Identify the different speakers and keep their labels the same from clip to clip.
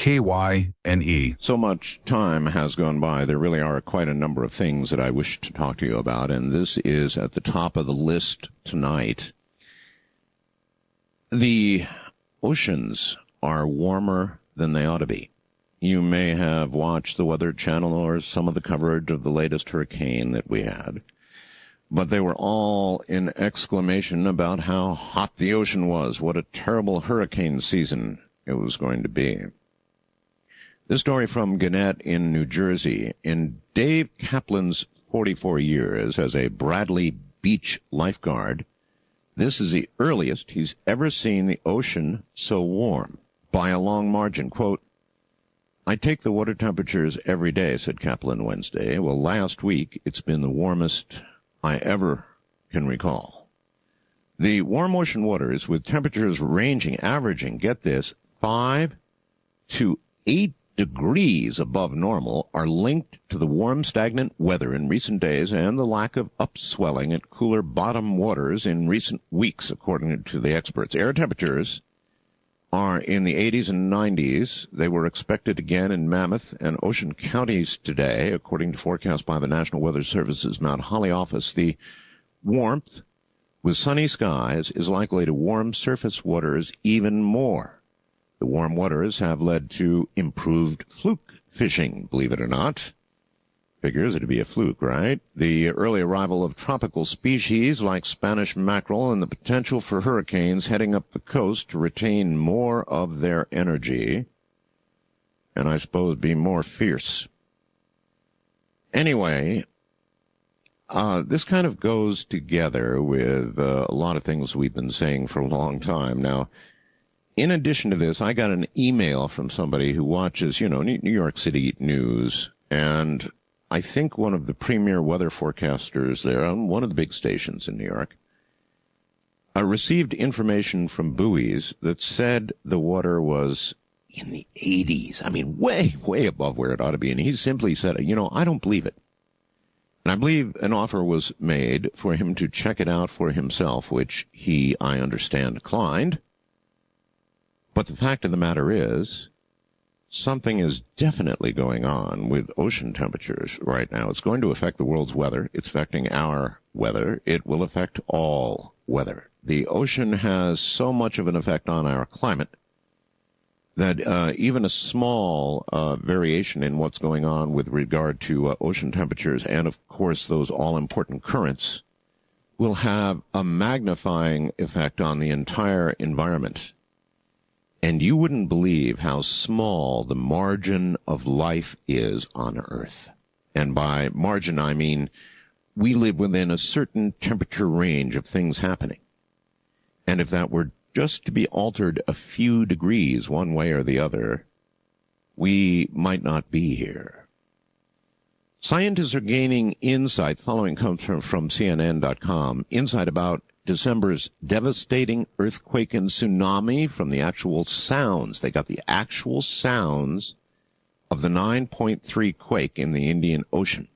Speaker 1: KYNE.
Speaker 2: So much time has gone by. There really are quite a number of things that I wish to talk to you about, and this is at the top of the list tonight. The oceans are warmer than they ought to be. You may have watched the Weather Channel or some of the coverage of the latest hurricane that we had, but they were all in exclamation about how hot the ocean was, what a terrible hurricane season it was going to be. This story from Gannett in New Jersey. In Dave Kaplan's 44 years as a Bradley Beach lifeguard, this is the earliest he's ever seen the ocean so warm, by a long margin. Quote, "I take the water temperatures every day," said Kaplan Wednesday. "Well, last week it's been the warmest I ever can recall." The warm ocean waters, with temperatures averaging, get this, 5 to 8 degrees above normal, are linked to the warm, stagnant weather in recent days and the lack of upswelling at cooler bottom waters in recent weeks, according to the experts. Air temperatures are in the 80s and 90s. They were expected again in Mammoth and Ocean counties today, according to forecasts by the National Weather Service's Mount Holly office. The warmth with sunny skies is likely to warm surface waters even more. The warm waters have led to improved fluke fishing, believe it or not. Figures it'd be a fluke, right? The early arrival of tropical species like Spanish mackerel and the potential for hurricanes heading up the coast to retain more of their energy and I suppose be more fierce. Anyway, this kind of goes together with a lot of things we've been saying for a long time now. In addition to this, I got an email from somebody who watches, New York City news, and I think one of the premier weather forecasters there on one of the big stations in New York received information from buoys that said the water was in the 80s. I mean, way, way above where it ought to be. And he simply said, I don't believe it. And I believe an offer was made for him to check it out for himself, which he, I understand, declined. But the fact of the matter is, something is definitely going on with ocean temperatures right now. It's going to affect the world's weather. It's affecting our weather. It will affect all weather. The ocean has so much of an effect on our climate that even a small variation in what's going on with regard to ocean temperatures and, of course, those all-important currents will have a magnifying effect on the entire environment. And you wouldn't believe how small the margin of life is on Earth. And by margin, I mean we live within a certain temperature range of things happening. And if that were just to be altered a few degrees one way or the other, we might not be here. Scientists are gaining insight, following comes from CNN.com, insight about December's devastating earthquake and tsunami from the actual sounds. They got the actual sounds of the 9.3 quake in the Indian Ocean.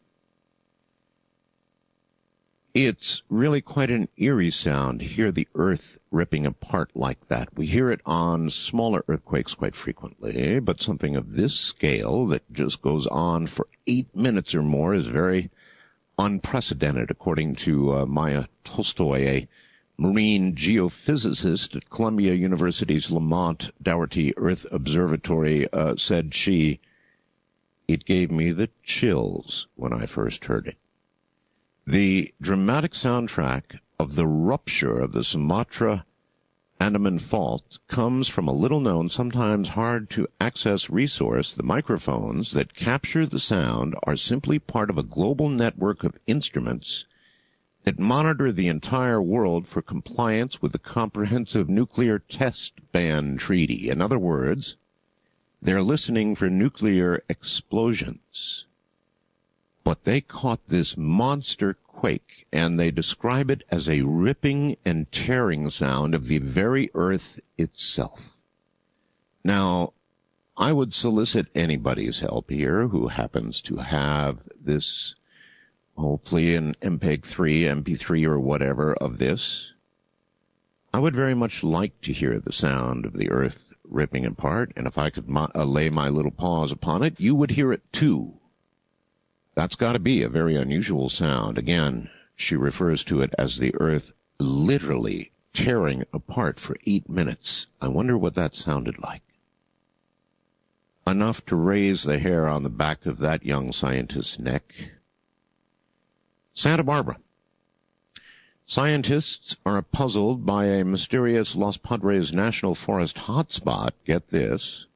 Speaker 2: It's really quite an eerie sound to hear the earth ripping apart like that. We hear it on smaller earthquakes quite frequently, but something of this scale that just goes on for 8 minutes or more is very unprecedented, according to Maya Tolstoy, a marine geophysicist at Columbia University's Lamont Doherty Earth Observatory, said she, "It gave me the chills when I first heard it." The dramatic soundtrack of the rupture of the Sumatra Andaman Fault comes from a little-known, sometimes hard-to-access resource. The microphones that capture the sound are simply part of a global network of instruments that monitor the entire world for compliance with the Comprehensive Nuclear Test Ban Treaty. In other words, they're listening for nuclear explosions. But they caught this monster quake, and they describe it as a ripping and tearing sound of the very earth itself. Now, I would solicit anybody's help here who happens to have this, hopefully an MPEG-3, MP3, or whatever of this. I would very much like to hear the sound of the earth ripping apart, and if I could lay my little paws upon it, you would hear it too. That's got to be a very unusual sound. Again, she refers to it as the earth literally tearing apart for 8 minutes. I wonder what that sounded like. Enough to raise the hair on the back of that young scientist's neck. Santa Barbara. Scientists are puzzled by a mysterious Los Padres National Forest hotspot, get this,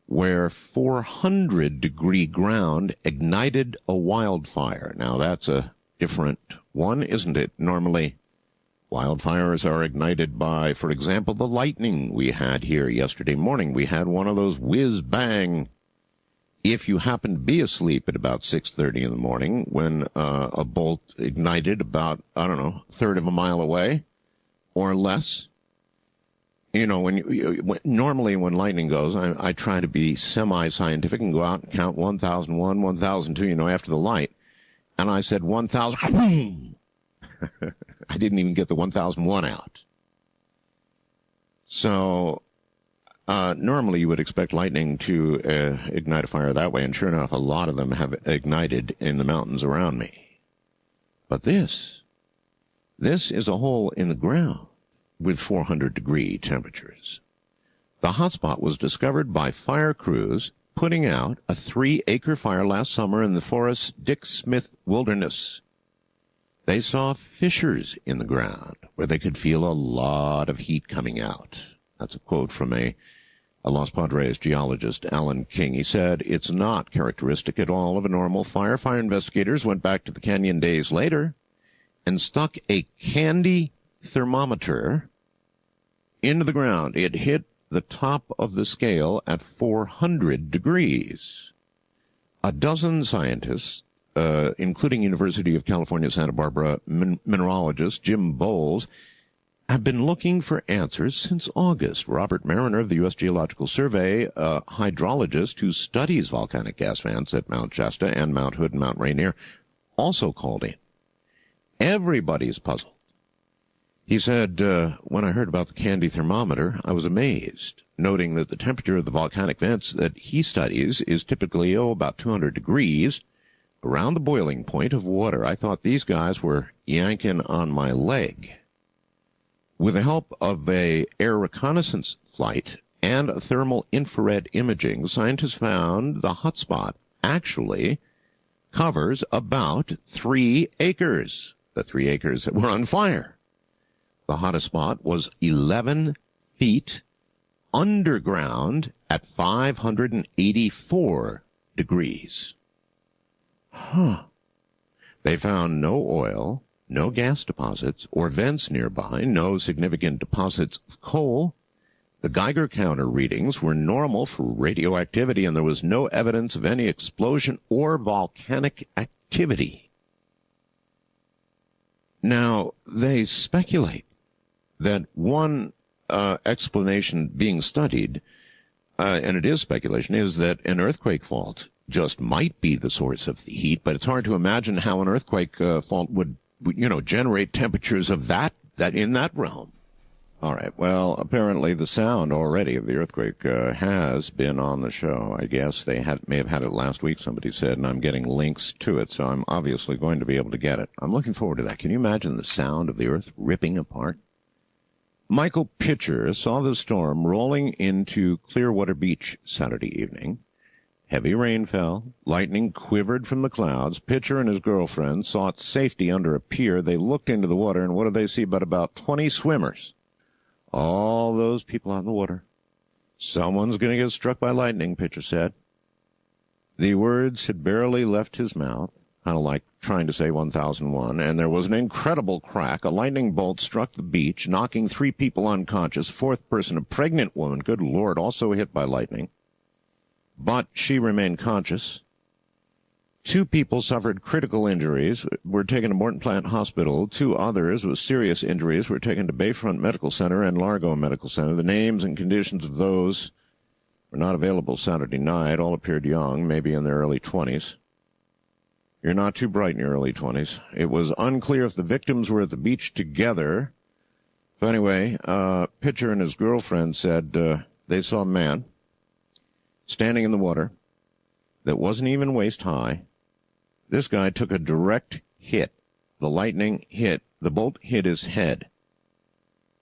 Speaker 2: where 400-degree ground ignited a wildfire. Now, that's a different one, isn't it? Normally, wildfires are ignited by, for example, the lightning we had here yesterday morning. We had one of those whiz-bang. If you happen to be asleep at about 6:30 in the morning when a bolt ignited about, I don't know, a third of a mile away or less, you know, normally when lightning goes, I try to be semi-scientific and go out and count 1001, 1002, you know, after the light. And I said 1000. I didn't even get the 1001 out. So normally you would expect lightning to ignite a fire that way, and sure enough, a lot of them have ignited in the mountains around me. But this is a hole in the ground with 400-degree temperatures. The hotspot was discovered by fire crews putting out a 3-acre fire last summer in the forest's Dick Smith Wilderness. They saw fissures in the ground where they could feel a lot of heat coming out. That's a quote from a Los Padres geologist, Alan King. He said, "It's not characteristic at all of a normal fire. Fire investigators went back to the canyon days later and stuck a candy thermometer into the ground. It hit the top of the scale at 400 degrees. A dozen scientists, including University of California, Santa Barbara mineralogist Jim Bowles, have been looking for answers since August. Robert Mariner of the U.S. Geological Survey, a hydrologist who studies volcanic gas vents at Mount Shasta and Mount Hood and Mount Rainier, also called in. Everybody's puzzled. He said, when I heard about the candy thermometer, I was amazed, noting that the temperature of the volcanic vents that he studies is typically, about 200 degrees, around the boiling point of water. I thought these guys were yanking on my leg. With the help of an air reconnaissance flight and thermal infrared imaging, scientists found the hotspot actually covers about 3 acres, the 3 acres that were on fire. The hottest spot was 11 feet underground at 584 degrees. They found no oil, no gas deposits or vents nearby, no significant deposits of coal. The Geiger counter readings were normal for radioactivity, and there was no evidence of any explosion or volcanic activity. Now, they speculate that one explanation being studied, and it is speculation, is that an earthquake fault just might be the source of the heat, but it's hard to imagine how an earthquake fault would generate temperatures of that in that realm. All right. Well, apparently the sound already of the earthquake has been on the show. I guess they may have had it last week, somebody said, and I'm getting links to it, so I'm obviously going to be able to get it. I'm looking forward to that. Can you imagine the sound of the earth ripping apart? Michael Pitcher saw the storm rolling into Clearwater Beach Saturday evening. Heavy rain fell. Lightning quivered from the clouds. Pitcher and his girlfriend sought safety under a pier. They looked into the water, and what did they see but about 20 swimmers? All those people out in the water. Someone's going to get struck by lightning, Pitcher said. The words had barely left his mouth, kind of like trying to say 1001, and there was an incredible crack. A lightning bolt struck the beach, knocking 3 people unconscious. 4th person, a pregnant woman, good Lord, also hit by lightning. But she remained conscious. 2 people suffered critical injuries, were taken to Morton Plant Hospital. 2 others with serious injuries were taken to Bayfront Medical Center and Largo Medical Center. The names and conditions of those were not available Saturday night. All appeared young, maybe in their early 20s. You're not too bright in your early 20s. It was unclear if the victims were at the beach together. So anyway, Pitcher and his girlfriend said they they saw a man standing in the water that wasn't even waist high. This guy took a direct hit. The lightning hit. The bolt hit his head.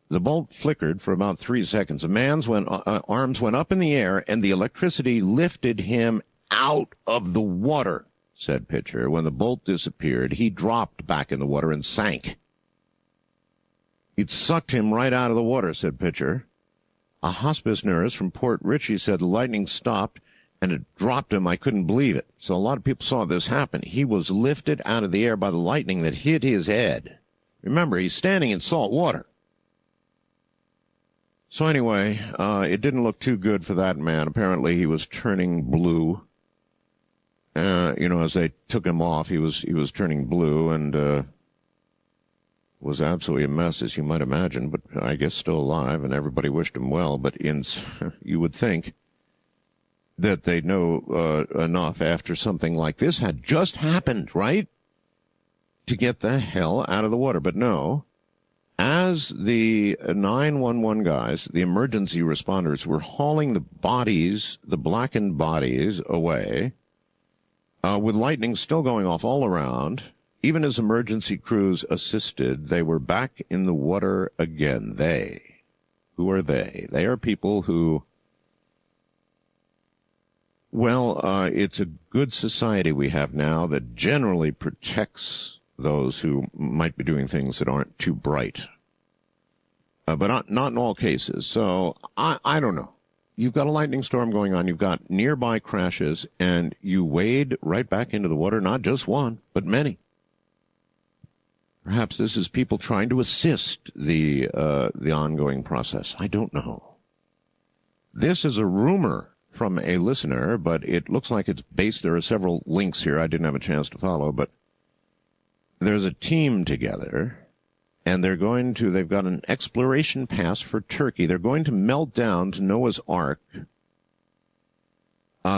Speaker 2: The bolt flickered for about 3 seconds. A man's arms went up in the air, and the electricity lifted him out of the water, said Pitcher. When the bolt disappeared, he dropped back in the water and sank. It sucked him right out of the water, said Pitcher. A hospice nurse from Port Richey said the lightning stopped, and it dropped him. I couldn't believe it. So a lot of people saw this happen. He was lifted out of the air by the lightning that hit his head. Remember, he's standing in salt water. So anyway, it didn't look too good for that man. Apparently he was turning blue. As they took him off, he was turning blue and was absolutely a mess, as you might imagine, but I guess still alive, and everybody wished him well. But you would think that they'd know enough after something like this had just happened, right, to get the hell out of the water. But no. As the 911 guys, the emergency responders, were hauling the bodies, the blackened bodies, away, with lightning still going off all around, even as emergency crews assisted, they were back in the water again. They. Who are they? They are people who, it's a good society we have now that generally protects those who might be doing things that aren't too bright. But not in all cases. So I don't know. You've got a lightning storm going on. You've got nearby crashes, and you wade right back into the water, not just one, but many. Perhaps this is people trying to assist the ongoing process. I don't know. This is a rumor from a listener, but it looks like it's based. There are several links here I didn't have a chance to follow, but there's a team together, and they've got an exploration pass for Turkey. They're going to melt down to Noah's Ark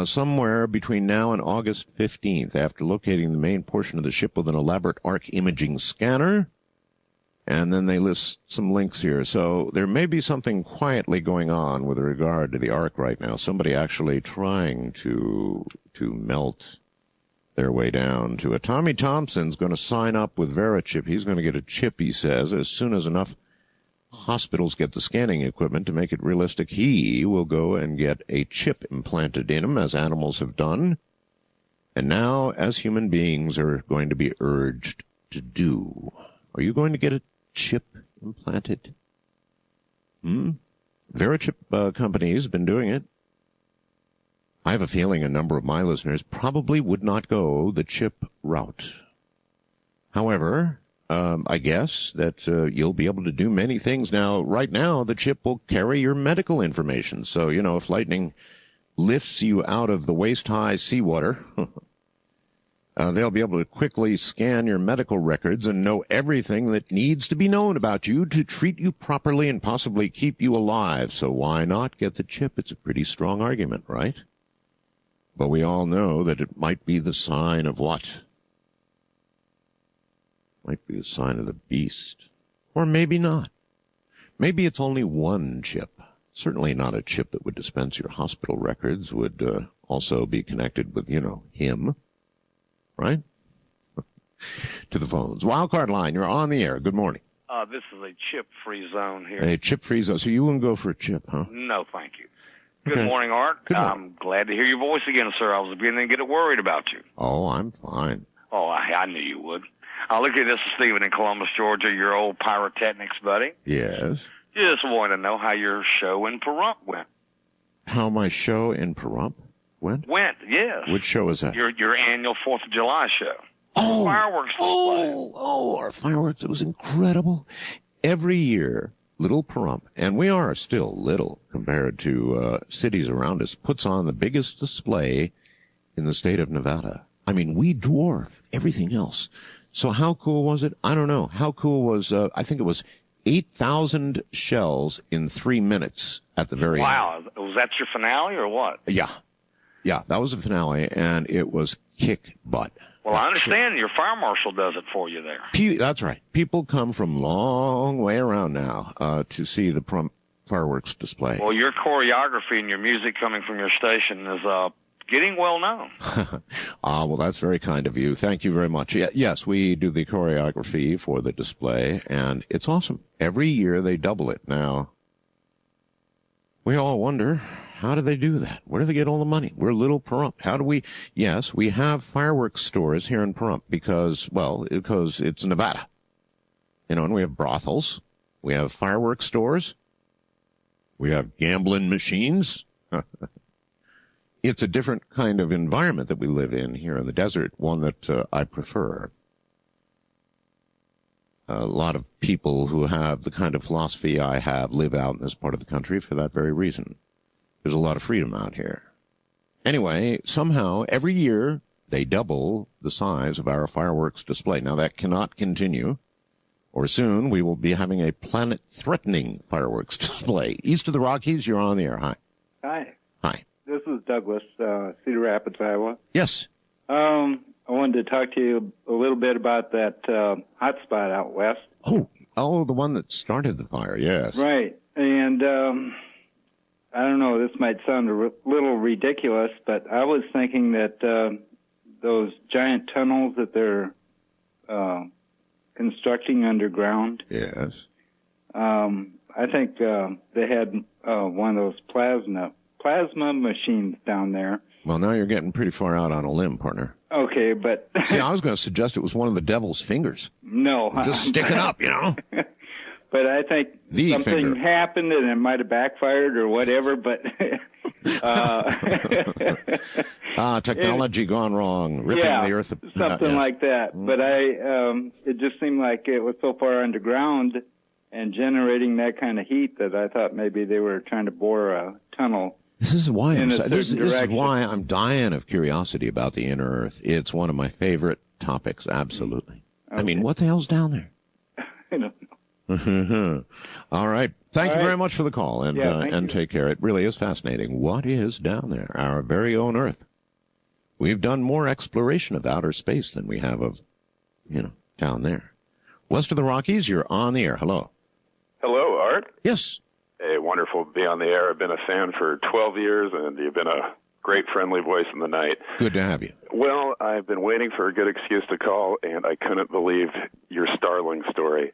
Speaker 2: somewhere between now and August 15th after locating the main portion of the ship with an elaborate Ark imaging scanner. And then they list some links here. So there may be something quietly going on with regard to the Ark right now. Somebody actually trying to melt their way down to it. Tommy Thompson's going to sign up with VeriChip. He's going to get a chip, he says, as soon as enough hospitals get the scanning equipment to make it realistic. He will go and get a chip implanted in him, as animals have done. And now, as human beings are going to be urged to do. Are you going to get a chip implanted? VeriChip company has been doing it. I have a feeling a number of my listeners probably would not go the chip route. However, I guess that you'll be able to do many things now. Right now, the chip will carry your medical information. So, if lightning lifts you out of the waist-high seawater, they'll be able to quickly scan your medical records and know everything that needs to be known about you to treat you properly and possibly keep you alive. So why not get the chip? It's a pretty strong argument, right? But we all know that it might be the sign of what? Might be the sign of the beast. Or maybe not. Maybe it's only one chip. Certainly not a chip that would dispense your hospital records, would also be connected with, him. Right? To the phones. Wildcard line, you're on the air. Good morning.
Speaker 1: This is a chip-free zone here.
Speaker 2: A chip-free zone. So you wouldn't go for a chip, huh?
Speaker 1: No, thank you. Good morning, Art.
Speaker 2: Good morning.
Speaker 1: I'm glad to hear your voice again, sir. I was beginning to get worried about you.
Speaker 2: Oh, I'm fine.
Speaker 1: Oh, I knew you would. Look at this, Stephen in Columbus, Georgia, your old pyrotechnics buddy.
Speaker 2: Yes.
Speaker 1: Just wanted to know how your show in Pahrump went.
Speaker 2: How my show in Pahrump went?
Speaker 1: Went, yes.
Speaker 2: Which show is that?
Speaker 1: Your annual 4th of July show.
Speaker 2: Oh,
Speaker 1: fireworks display.
Speaker 2: Our fireworks. It was incredible. Every year, Little Pahrump, and we are still little compared to cities around us, puts on the biggest display in the state of Nevada. I mean, we dwarf everything else. So how cool was it? I don't know. How cool was, I think it was 8,000 shells in 3 minutes at the very end.
Speaker 1: Wow. Was that your finale or what?
Speaker 2: Yeah. Yeah, that was the finale, and it was kick butt.
Speaker 1: Well, I understand your fire marshal does it for you there.
Speaker 2: That's right. People come from long way around now to see the Pahrump fireworks display.
Speaker 1: Well, your choreography and your music coming from your station is getting well known.
Speaker 2: Well, that's very kind of you. Thank you very much. Yes, we do the choreography for the display, and it's awesome. Every year they double it. Now, we all wonder, how do they do that? Where do they get all the money? We're little Pahrump. How do we? Yes, we have fireworks stores here in Pahrump because it's Nevada. And we have brothels. We have fireworks stores. We have gambling machines. It's a different kind of environment that we live in here in the desert, one that I prefer. A lot of people who have the kind of philosophy I have live out in this part of the country for that very reason. There's a lot of freedom out here. Anyway, somehow, every year, they double the size of our fireworks display. Now, that cannot continue, or soon we will be having a planet-threatening fireworks display. East of the Rockies, you're on the air. Hi.
Speaker 3: Hi.
Speaker 2: Hi.
Speaker 3: This is Douglas, Cedar Rapids, Iowa.
Speaker 2: Yes.
Speaker 3: I wanted to talk to you a little bit about that hot spot out west.
Speaker 2: Oh, the one that started the fire, yes.
Speaker 3: Right. And I don't know, this might sound a little ridiculous, but I was thinking that those giant tunnels that they're constructing underground.
Speaker 2: Yes.
Speaker 3: I think they had one of those plasma machines down there.
Speaker 2: Well, now you're getting pretty far out on a limb, partner.
Speaker 3: Okay, but...
Speaker 2: See, I was going to suggest it was one of the devil's fingers.
Speaker 3: No.
Speaker 2: Just sticking up,
Speaker 3: But I think something happened and it might have backfired or whatever, but...
Speaker 2: technology gone wrong, ripping the earth...
Speaker 3: something like that. But it just seemed like it was so far underground and generating that kind of heat that I thought maybe they were trying to bore a tunnel.
Speaker 2: This is why this is why I'm dying of curiosity about the inner Earth. It's one of my favorite topics, absolutely. Okay. I mean, what the hell's down there?
Speaker 3: I don't know.
Speaker 2: All right. Thank you very much for the call, and take care. It really is fascinating. What is down there? Our very own Earth. We've done more exploration of outer space than we have of, down there. West of the Rockies, you're on the air. Hello.
Speaker 4: Hello, Art.
Speaker 2: Yes.
Speaker 4: Hey, wonderful to be on the air. I've been a fan for 12 years, and you've been a great, friendly voice in the night.
Speaker 2: Good to have you.
Speaker 4: Well, I've been waiting for a good excuse to call, and I couldn't believe your Starling story.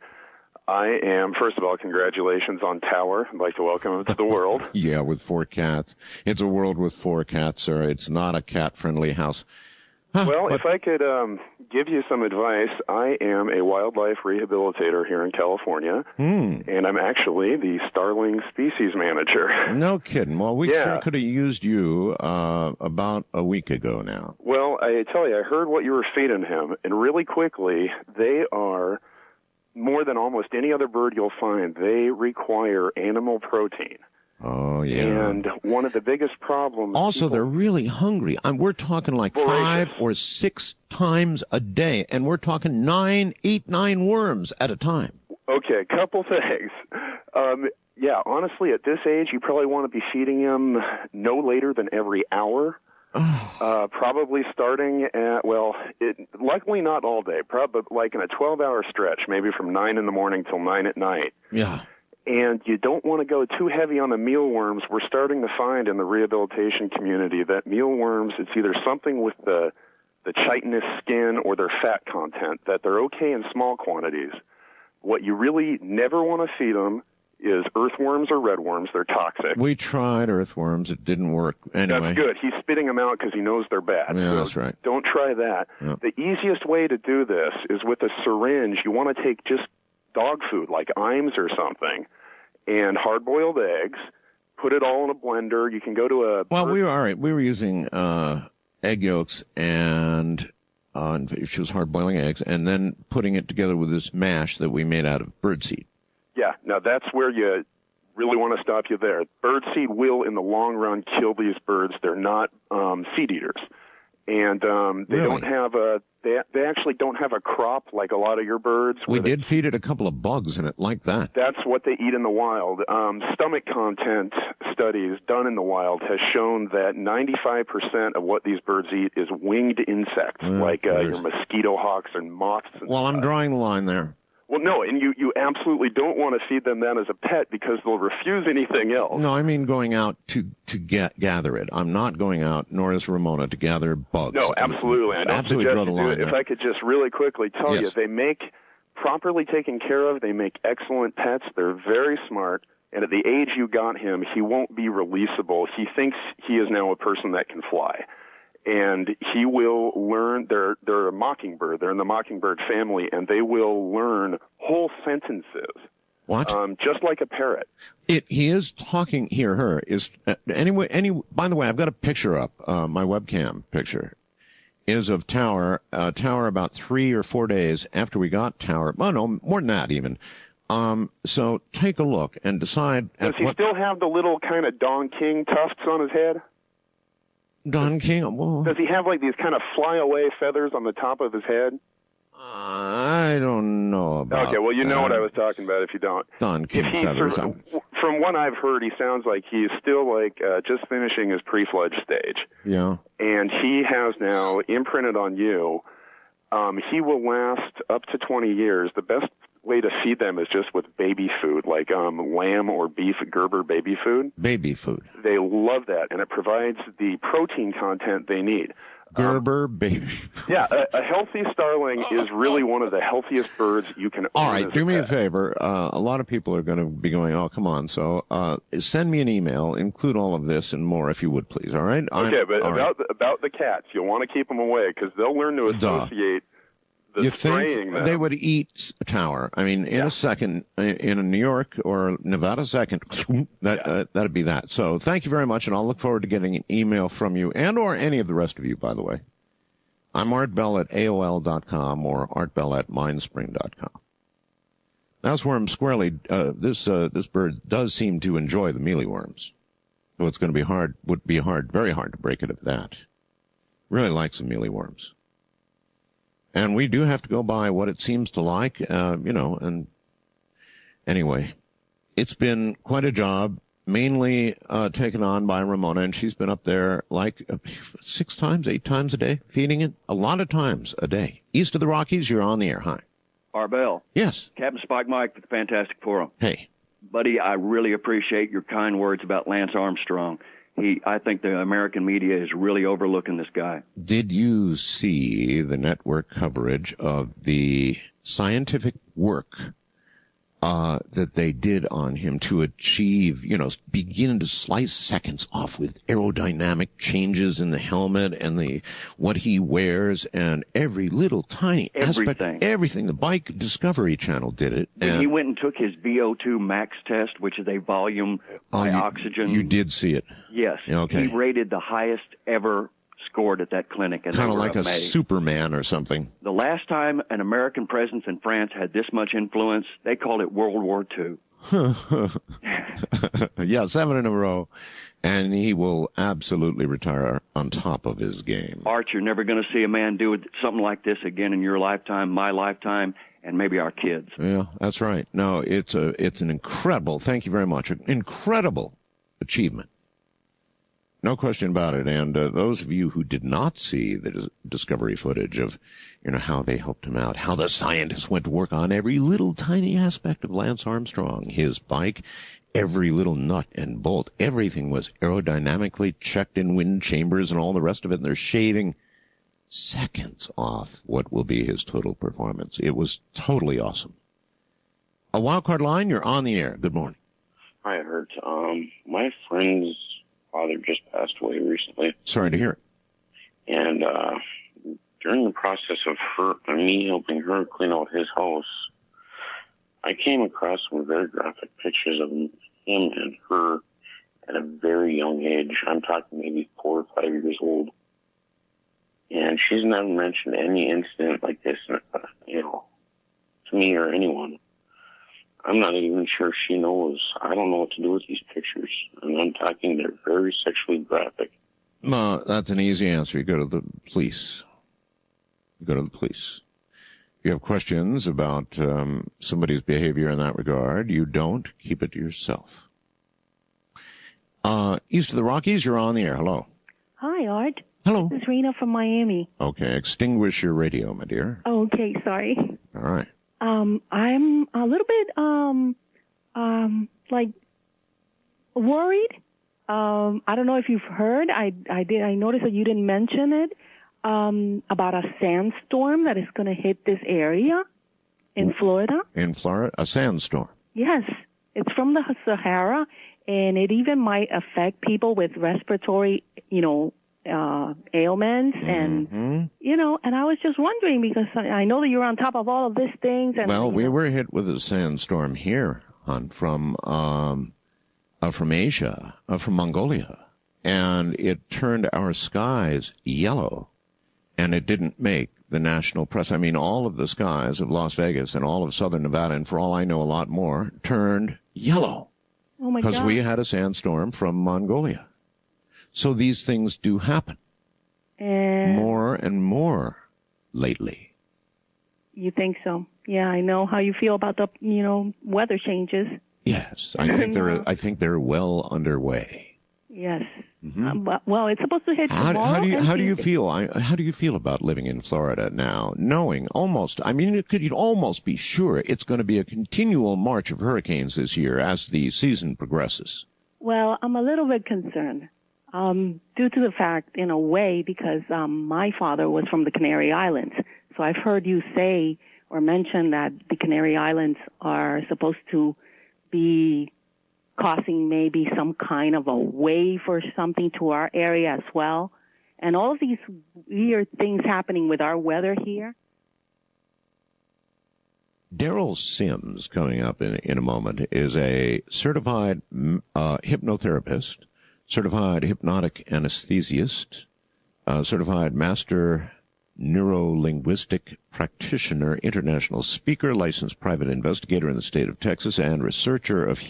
Speaker 4: First of all, congratulations on Tower. I'd like to welcome him to the world.
Speaker 2: Yeah, with 4 cats. It's a world with 4 cats, sir. It's not a cat-friendly house.
Speaker 4: If I could give you some advice, I am a wildlife rehabilitator here in California, and I'm actually the starling species manager.
Speaker 2: No kidding. Well, we sure could have used you about a week ago now.
Speaker 4: Well, I tell you, I heard what you were feeding him, and really quickly, they are, more than almost any other bird you'll find, they require animal protein.
Speaker 2: Oh, yeah.
Speaker 4: And one of the biggest problems...
Speaker 2: Also, they're really hungry. We're talking like voracious. 5 or 6 times a day, and we're talking 8, 9 worms at a time.
Speaker 4: Okay, a couple things. Honestly, at this age, you probably want to be feeding them no later than every hour. Probably starting at, luckily not all day, probably like in a 12-hour stretch, maybe from 9 in the morning till 9 at night.
Speaker 2: Yeah.
Speaker 4: And you don't want to go too heavy on the mealworms. We're starting to find in the rehabilitation community that mealworms, it's either something with the chitinous skin or their fat content, that they're okay in small quantities. What you really never want to feed them is earthworms or redworms. They're toxic.
Speaker 2: We tried earthworms. It didn't work. Anyway.
Speaker 4: That's good. He's spitting them out because he knows they're bad.
Speaker 2: Yeah, that's right.
Speaker 4: Don't try that. Yep. The easiest way to do this is with a syringe. You want to take just dog food like Iams or something and hard-boiled eggs, put it all in a blender. You can go to a...
Speaker 2: Well, we were using egg yolks and she was hard-boiling eggs and then putting it together with this mash that we made out of birdseed.
Speaker 4: Yeah, now that's where you really want to stop you there. Birdseed will, in the long run, kill these birds. They're not seed eaters. And they don't have they actually don't have a crop like a lot of your birds.
Speaker 2: We did feed it a couple of bugs and it liked that.
Speaker 4: That's what they eat in the wild. Stomach content studies done in the wild has shown that 95% of what these birds eat is winged insects, like your mosquito hawks and moths.
Speaker 2: I'm drawing the line there.
Speaker 4: Well, no, and you absolutely don't want to feed them that as a pet because they'll refuse anything else.
Speaker 2: No, I mean going out to gather it. I'm not going out, nor is Ramona, to gather bugs.
Speaker 4: No, absolutely. I don't
Speaker 2: absolutely draw the line.
Speaker 4: If I could just really quickly tell you, they make, properly taken care of, they make excellent pets. They're very smart. And at the age you got him, he won't be releasable. He thinks he is now a person that can fly. And he will learn, they're a mockingbird, they're in the mockingbird family, and they will learn whole sentences.
Speaker 2: What?
Speaker 4: Just like a parrot.
Speaker 2: He is talking here, by the way, I've got a picture up, my webcam picture is of Tower about 3 or 4 days after we got Tower. Oh, no, more than that even. So take a look and decide.
Speaker 4: Does he still have the little kind of Don King tufts on his head?
Speaker 2: Don King? Well,
Speaker 4: does he have like these kind of flyaway feathers on the top of his head?
Speaker 2: I don't know about.
Speaker 4: Okay, well, you know what I was talking about if you don't.
Speaker 2: Don King feathers.
Speaker 4: From what I've heard, he sounds like he's still like just finishing his pre-fledged stage.
Speaker 2: Yeah. And
Speaker 4: he has now imprinted on you. He will last up to 20 years. The best way to feed them is just with baby food, like lamb or beef Gerber baby food.
Speaker 2: Baby food.
Speaker 4: They love that, and it provides the protein content they need.
Speaker 2: Gerber baby.
Speaker 4: Yeah, a healthy starling is really one of the healthiest birds you can own.
Speaker 2: All right, do me a favor. A lot of people are going to be going, oh, come on. So send me an email, include all of this and more, if you would, please. All right?
Speaker 4: Okay, but about the cats, you'll want to keep them away because they'll learn to associate
Speaker 2: you think they would eat Tower? I mean, in a second, in a New York or Nevada second, that'd be that. So thank you very much, and I'll look forward to getting an email from you and or any of the rest of you, by the way. I'm Art Bell at AOL.com or artbell at mindspring.com. That's where I'm squarely, this bird does seem to enjoy the mealyworms. So it's going to be very hard to break it of that. Really likes the mealyworms. And we do have to go by what it seems to like, and anyway, it's been quite a job, mainly taken on by Ramona, and she's been up there like 6 times, 8 times a day, feeding it, a lot of times a day. East of the Rockies, you're on the air. Hi.
Speaker 5: Arbell.
Speaker 2: Yes.
Speaker 5: Captain Spike Mike with the Fantastic Forum.
Speaker 2: Hey.
Speaker 5: Buddy, I really appreciate your kind words about Lance Armstrong. I think the American media is really overlooking this guy.
Speaker 2: Did you see the network coverage of the scientific work that they did on him to achieve, begin to slice seconds off with aerodynamic changes in the helmet and what he wears and every little tiny aspect, everything. The Bike Discovery Channel did it.
Speaker 5: He went and took his VO2 max test, which is a volume by oxygen.
Speaker 2: You did see it?
Speaker 5: Yes.
Speaker 2: Okay.
Speaker 5: He rated the highest ever scored at that clinic.
Speaker 2: Kind of like a Superman or something.
Speaker 5: The last time an American presence in France had this much influence, they called it World War II.
Speaker 2: Yeah, 7 in a row. And he will absolutely retire on top of his game.
Speaker 5: Art, you're never going to see a man do something like this again in your lifetime, my lifetime, and maybe our kids.
Speaker 2: Yeah, that's right. No, it's an incredible, thank you very much, incredible achievement. No question about it. And those of you who did not see the discovery footage of, how they helped him out, how the scientists went to work on every little tiny aspect of Lance Armstrong, his bike, every little nut and bolt, everything was aerodynamically checked in wind chambers and all the rest of it. And they're shaving seconds off what will be his total performance. It was totally awesome. A wildcard line, you're on the air. Good morning.
Speaker 6: Hi, Art. My friend's father just passed away recently.
Speaker 2: Sorry to hear it.
Speaker 6: And during the process of me helping her clean out his house, I came across some very graphic pictures of him and her at a very young age. I'm talking maybe 4 or 5 years old. And she's never mentioned any incident like this, to me or anyone. I'm not even sure she knows. I don't know what to do with these pictures. And I'm talking, they're very sexually graphic.
Speaker 2: No, that's an easy answer. You go to the police. If you have questions about somebody's behavior in that regard, you don't keep it to yourself. East of the Rockies, you're on the air. Hello.
Speaker 7: Hi, Art.
Speaker 2: Hello.
Speaker 7: This is Rena from Miami.
Speaker 2: Okay, extinguish your radio, my dear.
Speaker 7: Okay, sorry.
Speaker 2: All right.
Speaker 7: I'm a little bit like worried. I don't know if you've heard. I noticed that you didn't mention it about a sandstorm that is going to hit this area in Florida. In
Speaker 2: Florida, a sandstorm.
Speaker 7: Yes, it's from the Sahara, and it even might affect people with respiratory, ailments, and and I was just wondering because I know that you're on top of all of these things. And
Speaker 2: well, we were hit with a sandstorm here, from Asia, from Mongolia, and it turned our skies yellow, and it didn't make the national press. I mean, all of the skies of Las Vegas and all of southern Nevada, and for all I know, a lot more, turned yellow.
Speaker 7: Oh, my God.
Speaker 2: Because we had a sandstorm from Mongolia. So these things do happen.
Speaker 7: And
Speaker 2: more and more lately.
Speaker 7: You think so? Yeah, I know how you feel about the, weather changes.
Speaker 2: Yes, I think they're well underway.
Speaker 7: Yes.
Speaker 2: Mm-hmm.
Speaker 7: Well, it's supposed to hit tomorrow.
Speaker 2: How do you feel? How do you feel about living in Florida now, knowing you'd almost be sure it's going to be a continual march of hurricanes this year as the season progresses?
Speaker 7: Well, I'm a little bit concerned due to the fact, in a way, because my father was from the Canary Islands. So I've heard you say or mention that the Canary Islands are supposed to be causing maybe some kind of a wave or something to our area as well. And all of these weird things happening with our weather here.
Speaker 2: Derrel Sims, coming up in a moment, is a certified hypnotherapist, certified hypnotic anesthesiast, certified master neuro-linguistic practitioner, international speaker, licensed private investigator in the state of Texas, and researcher of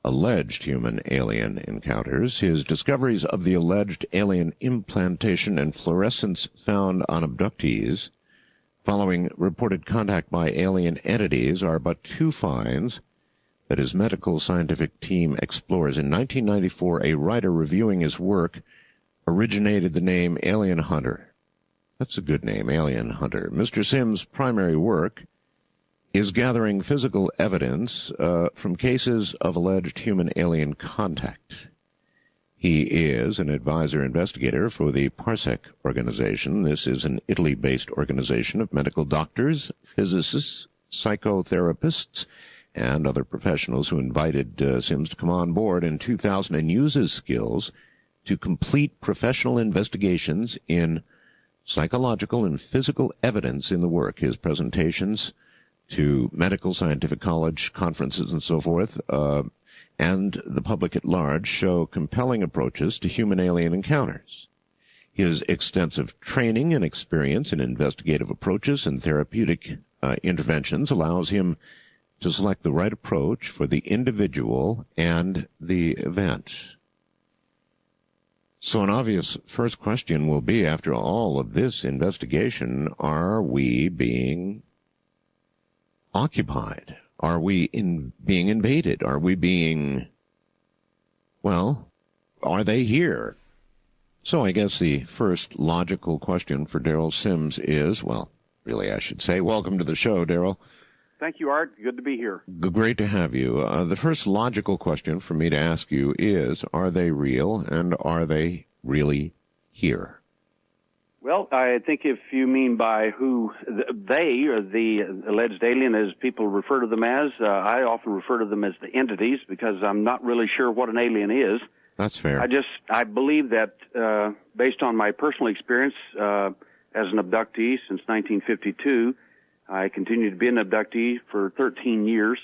Speaker 2: alleged human alien encounters. His discoveries of the alleged alien implantation and fluorescence found on abductees following reported contact by alien entities are but two finds that his medical scientific team explores. In 1994, a writer reviewing his work originated the name Alien Hunter. That's a good name, Alien Hunter. Mr. Sims' primary work is gathering physical evidence from cases of alleged human-alien contact. He is an advisor investigator for the Parsec organization. This is an Italy-based organization of medical doctors, physicists, psychotherapists, and other professionals who invited Sims to come on board in 2000 and use his skills to complete professional investigations in psychological and physical evidence in the work. His presentations to medical scientific college conferences and so forth, and the public at large, show compelling approaches to human-alien encounters. His extensive training and experience in investigative approaches and therapeutic interventions allows him to select the right approach for the individual and the event. So an obvious first question will be, after all of this investigation, are we being occupied? Are we being invaded? Are we being, are they here? So I guess the first logical question for Derrel Sims is, really I should say, welcome to the show, Derrel.
Speaker 8: Thank you, Art. Good to be here.
Speaker 2: Great to have you. The first logical question for me to ask you is, are they real, and are they really here?
Speaker 8: Well, I think if you mean by who they or the alleged alien, as people refer to them as, I often refer to them as the entities because I'm not really sure what an alien is.
Speaker 2: That's fair.
Speaker 8: I believe that based on my personal experience as an abductee since 1952, I continued to be an abductee for 13 years.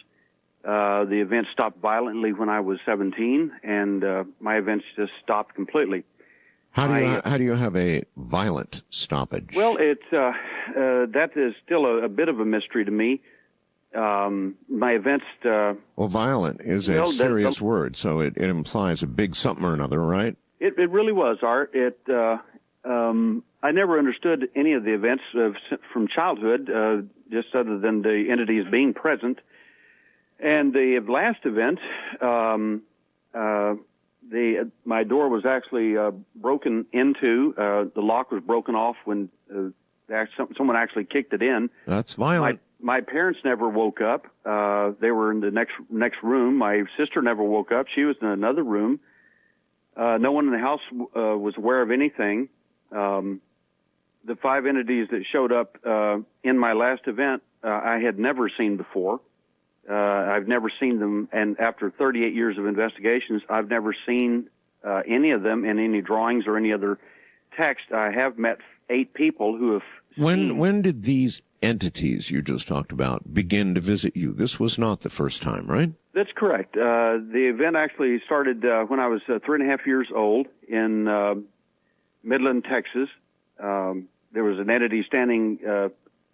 Speaker 8: The event stopped violently when I was 17, and my events just stopped completely.
Speaker 2: How do you have a violent stoppage?
Speaker 8: Well, that is still a bit of a mystery to me. My events.
Speaker 2: Violent is a serious word, so it implies a big something or another, right?
Speaker 8: It really was, Art. I never understood any of the events from childhood, just other than the entities being present. And the last event, my door was actually broken into. The lock was broken off when someone actually kicked it in.
Speaker 2: That's violent.
Speaker 8: My parents never woke up. They were in the next room. My sister never woke up. She was in another room. No one in the house was aware of anything. The 5 entities that showed up in my last event, I had never seen before. I've never seen them, and after 38 years of investigations, I've never seen any of them in any drawings or any other text. I have met 8 people who have seen.
Speaker 2: When did these entities you just talked about begin to visit you? This was not the first time, right?
Speaker 8: That's correct. The event actually started when I was 3.5 years old in Midland, Texas. There was an entity standing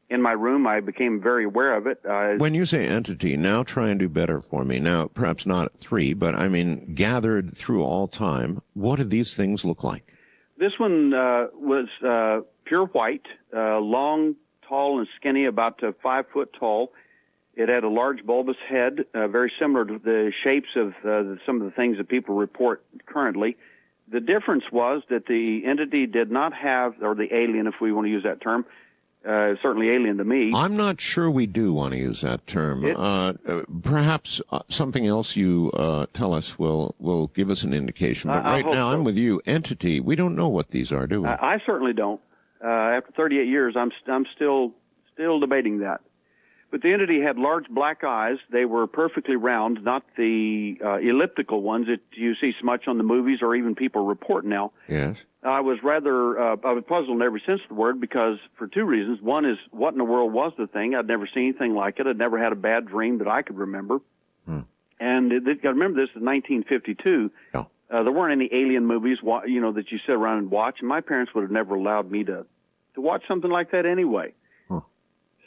Speaker 8: in my room. I became very aware of it.
Speaker 2: When you say entity, now try and do better for me. Now, perhaps not at 3, but I mean gathered through all time. What do these things look like?
Speaker 8: This one was pure white, long, tall, and skinny, about 5 foot tall. It had a large bulbous head, very similar to the shapes of some of the things that people report currently. The difference was that the entity did not have, or the alien, if we want to use that term, certainly alien to me.
Speaker 2: I'm not sure we do want to use that term. Perhaps something else you tell us will give us an indication. But right now, I'm with you. Entity, we don't know what these are, do we?
Speaker 8: I certainly don't. After 38 years, I'm still debating that. But the entity had large black eyes. They were perfectly round, not the elliptical ones that you see so much on the movies or even people report now.
Speaker 2: Yes.
Speaker 8: I was puzzled in every sense of the word because for 2 reasons. One is, what in the world was the thing? I'd never seen anything like it. I'd never had a bad dream that I could remember. And I remember this in 1952.
Speaker 2: Yeah.
Speaker 8: There weren't any alien movies, that you sit around and watch, and my parents would have never allowed me to watch something like that anyway.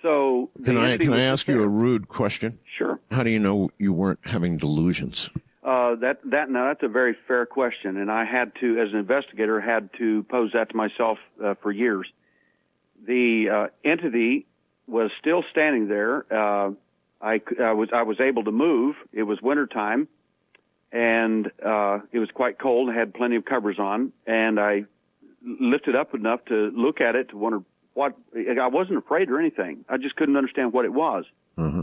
Speaker 8: So
Speaker 2: can I ask you a rude question?
Speaker 8: Sure.
Speaker 2: How do you know you weren't having delusions?
Speaker 8: That's a very fair question, and I had to, as an investigator, had to pose that to myself for years. The entity was still standing there. I was able to move. It was wintertime, and it was quite cold. I had plenty of covers on, and I lifted up enough to look at it to wonder what. I wasn't afraid or anything. I just couldn't understand what it was.
Speaker 2: Mm-hmm.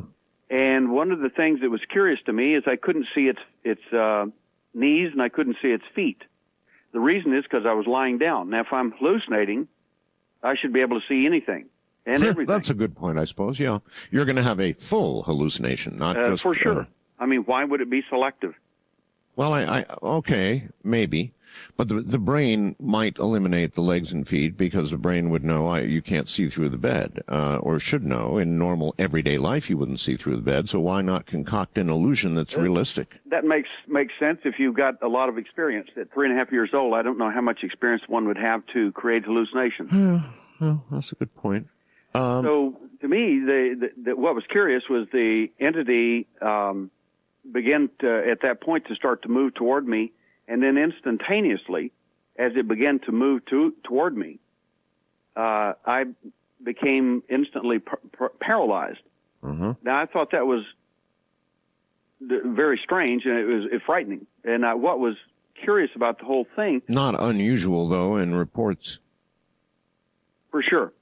Speaker 8: And one of the things that was curious to me is I couldn't see its knees and I couldn't see its feet. The reason is because I was lying down. Now, if I'm hallucinating, I should be able to see anything and everything.
Speaker 2: That's a good point, I suppose. Yeah, you're going to have a full hallucination, not just
Speaker 8: for sure. I mean, why would it be selective?
Speaker 2: Well, okay, maybe. But the brain might eliminate the legs and feet because the brain would know you can't see through the bed, or should know. In normal everyday life, you wouldn't see through the bed, so why not concoct an illusion that's realistic?
Speaker 8: That makes sense if you've got a lot of experience. At 3.5 years old, I don't know how much experience one would have to create hallucinations.
Speaker 2: Well, that's a good point.
Speaker 8: So, to me, what was curious was the entity began at that point to start to move toward me, and then instantaneously, as it began to move toward me, I became instantly paralyzed.
Speaker 2: Mm-hmm.
Speaker 8: Now, I thought that was very strange, and it was frightening. And what was curious about the whole thing...
Speaker 2: Not unusual, though, in reports.
Speaker 8: For sure.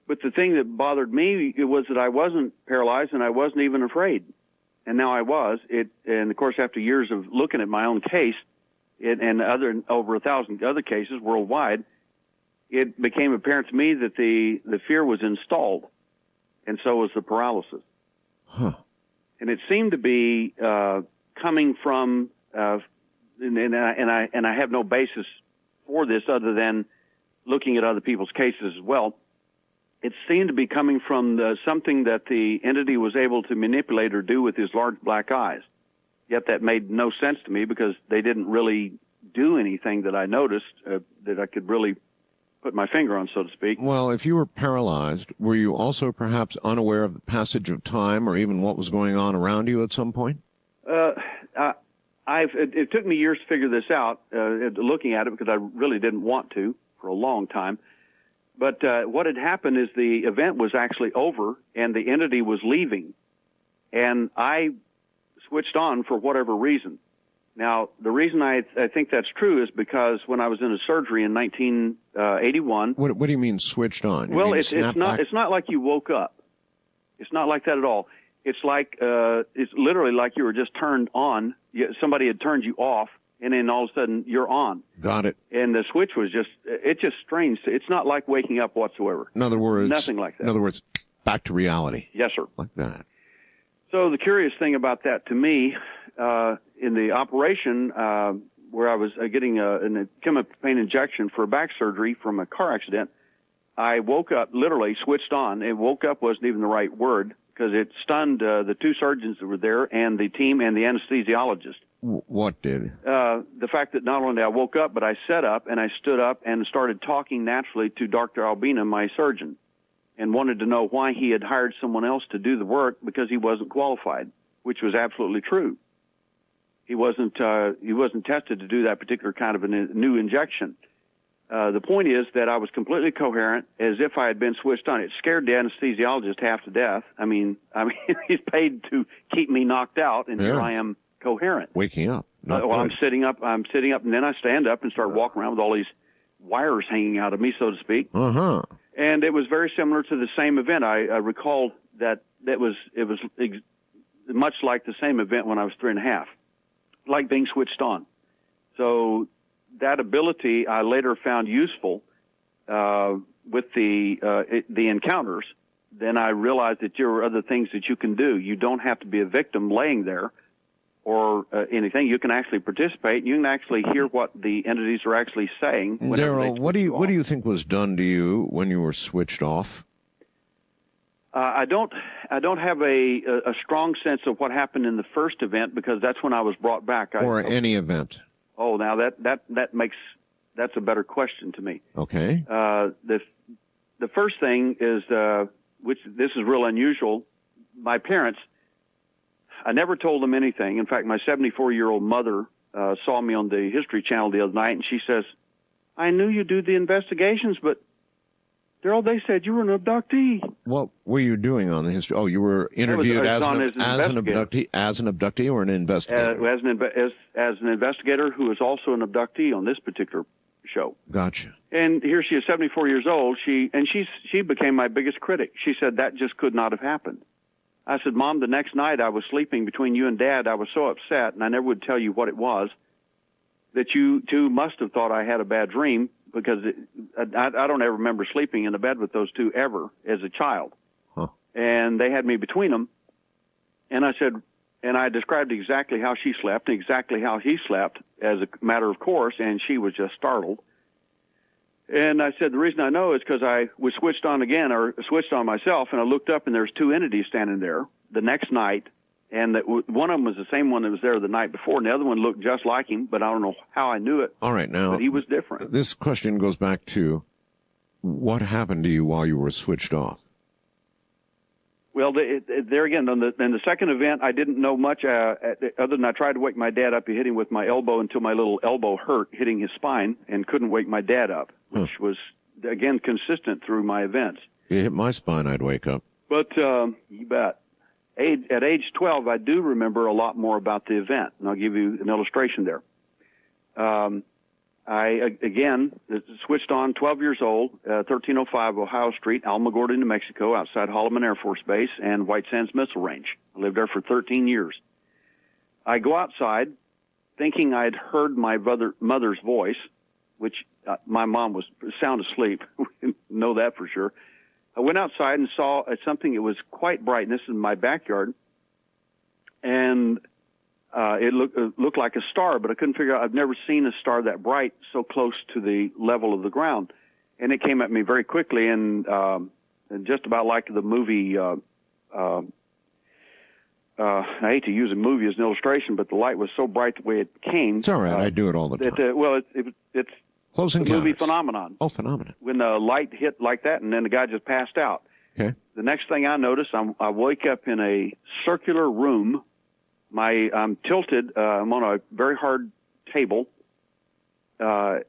Speaker 8: But the thing that bothered me was that I wasn't paralyzed, and I wasn't even afraid. And now I was. And, of course, after years of looking at my own case, and over 1,000 other cases worldwide, it became apparent to me that the fear was installed, and so was the paralysis.
Speaker 2: Huh.
Speaker 8: And it seemed to be coming from, and I have no basis for this other than looking at other people's cases as well. It seemed to be coming from something that the entity was able to manipulate or do with his large black eyes. Yet that made no sense to me because they didn't really do anything that I noticed that I could really put my finger on, so to speak.
Speaker 2: Well, if you were paralyzed, were you also perhaps unaware of the passage of time or even what was going on around you at some point?
Speaker 8: It took me years to figure this out, looking at it, because I really didn't want to for a long time. But what had happened is the event was actually over and the entity was leaving. And I switched on for whatever reason. Now, the reason I think that's true is because when I was in a surgery in 1981...
Speaker 2: What do you mean switched on?
Speaker 8: Well, it's not like you woke up. It's not like that at all. It's like it's literally like you were just turned on. Somebody had turned you off, and then all of a sudden you're on.
Speaker 2: Got it.
Speaker 8: And the switch was just strange. It's not like waking up whatsoever.
Speaker 2: In other words,
Speaker 8: nothing like that.
Speaker 2: In other words, back to reality.
Speaker 8: Yes, sir.
Speaker 2: Like that.
Speaker 8: So the curious thing about that to me, in the operation where I was getting a chemical pain injection for a back surgery from a car accident, I woke up, literally switched on. And woke up wasn't even the right word because it stunned the two surgeons that were there and the team and the anesthesiologist.
Speaker 2: What did?
Speaker 8: The fact that not only did I woke up, but I sat up and I stood up and started talking naturally to Dr. Albina, my surgeon, and wanted to know why he had hired someone else to do the work because he wasn't qualified, which was absolutely true. He wasn't tested to do that particular kind of a new injection. The point is that I was completely coherent, as if I had been switched on. It scared the anesthesiologist half to death. I mean, he's paid to keep me knocked out, and here I am coherent.
Speaker 2: Waking up.
Speaker 8: I'm sitting up, and then I stand up and start walking around with all these wires hanging out of me, so to speak.
Speaker 2: Uh-huh.
Speaker 8: And it was very similar to the same event. I recalled that it was much like the same event when I was 3.5, like being switched on. So that ability I later found useful with the encounters. Then I realized that there are other things that you can do. You don't have to be a victim laying there or anything. You can actually participate. You can actually hear what the entities are actually saying.
Speaker 2: Derrel, what do you think was done to you when you were switched off?
Speaker 8: I don't have a strong sense of what happened in the first event because that's when I was brought back.
Speaker 2: Any event.
Speaker 8: Oh, now that's a better question to me.
Speaker 2: Okay.
Speaker 8: The first thing is, which this is real unusual. My parents, I never told them anything. In fact, my 74-year-old mother saw me on the History Channel the other night, and she says, "I knew you do the investigations, but Derrel, they said you were an abductee."
Speaker 2: What were you doing on the History? Oh, you were interviewed as an abductee or an investigator?
Speaker 8: As an investigator who is also an abductee on this particular show.
Speaker 2: Gotcha.
Speaker 8: And here she is, 74 years old. She became my biggest critic. She said that just could not have happened. I said, "Mom, the next night I was sleeping between you and Dad. I was so upset, and I never would tell you what it was, that you two must have thought I had a bad dream because I don't ever remember sleeping in a bed with those two ever as a child."
Speaker 2: Huh.
Speaker 8: And they had me between them. And I said, and I described exactly how she slept and exactly how he slept as a matter of course, and she was just startled. And I said, the reason I know is because I was switched on again, or switched on myself, and I looked up and there's two entities standing there the next night, and one of them was the same one that was there the night before, and the other one looked just like him, but I don't know how I knew it.
Speaker 2: All right, now,
Speaker 8: but he was different.
Speaker 2: This question goes back to what happened to you while you were switched off?
Speaker 8: Well, there again, in the second event, I didn't know much other than I tried to wake my dad up. He hit him with my elbow until my little elbow hurt, hitting his spine, and couldn't wake my dad up, which was, again, consistent through my events.
Speaker 2: If you hit my spine, I'd wake up.
Speaker 8: But you bet. At age 12, I do remember a lot more about the event, and I'll give you an illustration there. I, again, switched on, 12 years old, 1305 Ohio Street, Alamogordo, New Mexico, outside Holloman Air Force Base and White Sands Missile Range. I lived there for 13 years. I go outside thinking I'd heard my mother's voice, which my mom was sound asleep. We know that for sure. I went outside and saw something that was quite bright, and this is in my backyard, and it looked like a star, but I couldn't figure out. I've never seen a star that bright so close to the level of the ground. And it came at me very quickly, and just about like the movie, I hate to use a movie as an illustration, but the light was so bright the way it came.
Speaker 2: It's all right. I do it all the time.
Speaker 8: It's
Speaker 2: Close
Speaker 8: the
Speaker 2: Encounters.
Speaker 8: movie Phenomenon.
Speaker 2: Oh, Phenomenon.
Speaker 8: When the light hit like that, and then the guy just passed out.
Speaker 2: Okay.
Speaker 8: The next thing I notice, I wake up in a circular room. I'm tilted. I'm on a very hard table, and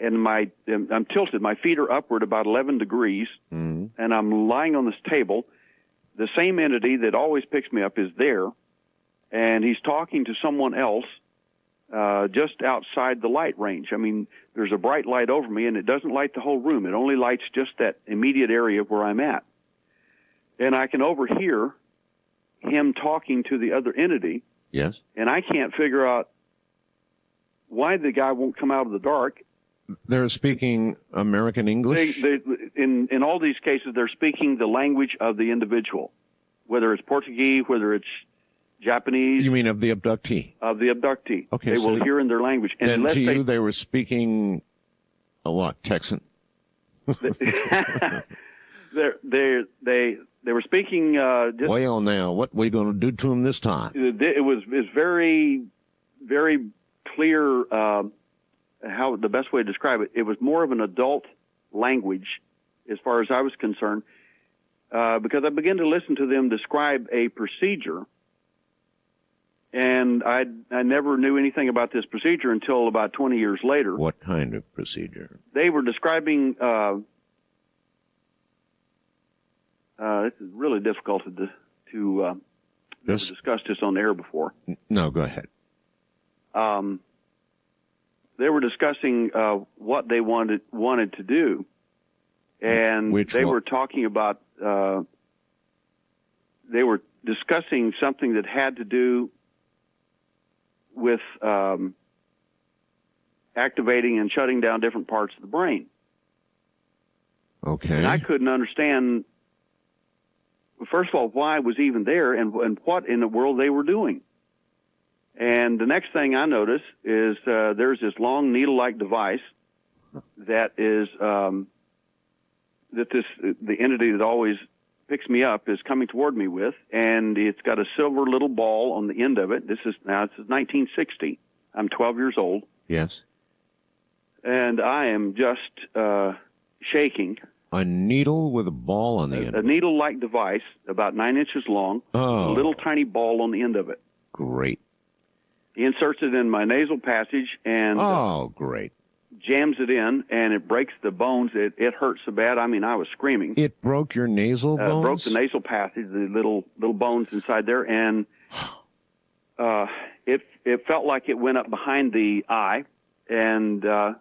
Speaker 8: I'm tilted. My feet are upward about 11 degrees, and I'm lying on this table. The same entity that always picks me up is there, and he's talking to someone else just outside the light range. I mean, there's a bright light over me, and it doesn't light the whole room. It only lights just that immediate area where I'm at. and I can overhear him talking to the other entity.
Speaker 2: Yes.
Speaker 8: And I can't figure out why the guy won't come out of the dark.
Speaker 2: They're speaking American English?
Speaker 8: In all these cases, they're speaking the language of the individual, whether it's Portuguese, whether it's Japanese.
Speaker 2: You mean of the abductee?
Speaker 8: Of the abductee.
Speaker 2: Okay.
Speaker 8: They will hear in their language. And
Speaker 2: then to you, they were speaking a what? Texan?
Speaker 8: They were speaking.
Speaker 2: Well, now, what we going to do to him this time?
Speaker 8: It was very, very clear. How the best way to describe it? It was more of an adult language, as far as I was concerned, because I began to listen to them describe a procedure, and I never knew anything about this procedure until about 20 years later.
Speaker 2: What kind of procedure?
Speaker 8: They were describing. This is really difficult to discuss this on the air before.
Speaker 2: No, go ahead.
Speaker 8: They were discussing what they wanted to do, and they were talking about. They were discussing something that had to do with activating and shutting down different parts of the brain.
Speaker 2: Okay.
Speaker 8: And I couldn't understand, first of all, why I was even there and what in the world they were doing. And the next thing I noticed is there's this long needle-like device that is the entity that always picks me up is coming toward me with, and it's got a silver little ball on the end of it. This is 1960. I'm 12 years old.
Speaker 2: Yes.
Speaker 8: And I am just shaking.
Speaker 2: A needle with a ball on the end.
Speaker 8: A needle-like device, about 9 inches long, a little tiny ball on the end of it.
Speaker 2: Great.
Speaker 8: He inserts it in my nasal passage and
Speaker 2: great.
Speaker 8: Jams it in, and it breaks the bones. It hurts so bad. I mean, I was screaming.
Speaker 2: It broke your nasal bones?
Speaker 8: Broke the nasal passage, the little bones inside there, and it felt like it went up behind the eye. And the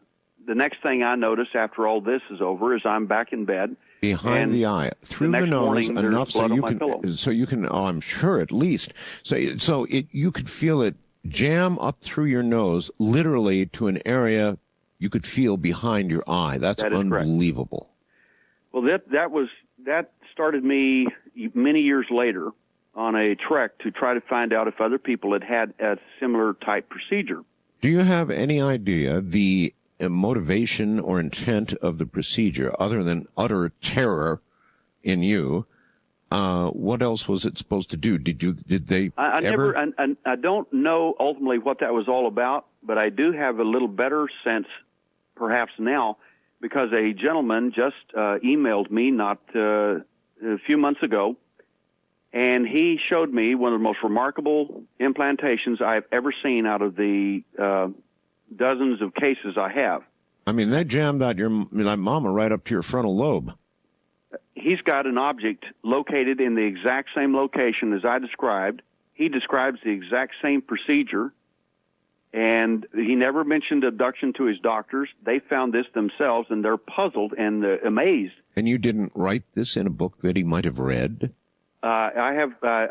Speaker 8: next thing I notice after all this is over is I'm back in bed.
Speaker 2: Behind the eye, through the nose, enough so you can. Oh, I'm sure at least. So you could feel it jam up through your nose, literally to an area you could feel behind your eye. That's unbelievable.
Speaker 8: Correct. Well, that started me many years later on a trek to try to find out if other people had a similar type procedure.
Speaker 2: Do you have any idea the motivation or intent of the procedure, other than utter terror in you? What else was it supposed to do? Did they ever?
Speaker 8: I don't know ultimately what that was all about, but I do have a little better sense, perhaps now, because a gentleman just emailed me not a few months ago, and he showed me one of the most remarkable implantations I've ever seen out of the dozens of cases I have.
Speaker 2: I mean, they jammed out your mama right up to your frontal lobe.
Speaker 8: He's got an object located in the exact same location as I described. He describes the exact same procedure, and he never mentioned abduction to his doctors. They found this themselves, and they're puzzled and amazed.
Speaker 2: And you didn't write this in a book that he might have read?
Speaker 8: I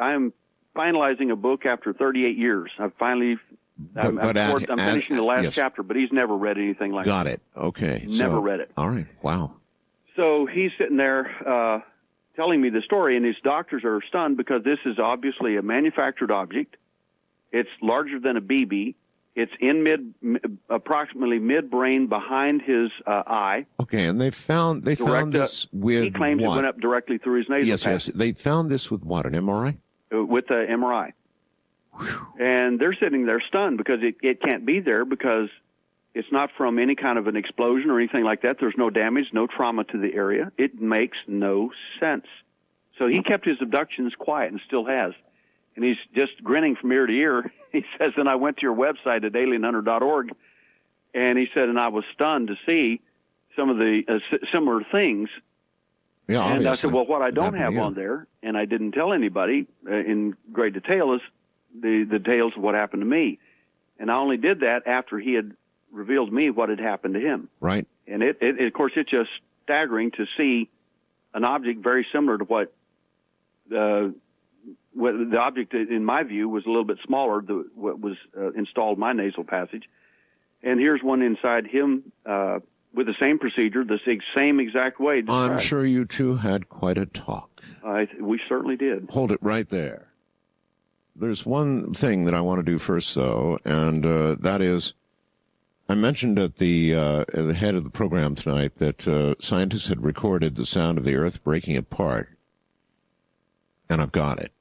Speaker 8: am finalizing a book after 38 years. I'm finishing the last chapter, but he's never read anything like that.
Speaker 2: Got it. Okay.
Speaker 8: Never read it.
Speaker 2: All right. Wow.
Speaker 8: So he's sitting there telling me the story, and his doctors are stunned because this is obviously a manufactured object. It's larger than a BB. It's in approximately mid-brain behind his eye.
Speaker 2: Okay, and they found this with
Speaker 8: he claims
Speaker 2: what?
Speaker 8: It went up directly through his nasal passage.
Speaker 2: Yes. They found this with what, an MRI?
Speaker 8: With the MRI. Whew. And they're sitting there stunned because it can't be there because it's not from any kind of an explosion or anything like that. There's no damage, no trauma to the area. It makes no sense. So he kept his abductions quiet and still has. And he's just grinning from ear to ear. He says, and I went to your website at alienhunter.org, and he said, and I was stunned to see some of the similar things.
Speaker 2: Yeah,
Speaker 8: and
Speaker 2: obviously.
Speaker 8: I said, well, what I don't have on there, and I didn't tell anybody in great detail, is the details of what happened to me. And I only did that after he had revealed to me what had happened to him.
Speaker 2: Right.
Speaker 8: And of course, it's just staggering to see an object very similar to what the object, in my view, was a little bit smaller than what was installed in my nasal passage. And here's one inside him with the same procedure, the same exact way described.
Speaker 2: I'm sure you two had quite a talk.
Speaker 8: We certainly did.
Speaker 2: Hold it right there. There's one thing that I want to do first, though, and that is, I mentioned at the head of the program tonight that scientists had recorded the sound of the Earth breaking apart, and I've got it.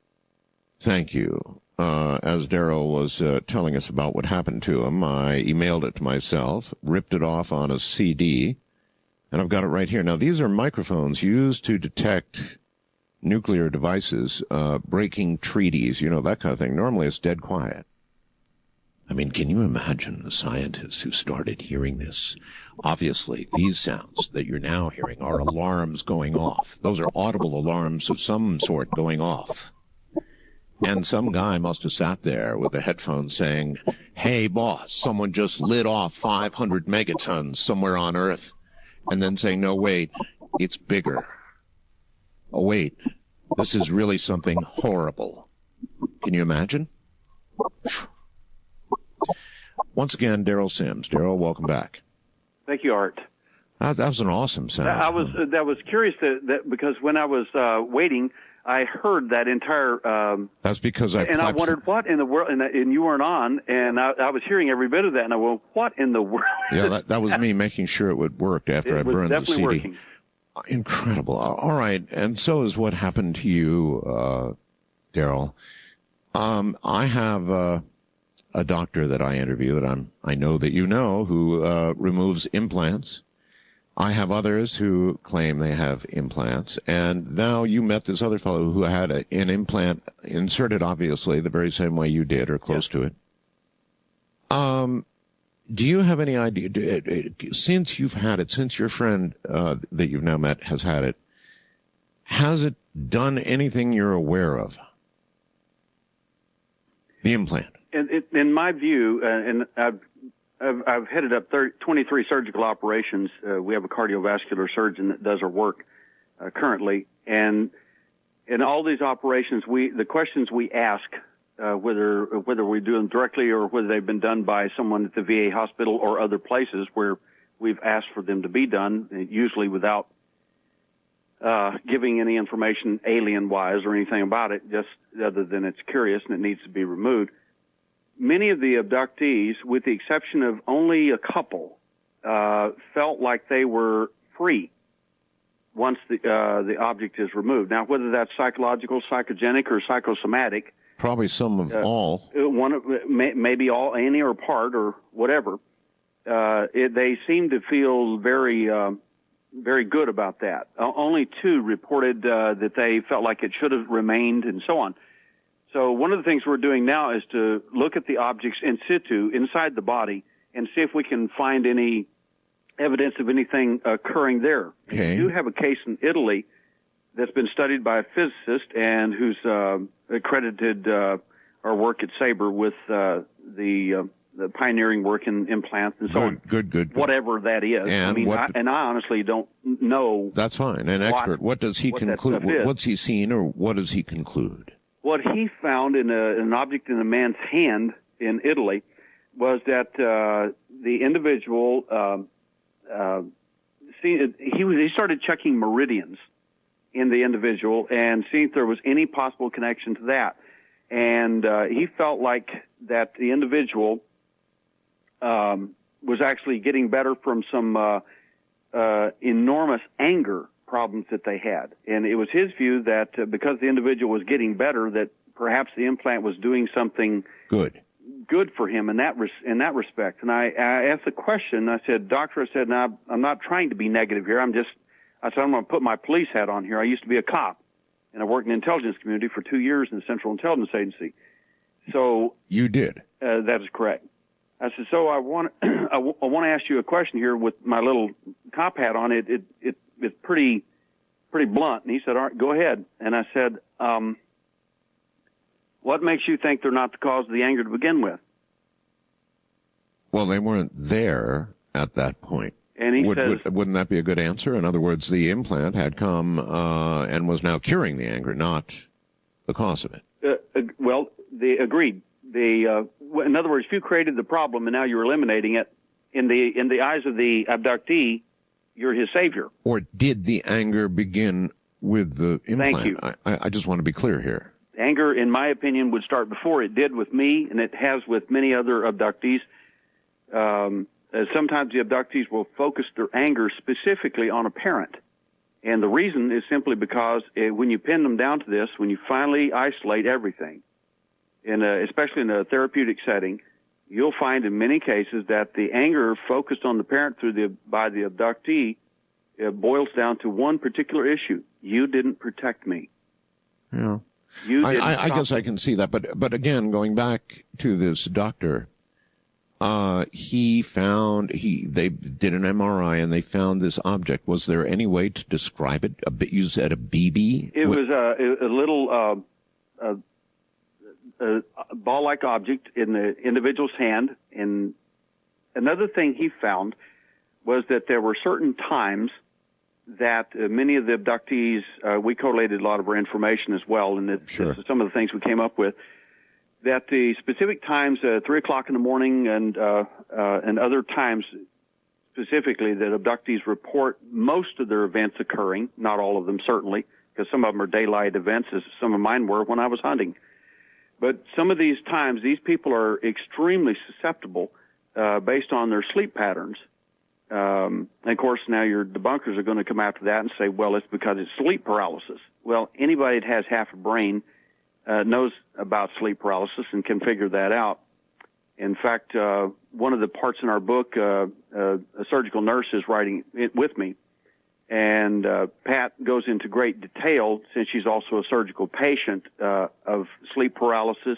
Speaker 2: Thank you. As Derrel was telling us about what happened to him, I emailed it to myself, ripped it off on a CD, and I've got it right here. Now, these are microphones used to detect nuclear devices, breaking treaties, that kind of thing. Normally, it's dead quiet. I mean, can you imagine the scientists who started hearing this? Obviously, these sounds that you're now hearing are alarms going off. Those are audible alarms of some sort going off. And some guy must have sat there with a headphone saying, "Hey, boss, someone just lit off 500 megatons somewhere on Earth." And then saying, "No, wait, it's bigger. Oh, wait, this is really something horrible." Can you imagine? Once again, Derrel Sims. Derrel, welcome back.
Speaker 8: Thank you, Art.
Speaker 2: That was an awesome sound.
Speaker 8: That was curious that because when I was waiting, I heard that entire.
Speaker 2: That's because
Speaker 8: I wondered what in the world, and you weren't on, and I was hearing every bit of that, and I went, "What in the world?"
Speaker 2: Yeah, that was me making sure it would work after I burned the CD.
Speaker 8: Working.
Speaker 2: Incredible. All right, and so is what happened to you, Derrel. I have a doctor that I interview that I know that you know, who removes implants. I have others who claim they have implants, and now you met this other fellow who had an implant inserted, obviously, the very same way you did, or close to it. Do you have any idea, since you've had it, since your friend that you've now met has had it, has it done anything you're aware of? The implant.
Speaker 8: In my view, and I've headed up 23 surgical operations. We have a cardiovascular surgeon that does our work currently, and in all these operations, the questions we ask, whether we do them directly or whether they've been done by someone at the VA hospital or other places where we've asked for them to be done, usually without giving any information alien-wise or anything about it, just other than it's curious and it needs to be removed. Many of the abductees, with the exception of only a couple, felt like they were free once the object is removed. Now, whether that's psychological, psychogenic, or psychosomatic,
Speaker 2: probably some of all.
Speaker 8: Maybe all, any or part or whatever. They seem to feel very, very good about that. Only 2 reported that they felt like it should have remained, and so on. So one of the things we're doing now is to look at the objects in situ, inside the body, and see if we can find any evidence of anything occurring there.
Speaker 2: Okay.
Speaker 8: We do have a case in Italy that's been studied by a physicist and who's accredited our work at Sabre with the pioneering work in implants and so on.
Speaker 2: Good.
Speaker 8: Whatever that is.
Speaker 2: And
Speaker 8: I honestly don't know.
Speaker 2: That's fine. An expert. What does he conclude? What's he seen, or what does he conclude?
Speaker 8: What he found in an object in a man's hand in Italy was that the individual he started checking meridians in the individual and seeing if there was any possible connection to that. And he felt like that the individual was actually getting better from some enormous anger problems that they had. And it was his view that because the individual was getting better, that perhaps the implant was doing something good for him in that respect. And I asked the question, I said, "Doctor," I said, "now, I'm not trying to be negative here. I said, I'm going to put my police hat on here. I used to be a cop, and I worked in the intelligence community for 2 years in the Central Intelligence Agency." So
Speaker 2: you did.
Speaker 8: That is correct. I said, "So I want to ask you a question here with my little cop hat on. It's pretty blunt." And he said, "All right, go ahead." And I said, "What makes you think they're not the cause of the anger to begin with?"
Speaker 2: Well, they weren't there at that point.
Speaker 8: And he says,
Speaker 2: wouldn't that be a good answer? In other words, the implant had come and was now curing the anger, not the cause of it.
Speaker 8: Well, they agreed. In other words, if you created the problem and now you're eliminating it, in the eyes of the abductee, you're his savior.
Speaker 2: Or did the anger begin with the implant?
Speaker 8: Thank you.
Speaker 2: I just want to be clear here.
Speaker 8: Anger, in my opinion, would start before it did with me, and it has with many other abductees. Sometimes the abductees will focus their anger specifically on a parent. And the reason is simply because when you pin them down to this, when you finally isolate everything, especially in a therapeutic setting, you'll find in many cases that the anger focused on the parent by the abductee boils down to one particular issue. You didn't protect me.
Speaker 2: Yeah. I guess I can see that. But again, going back to this doctor, they did an MRI and they found this object. Was there any way to describe it? You said a BB?
Speaker 8: It was a little ball-like object in the individual's hand. And another thing he found was that there were certain times that many of the abductees, we collated a lot of our information as well, and this is some of the things we came up with, that the specific times, 3 o'clock in the morning and other times specifically, that abductees report most of their events occurring, not all of them certainly, because some of them are daylight events, as some of mine were when I was hunting. But some of these times, these people are extremely susceptible based on their sleep patterns. And of course, now your debunkers are going to come after that and say, well, it's because it's sleep paralysis. Well, anybody that has half a brain knows about sleep paralysis and can figure that out. In fact, one of the parts in our book, a surgical nurse is writing it with me, and Pat goes into great detail, since she's also a surgical patient, of sleep paralysis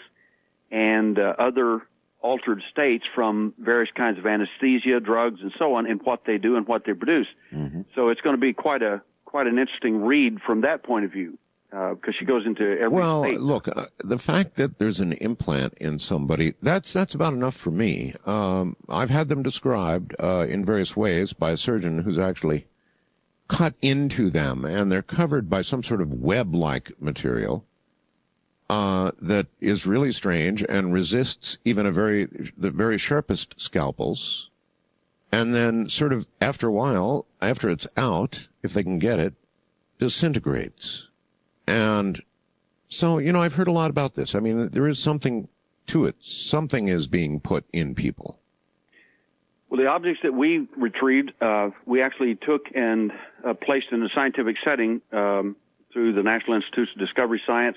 Speaker 8: and other altered states from various kinds of anesthesia, drugs, and so on, and what they do and what they produce. Mm-hmm. So it's going to be quite an interesting read from that point of view, because she goes into every state.
Speaker 2: Look, the fact that there's an implant in somebody, that's about enough for me. I've had them described in various ways by a surgeon who's actually cut into them, and they're covered by some sort of web-like material that is really strange and resists even the very sharpest scalpels. And then sort of after a while, after it's out, if they can get it, disintegrates. And so, I've heard a lot about this. I mean, there is something to it. Something is being put in people.
Speaker 8: Well, the objects that we retrieved, we actually took and placed in a scientific setting through the National Institutes of Discovery Science,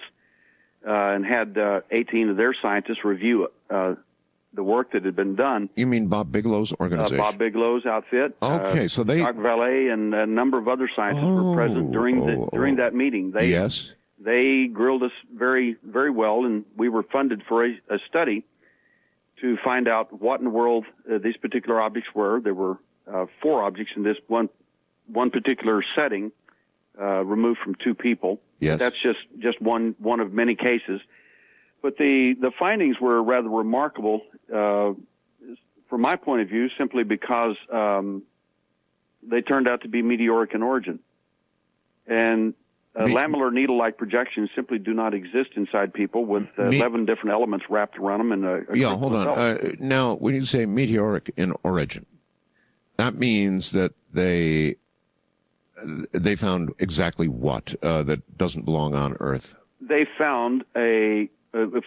Speaker 8: and had 18 of their scientists review the work that had been done.
Speaker 2: You mean Bob Bigelow's organization?
Speaker 8: Bob Bigelow's outfit.
Speaker 2: Okay, so they...
Speaker 8: Doc Valet and a number of other scientists were present during that meeting. They grilled us very, very well, and we were funded for a study to find out what in the world these particular objects were. There were 4 objects in this one particular setting, removed from 2 people.
Speaker 2: Yes.
Speaker 8: That's just one of many cases. But the findings were rather remarkable from my point of view, simply because they turned out to be meteoric in origin. And lamellar needle-like projections simply do not exist inside people with 11 different elements wrapped around them.
Speaker 2: Hold on. Now, when you say meteoric in origin, that means that they found exactly what that doesn't belong on Earth.
Speaker 8: They found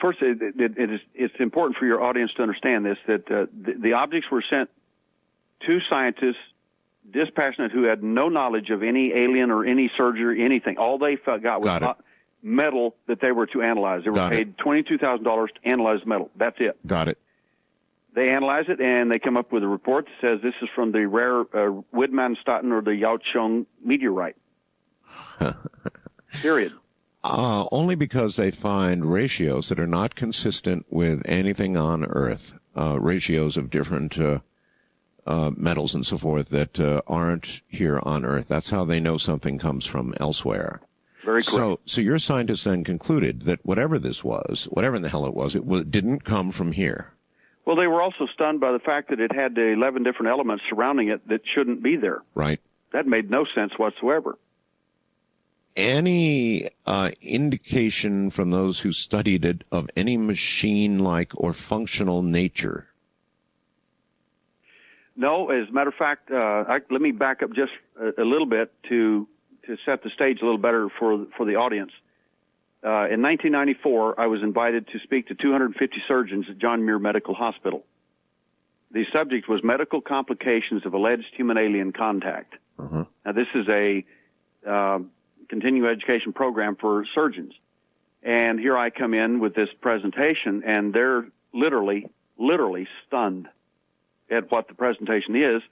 Speaker 8: first, it's important for your audience to understand this, that the objects were sent to scientists, dispassionate, who had no knowledge of any alien or any surgery, anything. All they got was metal that they were to analyze. They were paid $22,000 to analyze metal. That's it.
Speaker 2: Got it.
Speaker 8: They analyze it, and they come up with a report that says this is from the rare Widmanstatten or the Yaocheng meteorite. Period.
Speaker 2: Only because they find ratios that are not consistent with anything on Earth, ratios of different metals and so forth that aren't here on Earth. That's how they know something comes from elsewhere.
Speaker 8: Very correct.
Speaker 2: So your scientists then concluded that whatever this was, whatever in the hell it was, didn't come from here.
Speaker 8: Well, they were also stunned by the fact that it had 11 different elements surrounding it that shouldn't be there.
Speaker 2: Right.
Speaker 8: That made no sense whatsoever.
Speaker 2: any indication from those who studied it of any machine-like or functional nature?
Speaker 8: No, as a matter of fact, let me back up just a little bit to set the stage a little better for the audience. In 1994, I was invited to speak to 250 surgeons at John Muir Medical Hospital. The subject was medical complications of alleged human alien contact. Now, this is a continuing education program for surgeons. And here I come in with this presentation, and they're literally stunned at what the presentation is,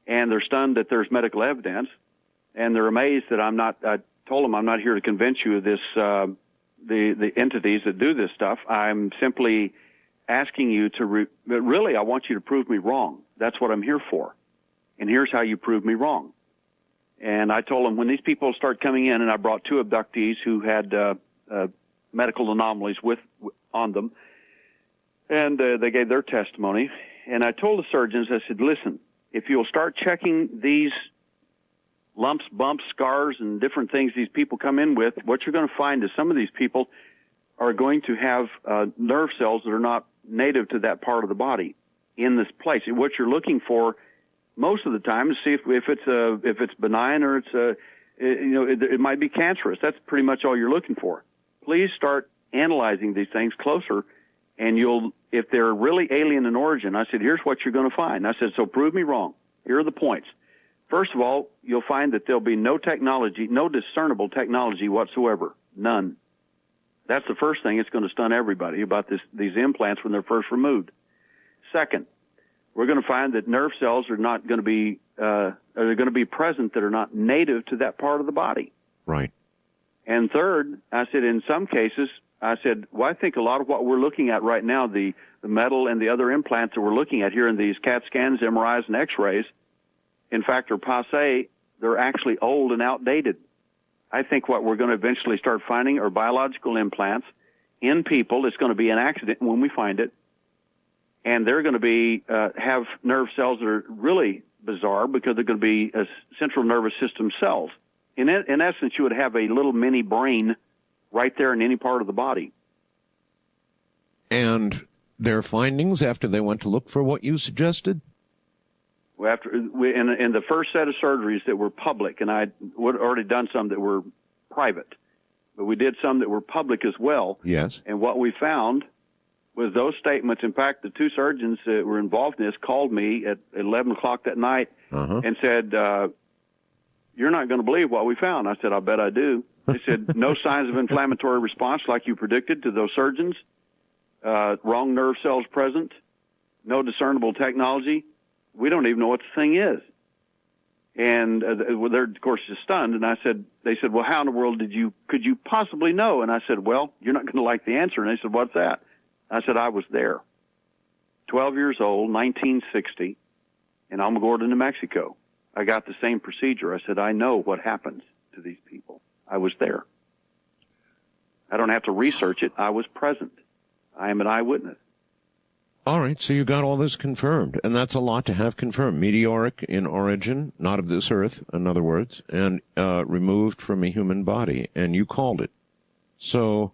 Speaker 8: and they're stunned that there's medical evidence, and they're amazed that I told them I'm not here to convince you of this, the entities that do this stuff. I'm simply asking you to, really, I want you to prove me wrong. That's what I'm here for. And here's how you prove me wrong. And I told them when these people start coming in, and I brought 2 abductees who had medical anomalies on them, and they gave their testimony. And I told the surgeons, I said, listen, if you'll start checking these lumps, bumps, scars, and different things these people come in with, what you're going to find is some of these people are going to have nerve cells that are not native to that part of the body in this place. And what you're looking for most of the time is see if it's benign or it might be cancerous. That's pretty much all you're looking for. Please start analyzing these things closer, and if they're really alien in origin, I said, here's what you're going to find. I said, so prove me wrong. Here are the points. First of all, you'll find that there'll be no technology, no discernible technology whatsoever. None. That's the first thing that's going to stun everybody about these implants when they're first removed. Second, we're going to find that nerve cells are not going to be are going to be present that are not native to that part of the body.
Speaker 2: Right.
Speaker 8: And third, I said, in some cases, I said, well, I think a lot of what we're looking at right now, the metal and the other implants that we're looking at here in these CAT scans, MRIs, and X-rays, in fact, are passé. They're actually old and outdated. I think what we're going to eventually start finding are biological implants in people. It's going to be an accident when we find it. And they're going to be have nerve cells that are really bizarre because they're going to be central nervous system cells. In essence, you would have a little mini brain right there in any part of the body.
Speaker 2: And their findings after they went to look for what you suggested?
Speaker 8: In the first set of surgeries that were public, and I'd already done some that were private, but we did some that were public as well.
Speaker 2: Yes.
Speaker 8: And what we found was those statements. In fact, the 2 surgeons that were involved in this called me at 11 o'clock that night and said, you're not going to believe what we found. I said, I bet I do. They said, no signs of inflammatory response like you predicted to those surgeons, wrong nerve cells present, no discernible technology. We don't even know what the thing is. And they're, of course, just stunned. And they said, well, how in the world could you possibly know? And I said, well, you're not going to like the answer. And they said, what's that? I said, I was there. 12 years old, 1960, in Alamogordo, New Mexico. I got the same procedure. I said, I know what happens to these people. I was there. I don't have to research it. I was present. I am an eyewitness.
Speaker 2: All right, so you got all this confirmed, and that's a lot to have confirmed. Meteoric in origin, not of this earth, in other words, and removed from a human body, and you called it. So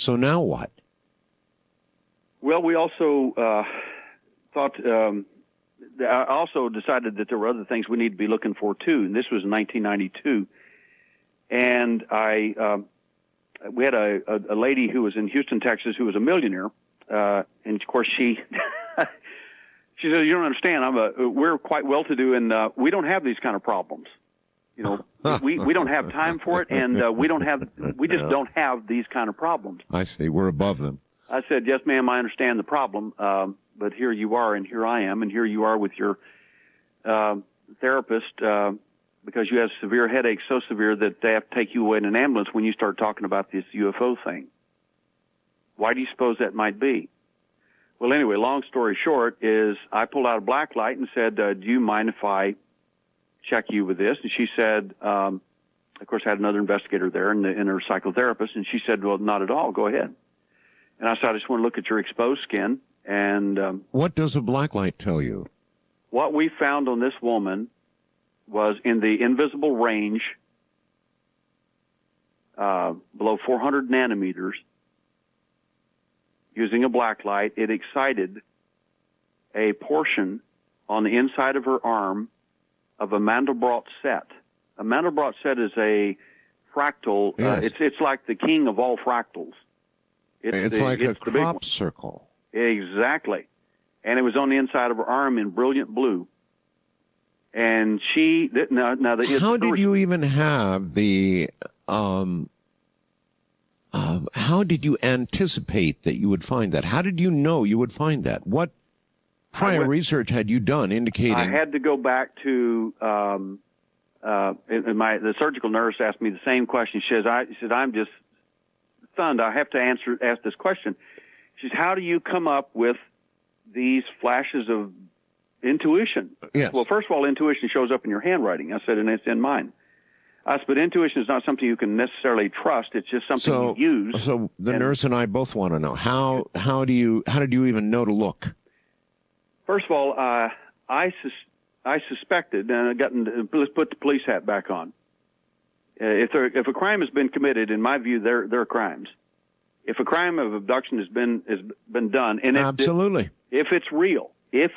Speaker 2: now what?
Speaker 8: Well, we also I also decided that there were other things we need to be looking for, too, and this was in 1992. And we had a lady who was in Houston, Texas, who was a millionaire. And of course she said, you don't understand. We're quite well-to-do, and we don't have these kind of problems. You know, we don't have time for it, and we just don't have these kind of problems.
Speaker 2: I see. We're above them.
Speaker 8: I said, yes, ma'am, I understand the problem, but here you are, and here I am, and here you are with your therapist because you have severe headaches, so severe that they have to take you away in an ambulance when you start talking about this UFO thing. Why do you suppose that might be? Well, anyway, long story short is I pulled out a black light and said, do you mind if I check you with this? And she said, of course, I had another investigator there and her psychotherapist, and she said, well, not at all. Go ahead. And I said, I just want to look at your exposed skin. And
Speaker 2: what does a black light tell you?
Speaker 8: What we found on this woman was in the invisible range below 400 nanometers using a black light. It excited a portion on the inside of her arm of a Mandelbrot set. A Mandelbrot set is a fractal.
Speaker 2: Yes.
Speaker 8: It's like the king of all fractals.
Speaker 2: It's like a crop circle.
Speaker 8: Exactly. And it was on the inside of her arm in brilliant blue. And she
Speaker 2: how did you even have the how did you anticipate that you would find that? How did you know you would find that? What prior research had you done indicating?
Speaker 8: I had to go back to the surgical nurse asked me the same question. She said, I'm just stunned. I have to ask this question. She says, how do you come up with these flashes of intuition?
Speaker 2: Yes.
Speaker 8: Well, first of all, intuition shows up in your handwriting. I said, and it's in mine. But intuition is not something you can necessarily trust. It's just something you use.
Speaker 2: So the nurse and I both want to know how did you even know to look?
Speaker 8: First of all, I suspected, and let's put the police hat back on. If a crime has been committed, in my view, there are crimes. If a crime of abduction has been done, and
Speaker 2: absolutely,
Speaker 8: if it's real, if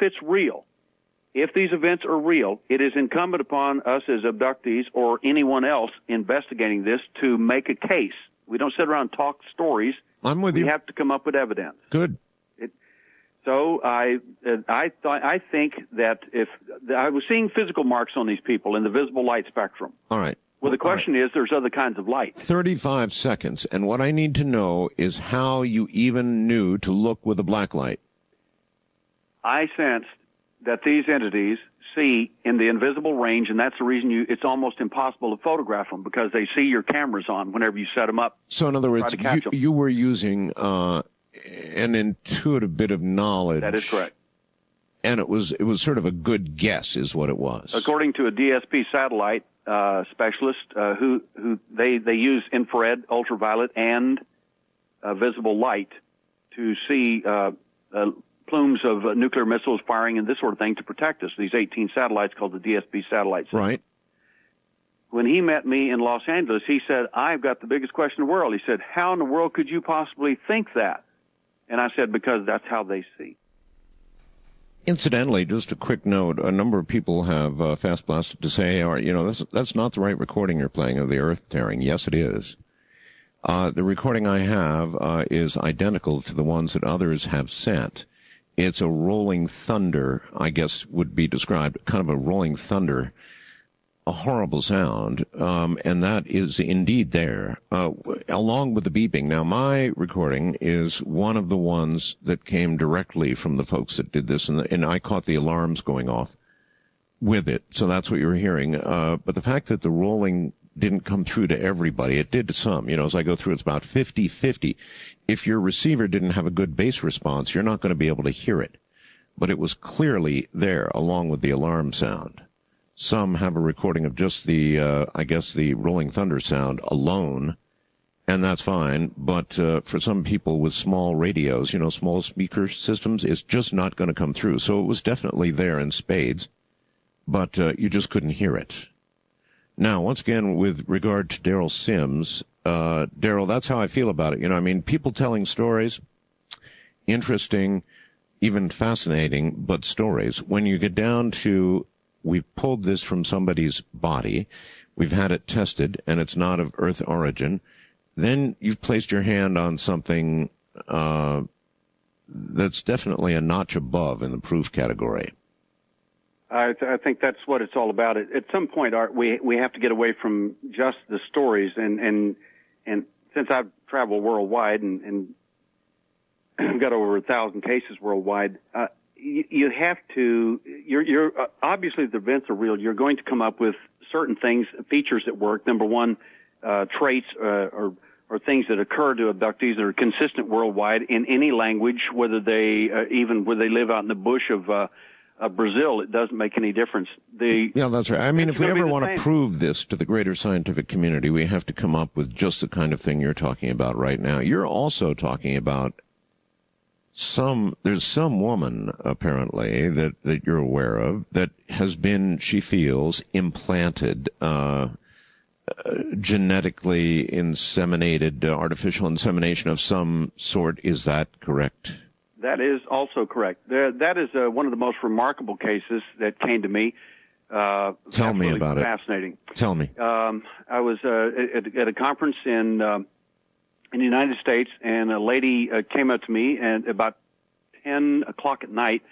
Speaker 8: these events are real, it is incumbent upon us as abductees or anyone else investigating this to make a case. We don't sit around and talk stories.
Speaker 2: I'm with you.
Speaker 8: We have to come up with evidence.
Speaker 2: Good.
Speaker 8: So I think that if I was seeing physical marks on these people in the visible light spectrum.
Speaker 2: All right.
Speaker 8: Well, the question is, there's other kinds of light.
Speaker 2: 35 seconds, and what I need to know is how you even knew to look with a black light.
Speaker 8: I sensed that these entities see in the invisible range, and that's the reason it's almost impossible to photograph them, because they see your cameras on whenever you set them up.
Speaker 2: So in other words, you were using an intuitive bit of knowledge.
Speaker 8: That is correct.
Speaker 2: And it was sort of a good guess is what it was.
Speaker 8: According to a DSP satellite specialist who they use infrared, ultraviolet, and visible light to see plumes of nuclear missiles firing and this sort of thing to protect us. These 18 satellites called the DSP satellites.
Speaker 2: Right.
Speaker 8: When he met me in Los Angeles, he said, I've got the biggest question in the world. He said, how in the world could you possibly think that? And I said, because that's how they see.
Speaker 2: Incidentally, just a quick note, a number of people have fast blasted to say, that's not the right recording you're playing of the earth tearing. Yes, it is. The recording I have is identical to the ones that others have sent. It's a rolling thunder, I guess would be described, kind of a rolling thunder, a horrible sound, and that is indeed there, along with the beeping. Now, my recording is one of the ones that came directly from the folks that did this, and I caught the alarms going off with it, so that's what you're hearing. But the fact that the rolling didn't come through to everybody, it did to some. As I go through, it's about 50-50. If your receiver didn't have a good bass response, you're not going to be able to hear it. But it was clearly there, along with the alarm sound. Some have a recording of just the rolling thunder sound alone, and that's fine. But for some people with small radios, small speaker systems, it's just not going to come through. So it was definitely there in spades, but you just couldn't hear it. Now, once again, with regard to Derrel Sims, Derrel, that's how I feel about it. People telling stories, interesting, even fascinating, but stories. When you get down to we've pulled this from somebody's body, we've had it tested, and it's not of Earth origin, then you've placed your hand on something that's definitely a notch above in the proof category.
Speaker 8: I think that's what it's all about. At some point, Art, we have to get away from just the stories, and since I've traveled worldwide and I've got over 1,000 cases worldwide, you have to, you're obviously the events are real. You're going to come up with certain things, features that work. Number one, traits or things that occur to abductees that are consistent worldwide in any language, whether they even where they live out in the bush of Brazil, it doesn't make any difference.
Speaker 2: Yeah, that's right. If we ever want to prove this to the greater scientific community, we have to come up with just the kind of thing you're talking about right now. You're also talking about there's some woman, apparently, that you're aware of that has been, she feels, implanted genetically inseminated, artificial insemination of some sort. Is that correct?
Speaker 8: That is also correct. That is one of the most remarkable cases that came to me.
Speaker 2: Tell me about it.
Speaker 8: Fascinating.
Speaker 2: Tell me.
Speaker 8: I was at a conference in the United States, and a lady came up to me, and about 10 o'clock at night,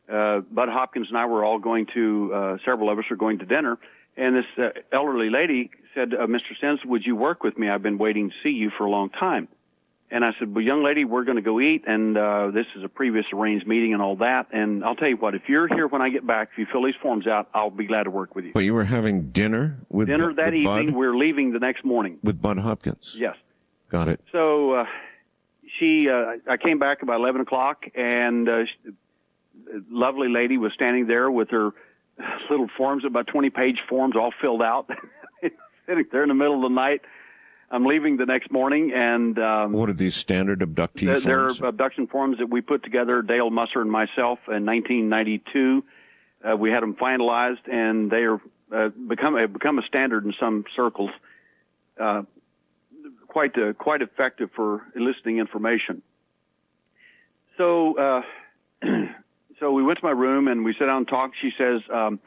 Speaker 8: Bud Hopkins and I were all going to, several of us are going to dinner, and this elderly lady said, Mr. Sims, would you work with me? I've been waiting to see you for a long time. And I said, well, young lady, we're going to go eat, and this is a previous arranged meeting and all that. And I'll tell you what, if you're here when I get back, if you fill these forms out, I'll be glad to work with you.
Speaker 2: But you were having dinner with
Speaker 8: Dinner that
Speaker 2: with
Speaker 8: evening.
Speaker 2: Bud?
Speaker 8: We're leaving the next morning.
Speaker 2: With Bud Hopkins?
Speaker 8: Yes.
Speaker 2: Got it.
Speaker 8: So I came back about 11 o'clock, and a lovely lady was standing there with her little forms, about 20-page forms all filled out, sitting there in the middle of the night. I'm leaving the next morning, and
Speaker 2: what are these standard abductee forms?
Speaker 8: They're abduction forms that we put together, Dale Musser and myself, in 1992. We had them finalized, and they are become a standard in some circles. Quite effective for eliciting information. So so we went to my room and we sat down and talked. She says, I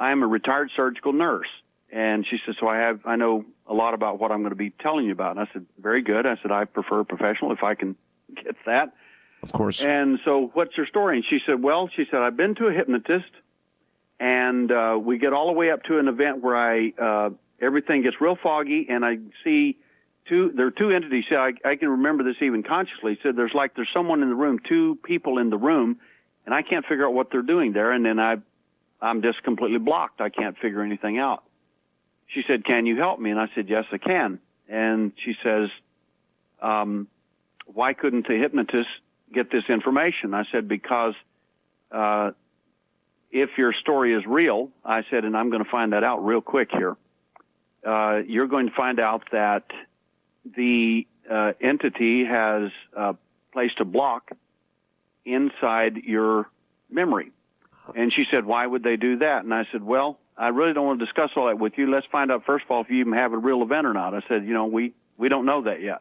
Speaker 8: am a retired surgical nurse. And she says, so I know a lot about what I'm going to be telling you about. And I said, very good. I said, I prefer a professional if I can get that.
Speaker 2: Of course.
Speaker 8: And so what's your story? And she said, well, I've been to a hypnotist, and we get all the way up to an event where everything gets real foggy, and I see there are two entities. I can remember this even consciously. Said there's someone in the room, two people in the room, and I can't figure out what they're doing there. And then I'm just completely blocked. I can't figure anything out. She said, can you help me? And I said, yes, I can. And she says, why couldn't the hypnotist get this information? I said, because if your story is real, I said, and I'm going to find that out real quick here, you're going to find out that the entity has placed a block inside your memory. And she said, why would they do that? And I said, well, I really don't want to discuss all that with you. Let's find out, first of all, if you even have a real event or not. I said, we don't know that yet.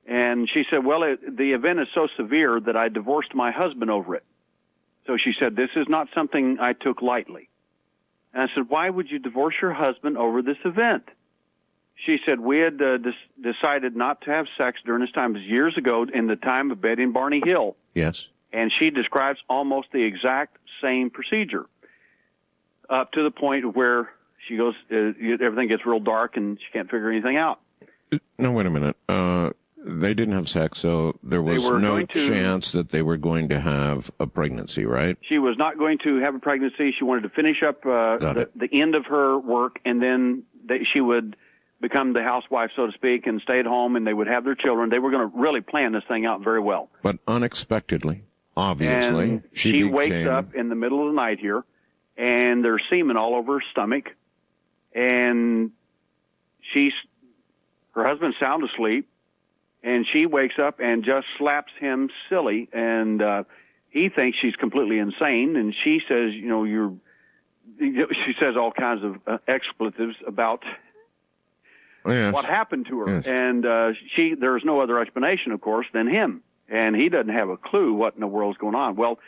Speaker 8: And she said, well, the event is so severe that I divorced my husband over it. So she said, this is not something I took lightly. And I said, why would you divorce your husband over this event? She said, we had decided not to have sex during this time. It was years ago in the time of Betty and Barney Hill.
Speaker 2: Yes.
Speaker 8: And she describes almost the exact same procedure up to the point where she goes, everything gets real dark and she can't figure anything out.
Speaker 2: No, wait a minute. They didn't have sex, so there was no chance that they were going to have a pregnancy, right?
Speaker 8: She was not going to have a pregnancy. She wanted to finish up the end of her work, and then she would become the housewife, so to speak, and stay at home, and they would have their children. They were going to really plan this thing out very well.
Speaker 2: But unexpectedly, obviously,
Speaker 8: and she wakes up in the middle of the night here, and there's semen all over her stomach, and her husband's sound asleep, and she wakes up and just slaps him silly, and he thinks she's completely insane, and she says, she says all kinds of expletives about what happened to her. Yes. And there's no other explanation, of course, than him, and he doesn't have a clue what in the world's going on. Well,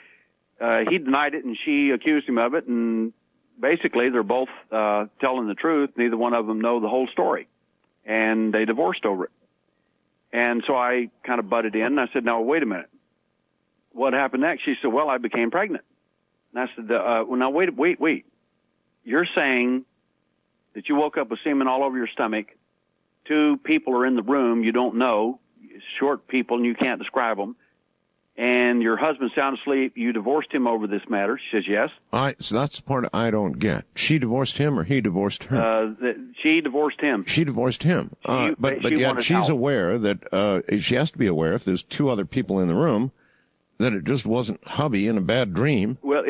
Speaker 8: he denied it, and she accused him of it, and basically they're both telling the truth. Neither one of them know the whole story, and they divorced over it. And so I kind of butted in, and I said, now, wait a minute. What happened next? She said, well, I became pregnant. And I said, well, now, wait. You're saying that you woke up with semen all over your stomach. Two people are in the room you don't know, short people, and you can't describe them. And your husband's sound asleep. You divorced him over this matter. She says, yes.
Speaker 2: So that's the part I don't get. She divorced him or he divorced her?
Speaker 8: She divorced him.
Speaker 2: She divorced him. But yet she's aware that she has to be aware if there's two other people in the room that it just wasn't hubby in a bad dream.
Speaker 8: Well,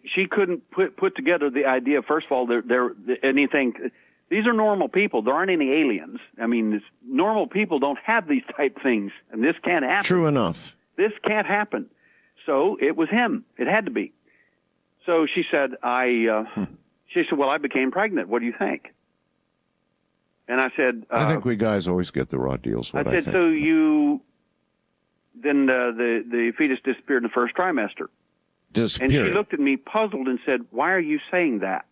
Speaker 8: she couldn't put together the idea. First of all, anything. These are normal people. There aren't any aliens. I mean, normal people don't have these type things, and this can't happen.
Speaker 2: True enough.
Speaker 8: This can't happen. So it was him. It had to be. So she said, she said, well, I became pregnant. What do you think? And I said,
Speaker 2: I think we guys always get the raw deals.
Speaker 8: I said, so then the fetus disappeared in the first trimester.
Speaker 2: Disappeared.
Speaker 8: And she looked at me puzzled and said, why are you saying that?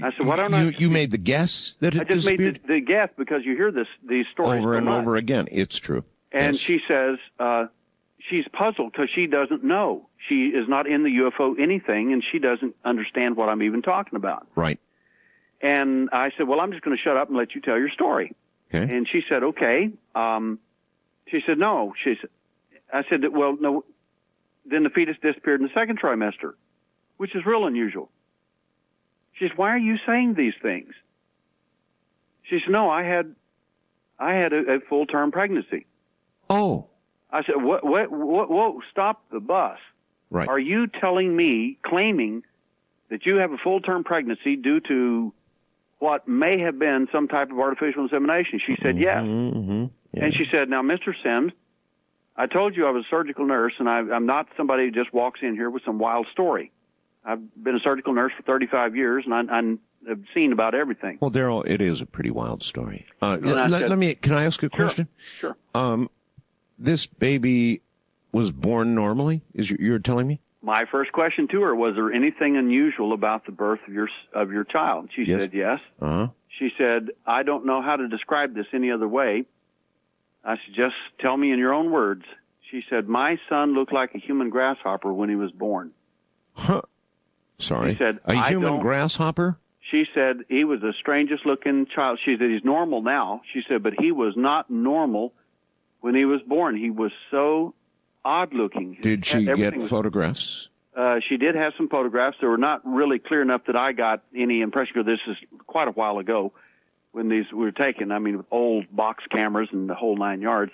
Speaker 8: I said, well, I don't know.
Speaker 2: You made the guess that it disappeared?
Speaker 8: I just made the guess because you hear these stories
Speaker 2: over and over again. It's true.
Speaker 8: And
Speaker 2: yes.
Speaker 8: she says she's puzzled because she doesn't know. She is not in the UFO anything, and she doesn't understand what I'm even talking about.
Speaker 2: Right.
Speaker 8: And I said, well, I'm just going to shut up and let you tell your story.
Speaker 2: Okay.
Speaker 8: And she said, okay. She said, no. I said, well, no. Then the fetus disappeared in the second trimester, which is real unusual. She said, why are you saying these things? She said, no, I had a full-term pregnancy.
Speaker 2: Oh.
Speaker 8: I said, whoa, stop the bus.
Speaker 2: Right.
Speaker 8: Are you telling me, claiming that you have a full-term pregnancy due to what may have been some type of artificial insemination? She said, yes.
Speaker 2: Mm-hmm. Yeah.
Speaker 8: And she said, now, Mr. Sims, I told you I was a surgical nurse, and I'm not somebody who just walks in here with some wild story. I've been a surgical nurse for 35 years, and I've seen about everything.
Speaker 2: Well, Derrel, it is a pretty wild story. Can I ask a question?
Speaker 8: Sure.
Speaker 2: This baby was born normally, you're telling me?
Speaker 8: My first question to her was there anything unusual about the birth of your child? She said yes.
Speaker 2: Uh-huh.
Speaker 8: She said, I don't know how to describe this any other way. I said, just tell me in your own words. She said, my son looked like a human grasshopper when he was born.
Speaker 2: Huh. Sorry.
Speaker 8: She said,
Speaker 2: a human grasshopper?
Speaker 8: She said he was the strangest looking child. She said he's normal now. She said, but he was not normal when he was born. He was so odd looking.
Speaker 2: Did she get photographs?
Speaker 8: She did have some photographs. They were not really clear enough that I got any impression, because this is quite a while ago when these were taken. I mean, with old box cameras and the whole 9 yards.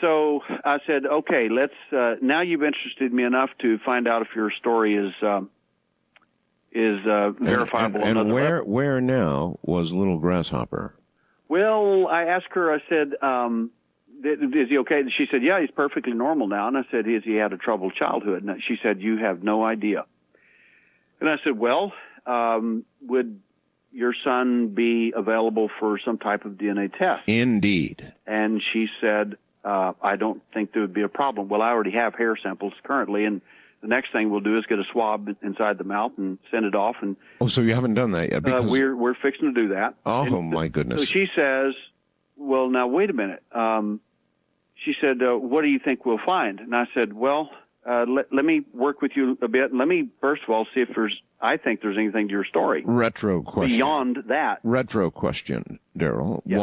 Speaker 8: So I said, okay, let's, now you've interested me enough to find out if your story is verifiable.
Speaker 2: And where now was Little Grasshopper?
Speaker 8: Well, I asked her, I said, is he okay? She said, yeah, he's perfectly normal now. And I said, has he had a troubled childhood? And she said, you have no idea. And I said, well, would your son be available for some type of DNA test?
Speaker 2: Indeed.
Speaker 8: And she said, I don't think there would be a problem. Well, I already have hair samples currently, and the next thing we'll do is get a swab inside the mouth and send it off. And
Speaker 2: so you haven't done that yet? Because
Speaker 8: we're fixing to do that.
Speaker 2: Oh, my goodness.
Speaker 8: So she says, well, now, wait a minute. She said, what do you think we'll find? And I said, well, let me work with you a bit. Let me, first of all, see if I think there's anything to your story.
Speaker 2: Retro question.
Speaker 8: Beyond that.
Speaker 2: Retro question, Derrel.
Speaker 8: Yes.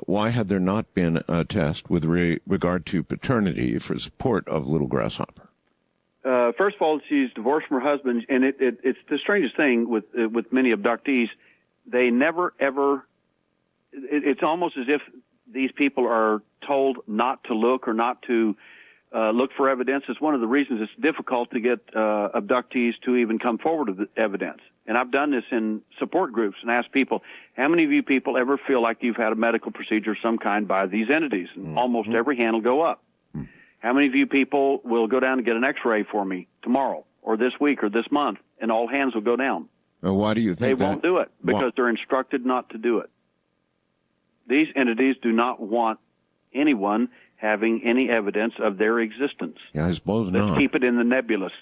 Speaker 2: Why had there not been a test with regard to paternity for support of Little Grasshopper?
Speaker 8: First of all, she's divorced from her husband, and it's the strangest thing with many abductees. They never, ever, it's almost as if these people are told not to look or not to look for evidence. It's one of the reasons it's difficult to get abductees to even come forward with evidence. And I've done this in support groups and asked people, how many of you people ever feel like you've had a medical procedure of some kind by these entities? And almost every hand will go up. How many of you people will go down and get an X-ray for me tomorrow or this week or this month? And all hands will go down.
Speaker 2: Why do you think
Speaker 8: they won't do it? Because they're instructed not to do it. These entities do not want anyone having any evidence of their existence.
Speaker 2: Yeah, I suppose not.
Speaker 8: Let's keep it in the nebulous.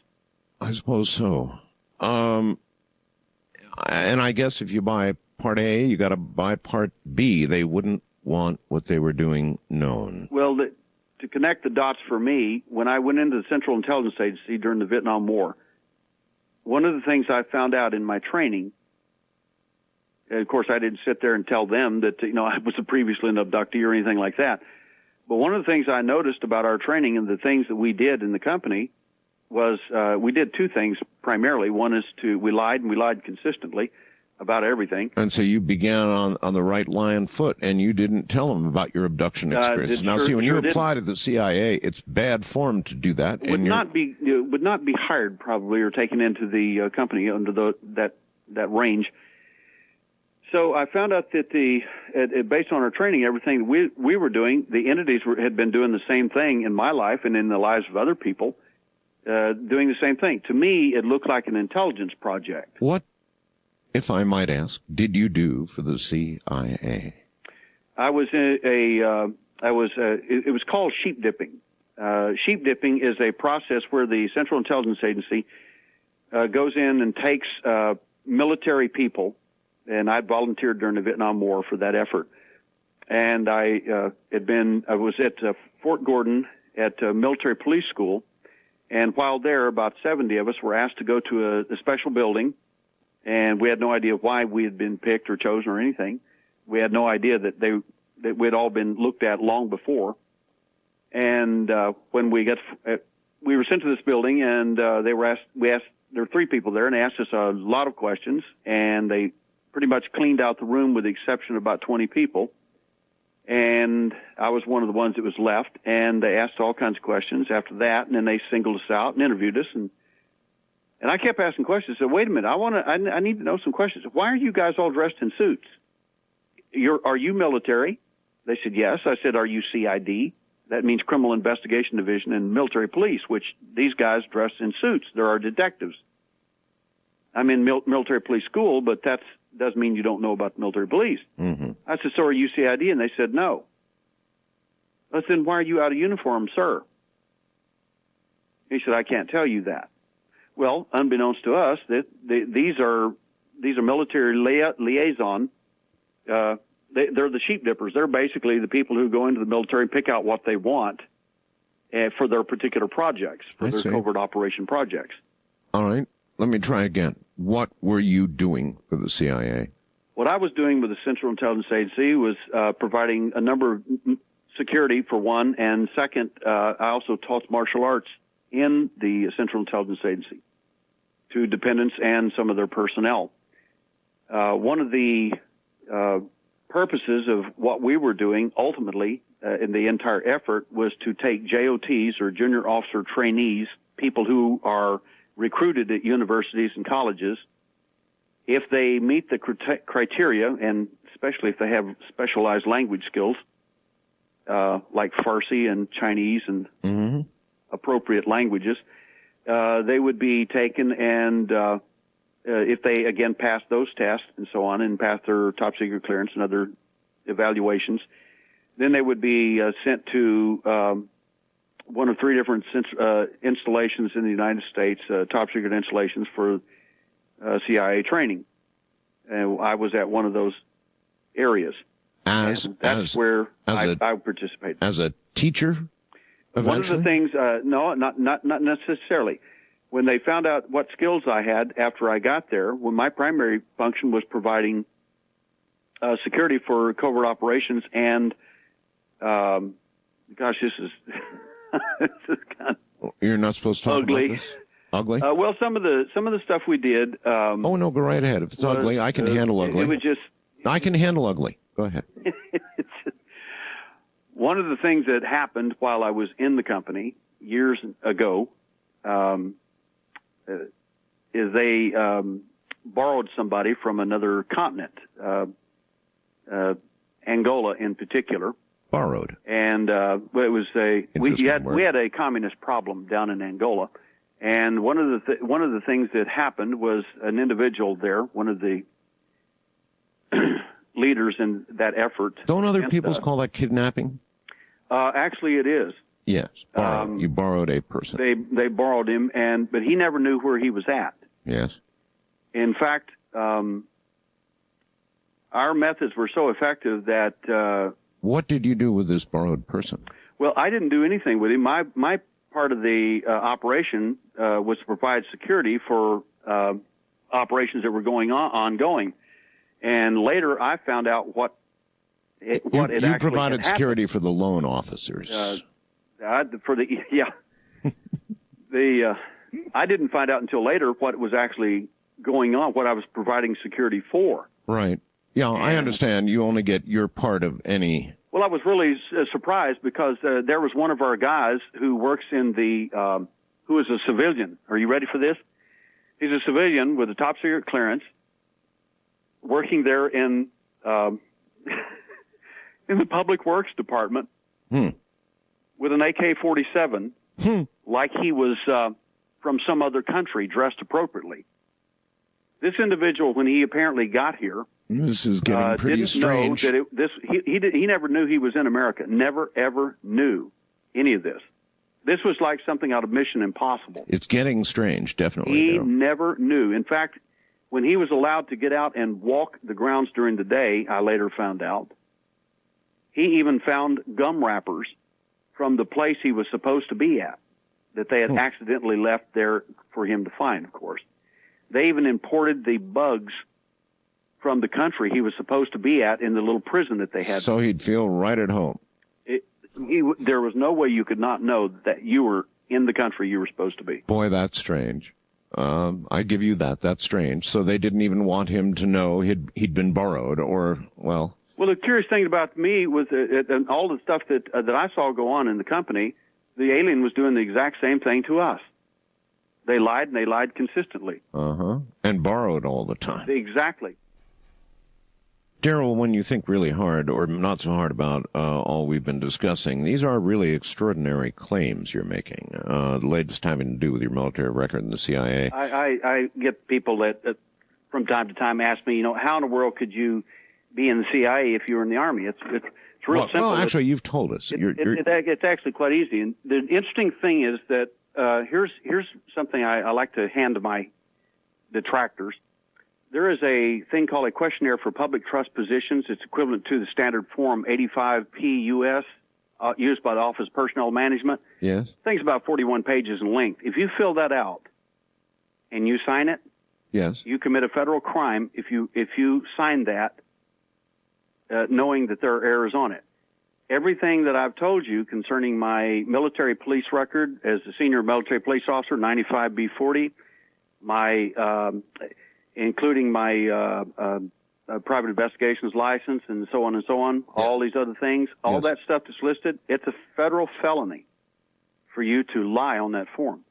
Speaker 2: I suppose so. And I guess if you buy Part A, you got to buy Part B. They wouldn't want what they were doing known.
Speaker 8: Well, to connect the dots for me, when I went into the Central Intelligence Agency during the Vietnam War, one of the things I found out in my training, and of course I didn't sit there and tell them that, I was previously an abductee or anything like that, but one of the things I noticed about our training and the things that we did in the company was we did two things primarily. One is we lied, and we lied consistently about everything.
Speaker 2: And so you began on the right line foot, and you didn't tell them about your abduction experience. Now, see, when you apply to the CIA, it's bad form to do that.
Speaker 8: Would not be hired probably or taken into the company under that range. So I found out that based on our training, everything we were doing, the entities had been doing the same thing in my life and in the lives of other people, doing the same thing. To me, it looked like an intelligence project.
Speaker 2: What if I might ask, did you do for the CIA?
Speaker 8: I was it was called sheep dipping. Sheep dipping is a process where the Central Intelligence Agency goes in and takes military people, and I volunteered during the Vietnam War for that effort. And I was at Fort Gordon at military police school, and while there, about 70 of us were asked to go to a special building, and we had no idea why we had been picked or chosen or anything. We had no idea that we had all been looked at long before. And when we were sent to this building, and we asked, there were 3 people there, and they asked us a lot of questions, and they pretty much cleaned out the room with the exception of about 20 people. And I was one of the ones that was left, and they asked all kinds of questions after that, and then they singled us out and interviewed us, and I kept asking questions. I said, wait a minute, I need to know some questions. Why are you guys all dressed in suits? Are you military? They said, yes. I said, are you CID? That means Criminal Investigation Division and military police, which these guys dress in suits. There are detectives. I'm in military police school, but that doesn't mean you don't know about the military police. Mm-hmm. I said, so are you CID? And they said, no. I said, then why are you out of uniform, sir? He said, I can't tell you that. Well, unbeknownst to us, these are military liaison. They're the sheep dippers. They're basically the people who go into the military and pick out what they want for their particular projects, for their covert operation projects.
Speaker 2: All right. Let me try again. What were you doing for the CIA?
Speaker 8: What I was doing with the Central Intelligence Agency was providing a number of security, for one, and second, I also taught martial arts in the Central Intelligence Agency to dependents and some of their personnel. One of the purposes of what we were doing ultimately in the entire effort was to take JOTs, or junior officer trainees, people who are recruited at universities and colleges. If they meet the criteria, and especially if they have specialized language skills, like Farsi and Chinese and appropriate languages, they would be taken, and if they, again, pass those tests and so on, and pass their top secret clearance and other evaluations, then they would be sent to one of 3 different installations in the United States, top secret installations for CIA training. And I was at one of those areas. That's where I participated.
Speaker 2: As a teacher, eventually?
Speaker 8: One of the things, no, not necessarily. When they found out what skills I had after I got there, when my primary function was providing security for covert operations, and gosh, this is this is kind of
Speaker 2: you're not supposed to talk
Speaker 8: ugly.
Speaker 2: about this. Ugly?
Speaker 8: Well, some of the stuff we did.
Speaker 2: Oh no, go right ahead. If it's ugly, I can handle ugly.
Speaker 8: It was just.
Speaker 2: I can handle ugly. Go ahead.
Speaker 8: One of the things that happened while I was in the company years ago is they borrowed somebody from another continent, Angola in particular.
Speaker 2: Borrowed. And
Speaker 8: it was we had a communist problem down in Angola, and one of the things that happened was an individual there, one of the leaders in that effort.
Speaker 2: Don't other peoples call that kidnapping?
Speaker 8: Actually, it is.
Speaker 2: Yes, you borrowed a person.
Speaker 8: They borrowed him, but he never knew where he was at.
Speaker 2: Yes.
Speaker 8: In fact, our methods were so effective that.
Speaker 2: What did you do with this borrowed person? Well,
Speaker 8: I didn't do anything with him. My part of the operation was to provide security for operations that were ongoing. And later, I found out what it actually
Speaker 2: you provided
Speaker 8: had
Speaker 2: security for the loan officers.
Speaker 8: I didn't find out until later what was actually going on, what I was providing security for.
Speaker 2: Right. Yeah, I understand. You only get your part of any.
Speaker 8: Well, I was really surprised because there was one of our guys who works in the, who is a civilian. Are you ready for this? He's a civilian with a top secret clearance, working there in the Public Works Department with an AK-47, like he was from some other country, dressed appropriately. This individual, when he apparently got here,
Speaker 2: this is getting pretty strange.
Speaker 8: Didn't know that he never knew he was in America. Never ever knew any of this. This was like something out of Mission Impossible.
Speaker 2: It's getting strange, definitely.
Speaker 8: He never knew. In fact, when he was allowed to get out and walk the grounds during the day, I later found out, he even found gum wrappers from the place he was supposed to be at that they had accidentally left there for him to find, of course. They even imported the bugs from the country he was supposed to be at in the little prison that they had.
Speaker 2: So he'd feel right at home.
Speaker 8: There was no way you could not know that you were in the country you were supposed to be.
Speaker 2: Boy, that's strange. I give you that. That's strange. So they didn't even want him to know he'd been borrowed, or, well.
Speaker 8: Well, the curious thing about me was and all the stuff that I saw go on in the company, the alien was doing the exact same thing to us. They lied, and they lied consistently.
Speaker 2: And borrowed all the time.
Speaker 8: Exactly.
Speaker 2: Derrel, when you think really hard, or not so hard about all we've been discussing, these are really extraordinary claims you're making. The latest having to do with your military record in the CIA.
Speaker 8: I get people that from time to time ask me, how in the world could you be in the CIA if you were in the Army? It's real simple.
Speaker 2: Well, actually, you've told us.
Speaker 8: It's actually quite easy. And the interesting thing is that here's something I like to hand to my detractors. There is a thing called a questionnaire for public trust positions. It's equivalent to the standard form 85P US, used by the Office of Personnel Management.
Speaker 2: Yes.
Speaker 8: The thing's about 41 pages in length. If you fill that out and you sign it,
Speaker 2: yes,
Speaker 8: you commit a federal crime if you sign that, knowing that there are errors on it. Everything that I've told you concerning my military police record as a senior military police officer, 95B40, including my private investigations license and so on, all these other things, all that stuff that's listed, it's a federal felony for you to lie on that form.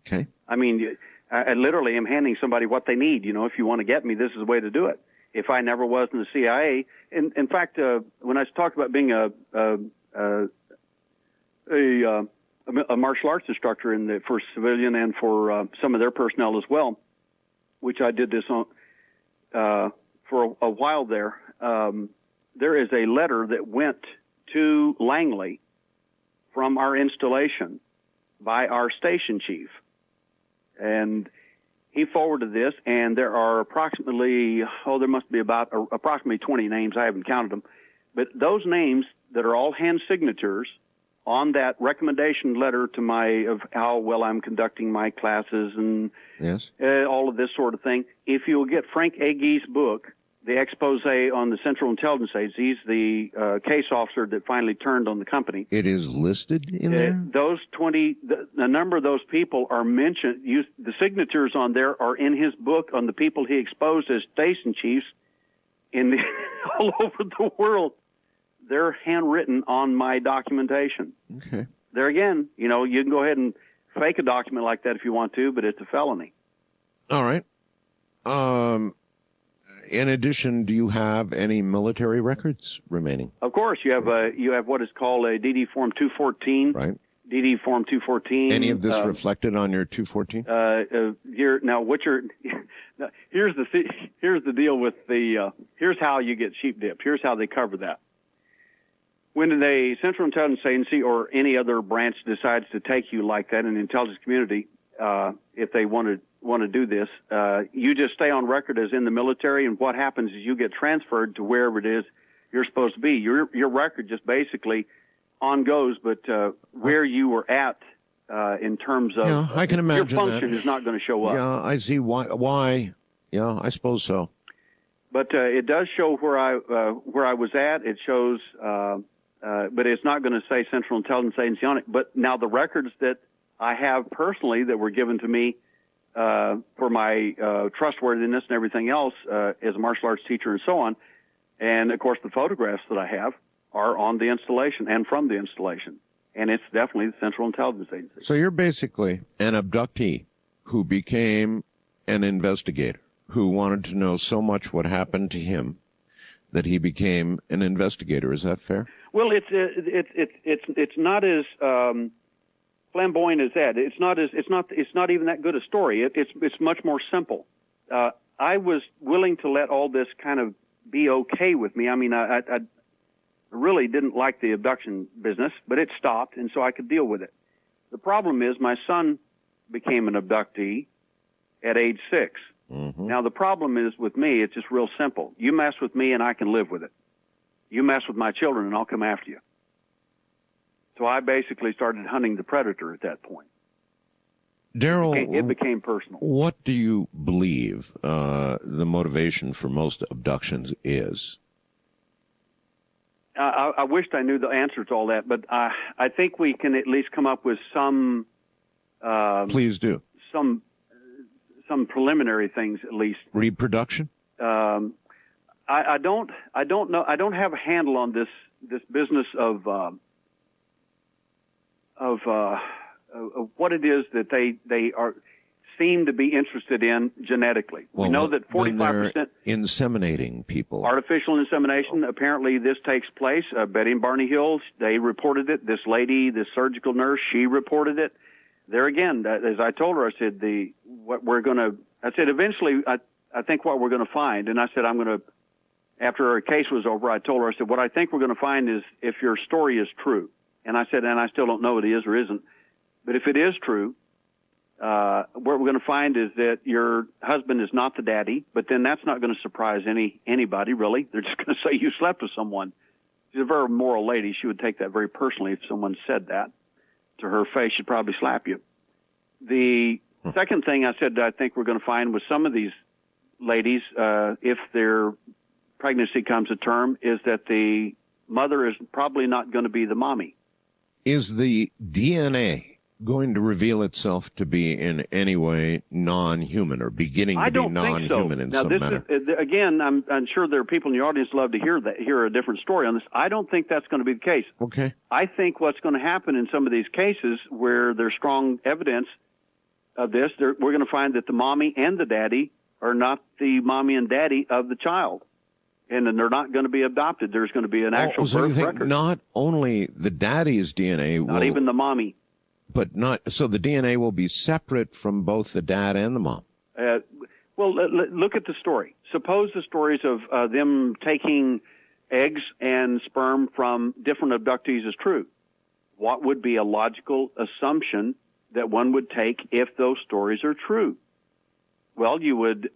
Speaker 2: Okay.
Speaker 8: I mean, I literally am handing somebody what they need. If you want to get me, this is the way to do it. If I never was in the CIA, in fact, when I talked about being a martial arts instructor for civilian and for some of their personnel as well, which I did this on for a while there. There is a letter that went to Langley from our installation by our station chief, and he forwarded this. And there are approximately there must be about approximately 20 names. I haven't counted them, but those names that are all hand signatures on that recommendation letter to of how well I'm conducting my classes and all of this sort of thing. If you'll get Frank Agee's book, The Expose on the Central Intelligence Agency, he's the case officer that finally turned on the company.
Speaker 2: It is listed in there?
Speaker 8: Those 20, the number of those people are mentioned. The signatures on there are in his book on the people he exposed as station chiefs all over the world. They're handwritten on my documentation.
Speaker 2: Okay.
Speaker 8: There again, you can go ahead and fake a document like that if you want to, but it's a felony.
Speaker 2: All right. In addition, do you have any military records remaining?
Speaker 8: Of course, you have what is called a DD Form 214.
Speaker 2: Right.
Speaker 8: DD Form 214.
Speaker 2: Any of this reflected on your 214?
Speaker 8: Here's the deal with here's how you get sheep dipped. Here's how they cover that. When a Central Intelligence Agency or any other branch decides to take you like that in the intelligence community, if they want to do this, you just stay on record as in the military, and what happens is you get transferred to wherever it is you're supposed to be. Your record just basically on goes, but where you were at in terms of
Speaker 2: I can imagine
Speaker 8: your function is not going to show up.
Speaker 2: Yeah, I see why. Yeah, I suppose so.
Speaker 8: But it does show where I was at. It shows. But it's not going to say Central Intelligence Agency on it. But now the records that I have personally that were given to me for my trustworthiness and everything else as a martial arts teacher and so on, and of course the photographs that I have are on the installation and from the installation. And it's definitely the Central Intelligence Agency.
Speaker 2: So you're basically an abductee who became an investigator, who wanted to know so much what happened to him that he became an investigator. Is that fair?
Speaker 8: Well, it's not as flamboyant as that. It's not even that good a story. It's much more simple. I was willing to let all this kind of be okay with me. I mean, I really didn't like the abduction business, but it stopped, and so I could deal with it. The problem is my son became an abductee at age 6.
Speaker 2: Mm-hmm.
Speaker 8: Now, the problem is with me, it's just real simple. You mess with me, and I can live with it. You mess with my children, and I'll come after you. So I basically started hunting the predator at that point.
Speaker 2: Derrel,
Speaker 8: it became personal.
Speaker 2: What do you believe the motivation for most abductions is?
Speaker 8: I wished I knew the answer to all that, but I think we can at least come up with some.
Speaker 2: Please do.
Speaker 8: Some preliminary things, at least.
Speaker 2: Reproduction.
Speaker 8: I don't know. I don't have a handle on this business of what it is that they seem to be interested in genetically.
Speaker 2: Well,
Speaker 8: we know that 45%
Speaker 2: inseminating people.
Speaker 8: Artificial insemination. Apparently, this takes place. Betty and Barney Hills, they reported it. This lady, this surgical nurse, she reported it. There again, as I told her, I said eventually, I think what we're going to find, and I said after her case was over, I told her, I said, what I think we're going to find is if your story is true, and I said, and I still don't know if it is or isn't, but if it is true, what we're going to find is that your husband is not the daddy, but then that's not going to surprise anybody, really. They're just going to say you slept with someone. She's a very moral lady. She would take that very personally if someone said that to her face. She'd probably slap you. The second thing I said I think we're going to find with some of these ladies, if their pregnancy comes to term, is that the mother is probably not going to be the mommy.
Speaker 2: Is the DNA going to reveal itself to be in any way non-human or beginning to be non-human in some manner?
Speaker 8: Again, I'm sure there are people in the audience who love to hear a different story on this. I don't think that's going to be the case.
Speaker 2: Okay.
Speaker 8: I think what's going to happen in some of these cases where there's strong evidence of this, we're going to find that the mommy and the daddy are not the mommy and daddy of the child. And then they're not going to be adopted. There's going to be an actual
Speaker 2: so you
Speaker 8: birth
Speaker 2: think
Speaker 8: record.
Speaker 2: Not only the daddy's DNA
Speaker 8: Not even the mommy.
Speaker 2: But so the DNA will be separate from both the dad and the mom.
Speaker 8: Well, look at the story. Suppose the stories of them taking eggs and sperm from different abductees is true. What would be a logical assumption that one would take if those stories are true? Well, you would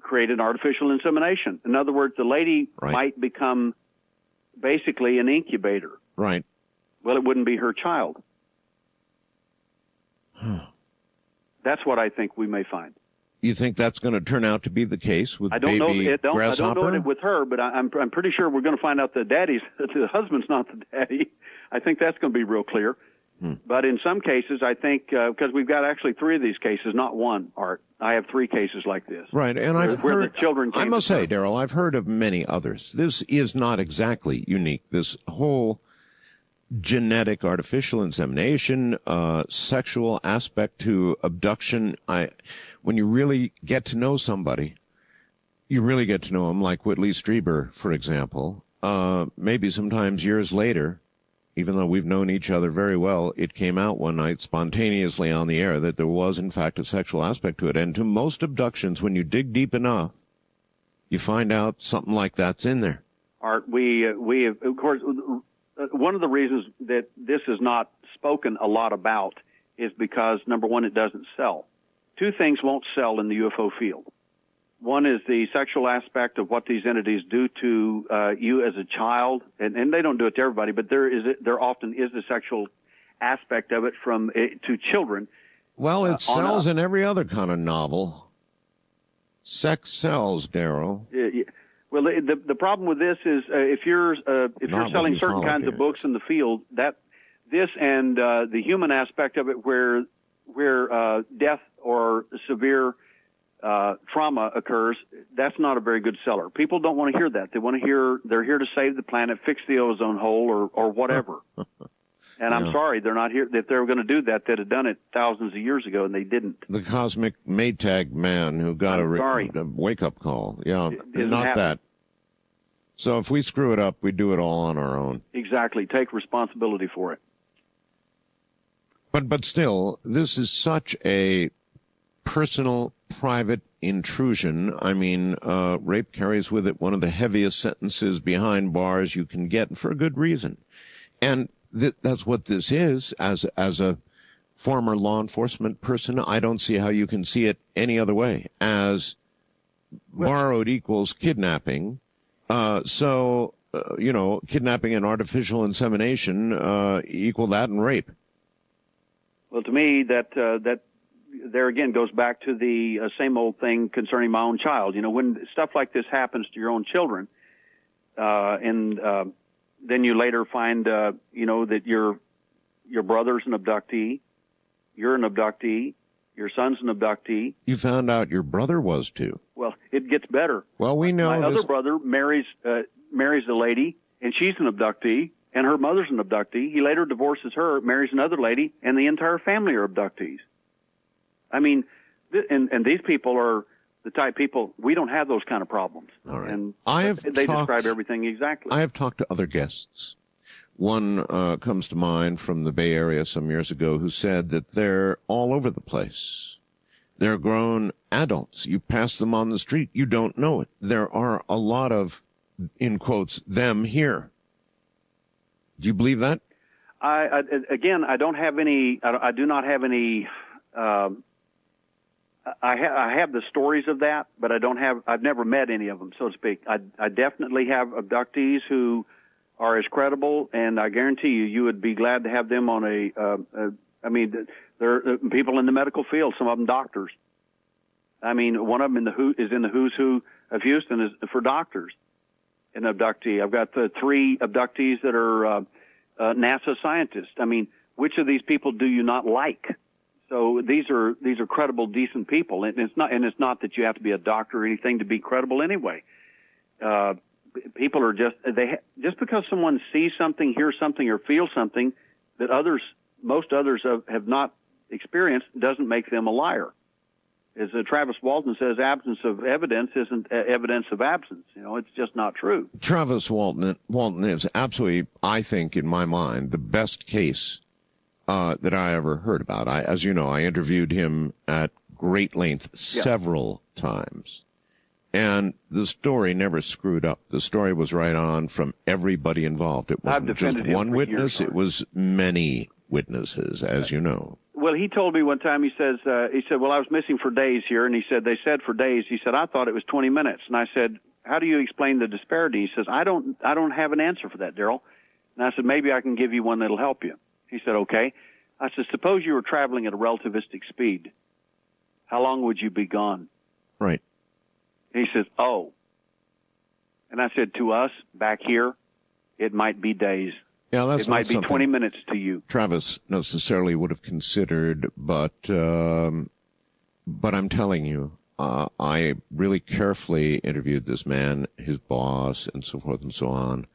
Speaker 8: create an artificial insemination. In other words, the lady might become basically an incubator.
Speaker 2: Right.
Speaker 8: Well, it wouldn't be her child. That's what I think we may find.
Speaker 2: You think that's going to turn out to be the case with baby Grasshopper?
Speaker 8: I don't know it with her, but I'm pretty sure we're going to find out that the husband's not the daddy. I think that's going to be real clear. But in some cases, I think, because we've got actually 3 of these cases, not one, Art. I have 3 cases like this.
Speaker 2: Right, and
Speaker 8: where the children came
Speaker 2: I must say, Derrel, I've heard of many others. This is not exactly unique. This whole genetic artificial insemination, sexual aspect to abduction, when you really get to know somebody, you really get to know them, like Whitley Strieber, for example. Maybe sometimes years later, even though we've known each other very well, it came out one night spontaneously on the air that there was, in fact, a sexual aspect to it. And to most abductions, when you dig deep enough, you find out something like that's in there.
Speaker 8: Art, we have, of course, one of the reasons that this is not spoken a lot about is because, number one, it doesn't sell. 2 things won't sell in the UFO field. One is the sexual aspect of what these entities do to you as a child, and they don't do it to everybody, but there often is a sexual aspect of it to children.
Speaker 2: Well, it sells in every other kind of novel. Sex sells, Derrel.
Speaker 8: Well, the problem with this is if you're selling certain kinds of books in the field, that this and the human aspect of it, where death or severe trauma occurs, that's not a very good seller. People don't want to hear that. They want to hear they're here to save the planet, fix the ozone hole, or whatever. And I'm sorry, they're not here. If they were going to do that, they'd have done it thousands of years ago, and they didn't.
Speaker 2: The cosmic Maytag man who got a wake-up call. Yeah, not that. So if we screw it up, we do it all on our own.
Speaker 8: Exactly. Take responsibility for it.
Speaker 2: But still, this is such a personal, private intrusion. I mean, rape carries with it one of the heaviest sentences behind bars you can get, for a good reason. And that's what this is. As a former law enforcement person, I don't see how you can see it any other way. As borrowed equals kidnapping. Kidnapping and artificial insemination equal that and rape.
Speaker 8: Well, to me, that there again goes back to the same old thing concerning my own child. When stuff like this happens to your own children, and then you later find, that your brother's an abductee, you're an abductee, your son's an abductee.
Speaker 2: You found out your brother was too.
Speaker 8: Well, it gets better.
Speaker 2: Well, we know
Speaker 8: my other brother marries a lady, and she's an abductee, and her mother's an abductee. He later divorces her, marries another lady, and the entire family are abductees. I mean, and these people are the type people, we don't have those kind of problems.
Speaker 2: All right.
Speaker 8: And they describe everything exactly.
Speaker 2: I have talked to other guests. One comes to mind from the Bay Area some years ago who said that they're all over the place. They're grown adults. You pass them on the street, you don't know it. There are a lot of, in quotes, them here. Do you believe that?
Speaker 8: I don't have any. I do not have any. I have the stories of that, but I don't have. I've never met any of them, so to speak. I definitely have abductees who are as credible, and I guarantee you would be glad to have them on there are people in the medical field. Some of them doctors. I mean, one of them is in the who's who of Houston is for doctors. An abductee. I've got the 3 abductees that are NASA scientists. I mean, which of these people do you not like? So these are credible, decent people, and it's not that you have to be a doctor or anything to be credible anyway. People are just because someone sees something, hears something, or feels something that most others have not experienced doesn't make them a liar. As Travis Walton says, absence of evidence isn't evidence of absence. It's just not true.
Speaker 2: Travis Walton is absolutely, I think, in my mind, the best case that I ever heard about. As you know, I interviewed him at great length several times. And the story never screwed up. The story was right on from everybody involved. It wasn't just one witness. It was many witnesses, as you know.
Speaker 8: Well, he told me one time, he said, well, I was missing for days here. And he said, they said for days. He said, I thought it was 20 minutes. And I said, how do you explain the disparity? He says, I don't have an answer for that, Derrel. And I said, maybe I can give you one that'll help you. He said, okay. I said, suppose you were traveling at a relativistic speed. How long would you be gone?
Speaker 2: Right.
Speaker 8: And he says, oh. And I said, to us back here, it might be days.
Speaker 2: Yeah, that's
Speaker 8: it might be 20 minutes to you.
Speaker 2: Travis necessarily would have considered, but I'm telling you, I really carefully interviewed this man, his boss, and so forth and so on.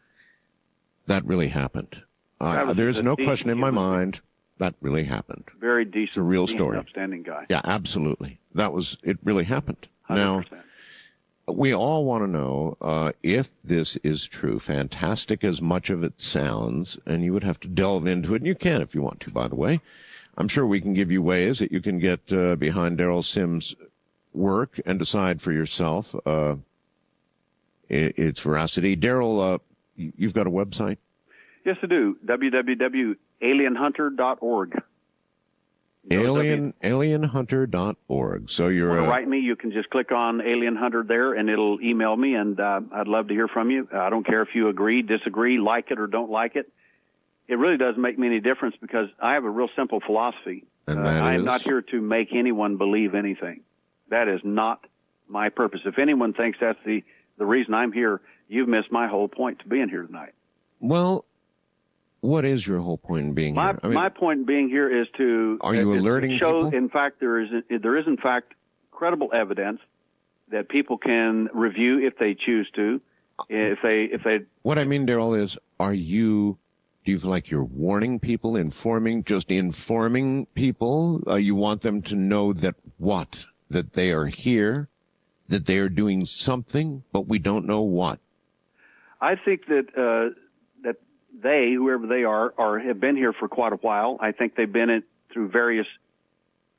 Speaker 2: That really happened. There's no question in my mind that really happened.
Speaker 8: Very decent.
Speaker 2: It's a real story.
Speaker 8: Upstanding guy.
Speaker 2: Yeah, absolutely. It really happened.
Speaker 8: 100%.
Speaker 2: Now, we all want to know if this is true, fantastic as much of it sounds, and you would have to delve into it, and you can if you want to, by the way. I'm sure we can give you ways that you can get behind Derrel Sims' work and decide for yourself its veracity. Derrel, you've got a website?
Speaker 8: Yes, I do. www.alienhunter.org.
Speaker 2: Alienhunter.org. So you're
Speaker 8: want to write me, you can just click on Alien Hunter there, and it'll email me, and I'd love to hear from you. I don't care if you agree, disagree, like it, or don't like it. It really doesn't make me any difference because I have a real simple philosophy.
Speaker 2: And that
Speaker 8: I am
Speaker 2: is?
Speaker 8: not here to make anyone believe anything. That is not my purpose. If anyone thinks that's the reason I'm here, you've missed my whole point to being here tonight.
Speaker 2: Well, what is your whole point in being here?
Speaker 8: My point in being here is to
Speaker 2: alerting
Speaker 8: show,
Speaker 2: people?
Speaker 8: in fact, there is in fact credible evidence that people can review if they choose to. If they.
Speaker 2: What I mean, Derrel, is do you feel like you're warning people, informing people? You want them to know that they are here, that they are doing something, but we don't know what.
Speaker 8: I think that they, whoever they are have been here for quite a while. I think they've been through various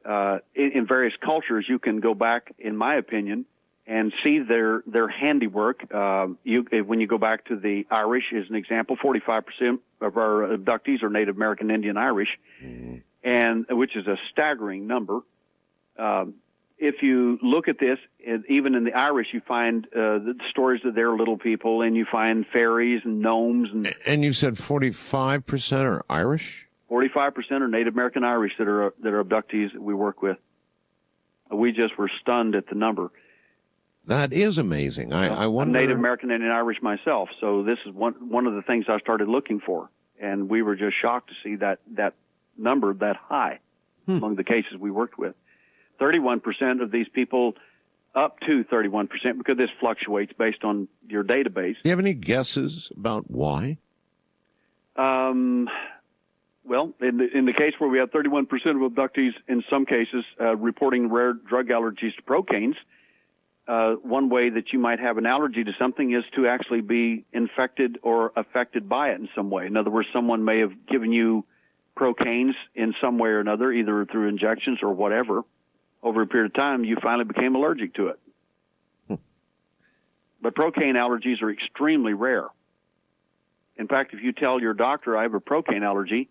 Speaker 8: in various cultures, you can go back, in my opinion, and see their handiwork. When you go back to the Irish, as an example, 45% of our abductees are Native American, Indian, Irish, and which is a staggering number. If you look at this, even in the Irish, you find the stories of their little people, and you find fairies and gnomes.
Speaker 2: And you said 45% are Irish?
Speaker 8: 45% are Native American Irish that are abductees that we work with. We just were stunned at the number.
Speaker 2: That is amazing. I wonder.
Speaker 8: I'm Native American and Irish myself, so this is one of the things I started looking for, and we were just shocked to see that number that high among the cases we worked with. 31% of these people, up to 31%, because this fluctuates based on your database.
Speaker 2: Do you have any guesses about why?
Speaker 8: Well, in the case where we have 31% of abductees, in some cases, reporting rare drug allergies to procaines, one way that you might have an allergy to something is to actually be infected or affected by it in some way. In other words, someone may have given you procaines in some way or another, either through injections or whatever. Over a period of time, you finally became allergic to it. But procaine allergies are extremely rare. In fact, if you tell your doctor I have a procaine allergy,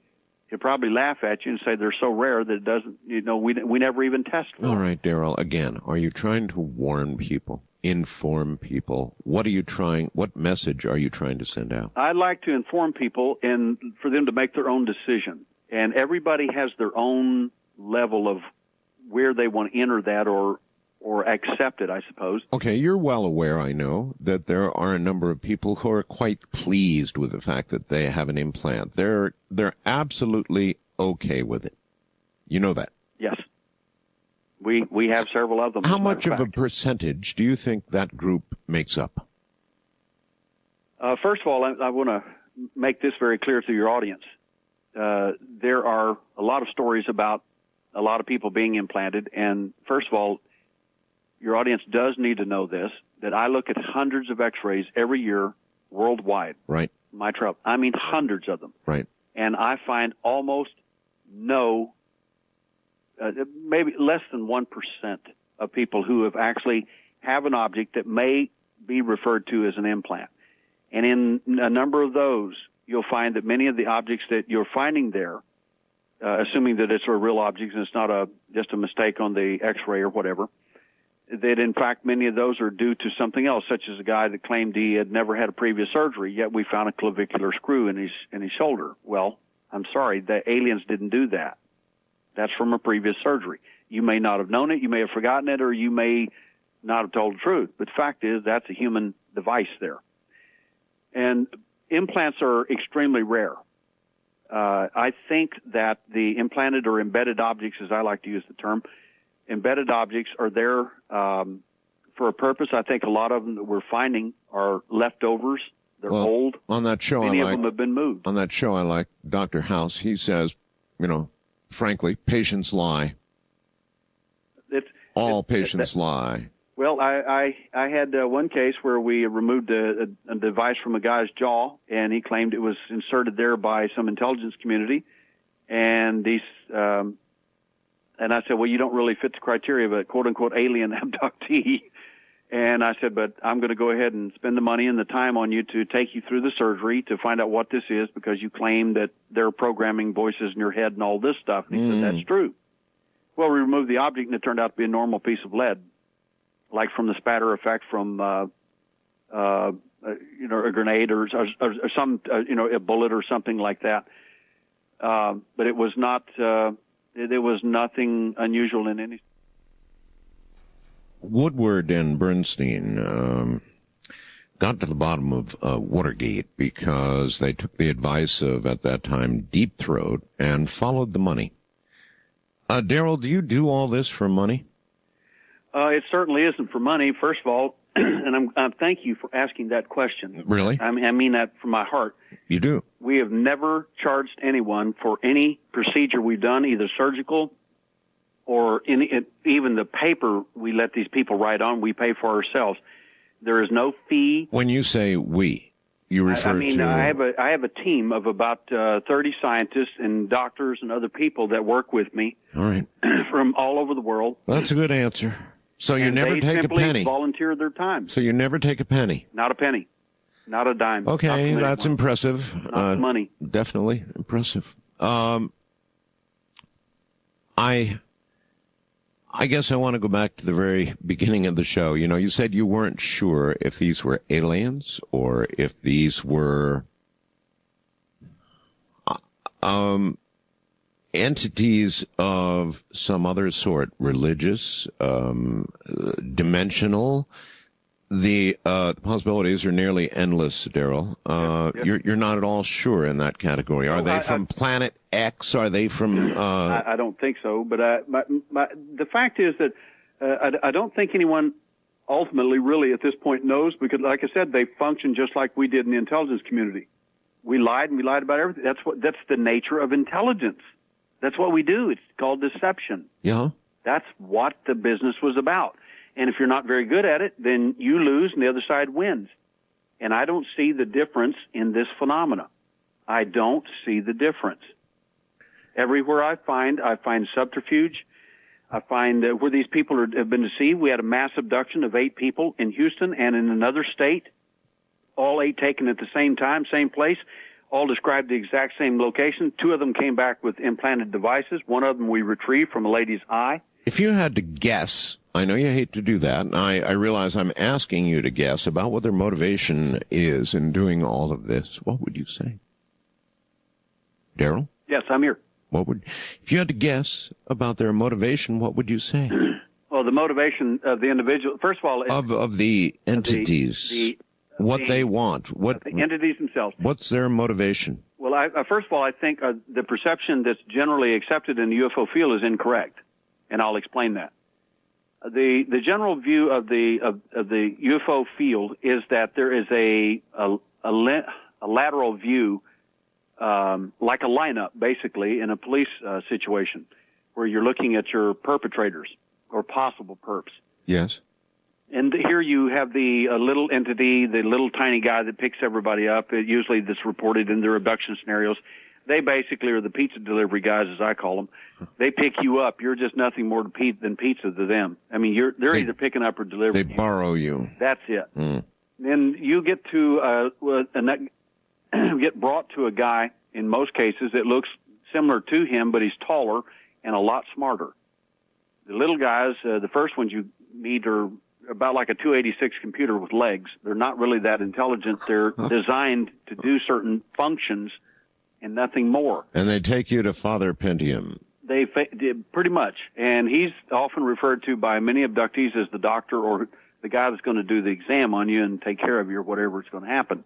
Speaker 8: he'll probably laugh at you and say they're so rare that it doesn't, we never even test for them.
Speaker 2: All right, Derrel, again, are you trying to warn people, inform people? What message are you trying to send out?
Speaker 8: I'd like to inform people and for them to make their own decision. And everybody has their own level of where they want to enter that or accept it, I suppose.
Speaker 2: Okay, you're well aware, I know, that there are a number of people who are quite pleased with the fact that they have an implant. They're absolutely okay with it. You know that?
Speaker 8: Yes. We have several of them.
Speaker 2: How much of a percentage do you think that group makes up?
Speaker 8: First of all, I want to make this very clear to your audience. There are a lot of stories about a lot of people being implanted, and first of all, your audience does need to know this, that I look at hundreds of x-rays every year worldwide.
Speaker 2: Right.
Speaker 8: My trouble. I mean hundreds of them.
Speaker 2: Right.
Speaker 8: And I find almost no, maybe less than 1% of people who have actually have an object that may be referred to as an implant. And in a number of those, you'll find that many of the objects that you're finding there, assuming that it's a real object and it's not just a mistake on the x-ray or whatever, that in fact many of those are due to something else, such as a guy that claimed he had never had a previous surgery, yet we found a clavicular screw in his shoulder. Well, I'm sorry, the aliens didn't do that. That's from a previous surgery. You may not have known it, you may have forgotten it, or you may not have told the truth. But the fact is, that's a human device there. And implants are extremely rare. I think that the implanted or embedded objects, as I like to use the term, embedded objects are there for a purpose. I think a lot of them that we're finding are leftovers. They're old.
Speaker 2: On that show,
Speaker 8: many of them have been moved.
Speaker 2: On that show, I like Dr. House. He says, frankly, patients lie. All patients lie.
Speaker 8: Well, I had one case where we removed a device from a guy's jaw, and he claimed it was inserted there by some intelligence community. And I said, well, you don't really fit the criteria of a quote-unquote alien abductee. And I said, but I'm going to go ahead and spend the money and the time on you to take you through the surgery to find out what this is, because you claim that they're programming voices in your head and all this stuff. And he said, that's true. Well, we removed the object, and it turned out to be a normal piece of lead, like from the spatter effect from, a grenade or some, a bullet or something like that. But it was not, there was nothing unusual in any.
Speaker 2: Woodward and Bernstein got to the bottom of Watergate because they took the advice of, at that time, Deep Throat and followed the money. Derrel, do you do all this for money?
Speaker 8: It certainly isn't for money, first of all, and I'm thank you for asking that question.
Speaker 2: Really?
Speaker 8: I mean that from my heart.
Speaker 2: You do?
Speaker 8: We have never charged anyone for any procedure we've done, either surgical or even the paper we let these people write on, we pay for ourselves. There is no fee.
Speaker 2: When you say we, you refer to...
Speaker 8: I have a team of about 30 scientists and doctors and other people that work with me.
Speaker 2: All right.
Speaker 8: From all over the world.
Speaker 2: Well, that's a good answer. So you never take a penny.
Speaker 8: They simply volunteer their time.
Speaker 2: So you never take a penny.
Speaker 8: Not a penny. Not a dime.
Speaker 2: Okay, that's impressive.
Speaker 8: Not money.
Speaker 2: Definitely impressive. I guess I want to go back to the very beginning of the show. You know, you said you weren't sure if these were aliens or if these were entities of some other sort, religious, dimensional. The possibilities are nearly endless, Derrel.
Speaker 8: Yes.
Speaker 2: You're not at all sure in that category. Are they from Planet X? Are they from...
Speaker 8: I don't think so, but the fact is that I don't think anyone ultimately really at this point knows, because like I said, they function just like we did in the intelligence community. We lied and we lied about everything. That's the nature of intelligence. That's what we do. It's called deception.
Speaker 2: Yeah.
Speaker 8: That's what the business was about. And if you're not very good at it, then you lose and the other side wins. And I don't see the difference in this phenomena. I don't see the difference. Everywhere I find subterfuge. I find where these people have been deceived. We had a mass abduction of 8 people in Houston and in another state. All 8 taken at the same time, same place. All described the exact same location. 2 of them came back with implanted devices. 1 of them we retrieved from a lady's eye.
Speaker 2: If you had to guess, I know you hate to do that, and I realize I'm asking you to guess about what their motivation is in doing all of this, what would you say? Derrel?
Speaker 8: Yes, I'm here.
Speaker 2: If you had to guess about their motivation, what would you say?
Speaker 8: Well, the motivation of the individual, first of all...
Speaker 2: Of the entities, they want.
Speaker 8: The entities themselves.
Speaker 2: What's their motivation?
Speaker 8: Well, first of all, I think the perception that's generally accepted in the UFO field is incorrect, and I'll explain that. The general view of the UFO field is that there is a lateral view, like a lineup, basically, in a police situation, where you're looking at your perpetrators or possible perps.
Speaker 2: Yes.
Speaker 8: And here you have the little entity, the little tiny guy that picks everybody up. Usually that's reported in their abduction scenarios. They basically are the pizza delivery guys, as I call them. They pick you up. You're just nothing more than pizza to them. I mean, they're either picking up or delivering.
Speaker 2: They borrow you.
Speaker 8: That's it. Then you get to get brought to a guy. In most cases, that looks similar to him, but he's taller and a lot smarter. The little guys, the first ones you meet, are about like a 286 computer with legs. They're not really that intelligent. They're designed to do certain functions and nothing more.
Speaker 2: And they take you to Father Pentium.
Speaker 8: They pretty much. And he's often referred to by many abductees as the doctor or the guy that's going to do the exam on you and take care of you or whatever is going to happen.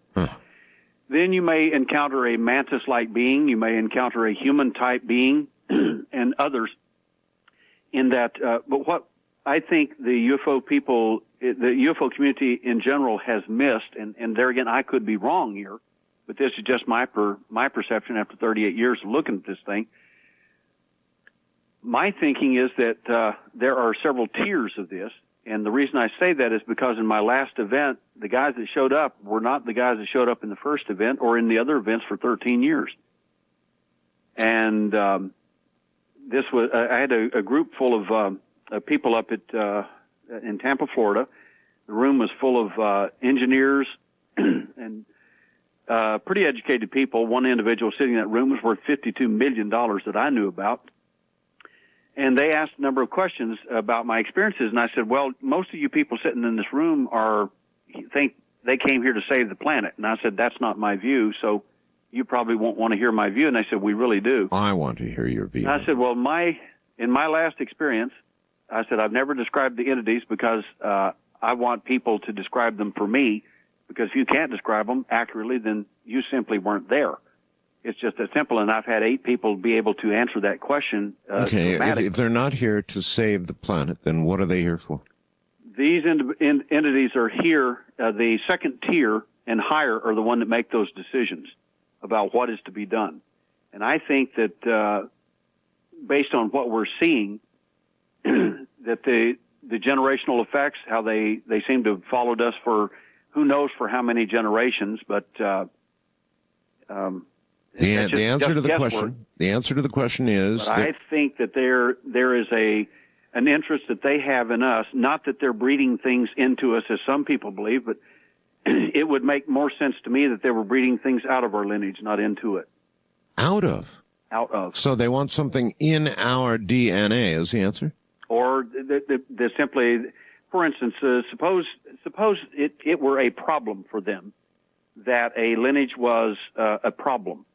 Speaker 8: Then you may encounter a mantis-like being. You may encounter a human-type being and others in that. But what I think the UFO people, the UFO community in general has missed, and there again, I could be wrong here, but this is just my perception after 38 years of looking at this thing. My thinking is that there are several tiers of this, and the reason I say that is because in my last event, the guys that showed up were not the guys that showed up in the first event or in the other events for 13 years. And this was I had a group full of people up in Tampa, Florida. The room was full of engineers and pretty educated people. One individual sitting in that room was worth $52 million that I knew about. And they asked a number of questions about my experiences, and I said, well, most of you people sitting in this room think they came here to save the planet. And I said, that's not my view, so you probably won't want to hear my view. And they said, we really do.
Speaker 2: I want to hear your view.
Speaker 8: And I said, well, in my last experience, I said, I've never described the entities because I want people to describe them for me, because if you can't describe them accurately, then you simply weren't there. It's just that simple, and I've had 8 people be able to answer that question.
Speaker 2: Okay, if they're not here to save the planet, then what are they here for?
Speaker 8: These entities are here. The second tier and higher are the one that make those decisions about what is to be done. And I think that based on what we're seeing, that the generational effects, how they seem to have followed us for who knows for how many generations, but
Speaker 2: the answer to the question is
Speaker 8: that I think that there is an interest that they have in us, not that they're breeding things into us as some people believe, but it would make more sense to me that they were breeding things out of our lineage, not into it.
Speaker 2: Out of. So they want something in our DNA is the answer?
Speaker 8: Or they simply, for instance, suppose it were a problem for them, that a lineage was a problem.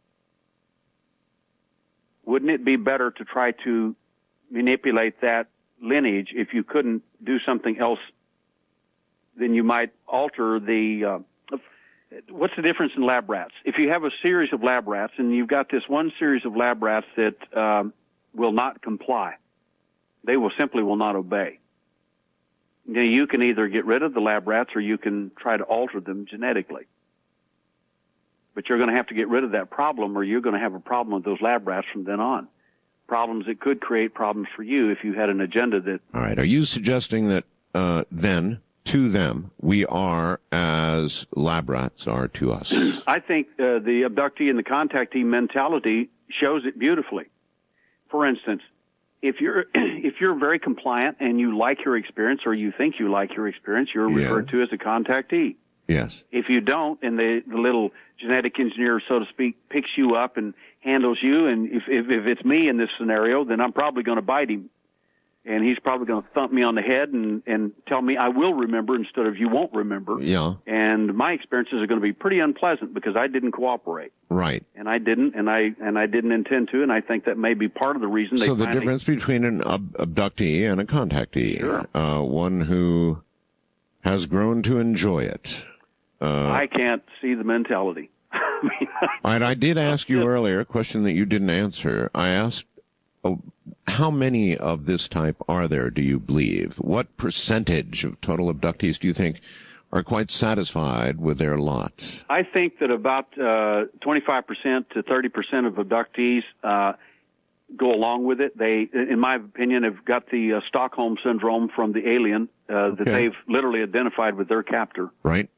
Speaker 8: Wouldn't it be better to try to manipulate that lineage if you couldn't do something else? Then you might alter the, what's the difference in lab rats? If you have a series of lab rats and you've got this one series of lab rats that will not comply, they will not obey. Now, you can either get rid of the lab rats or you can try to alter them genetically. But you're going to have to get rid of that problem, or you're going to have a problem with those lab rats from then on. Problems that could create problems for you if you had an agenda that...
Speaker 2: All right. Are you suggesting that then, to them, we are as lab rats are to us?
Speaker 8: I think the abductee and the contactee mentality shows it beautifully. For instance, if you're very compliant and you like your experience, or you think you like your experience, you're referred to as a contactee.
Speaker 2: Yes.
Speaker 8: If you don't, and the little genetic engineer, so to speak, picks you up and handles you, and if it's me in this scenario, then I'm probably going to bite him. And he's probably going to thump me on the head and tell me I will remember instead of you won't remember.
Speaker 2: Yeah.
Speaker 8: And my experiences are going to be pretty unpleasant because I didn't cooperate.
Speaker 2: Right.
Speaker 8: And I didn't, and I didn't intend to, and I think that may be part of the reason they.
Speaker 2: So the difference between an abductee and a contactee,
Speaker 8: sure.
Speaker 2: One who has grown to enjoy it.
Speaker 8: I can't see the mentality.
Speaker 2: And I did ask you earlier a question that you didn't answer. I asked, how many of this type are there, do you believe? What percentage of total abductees do you think are quite satisfied with their lot?
Speaker 8: I think that about 25% to 30% of abductees go along with it. They, in my opinion, have got the Stockholm syndrome from the alien that they've literally identified with their captor.
Speaker 2: Right.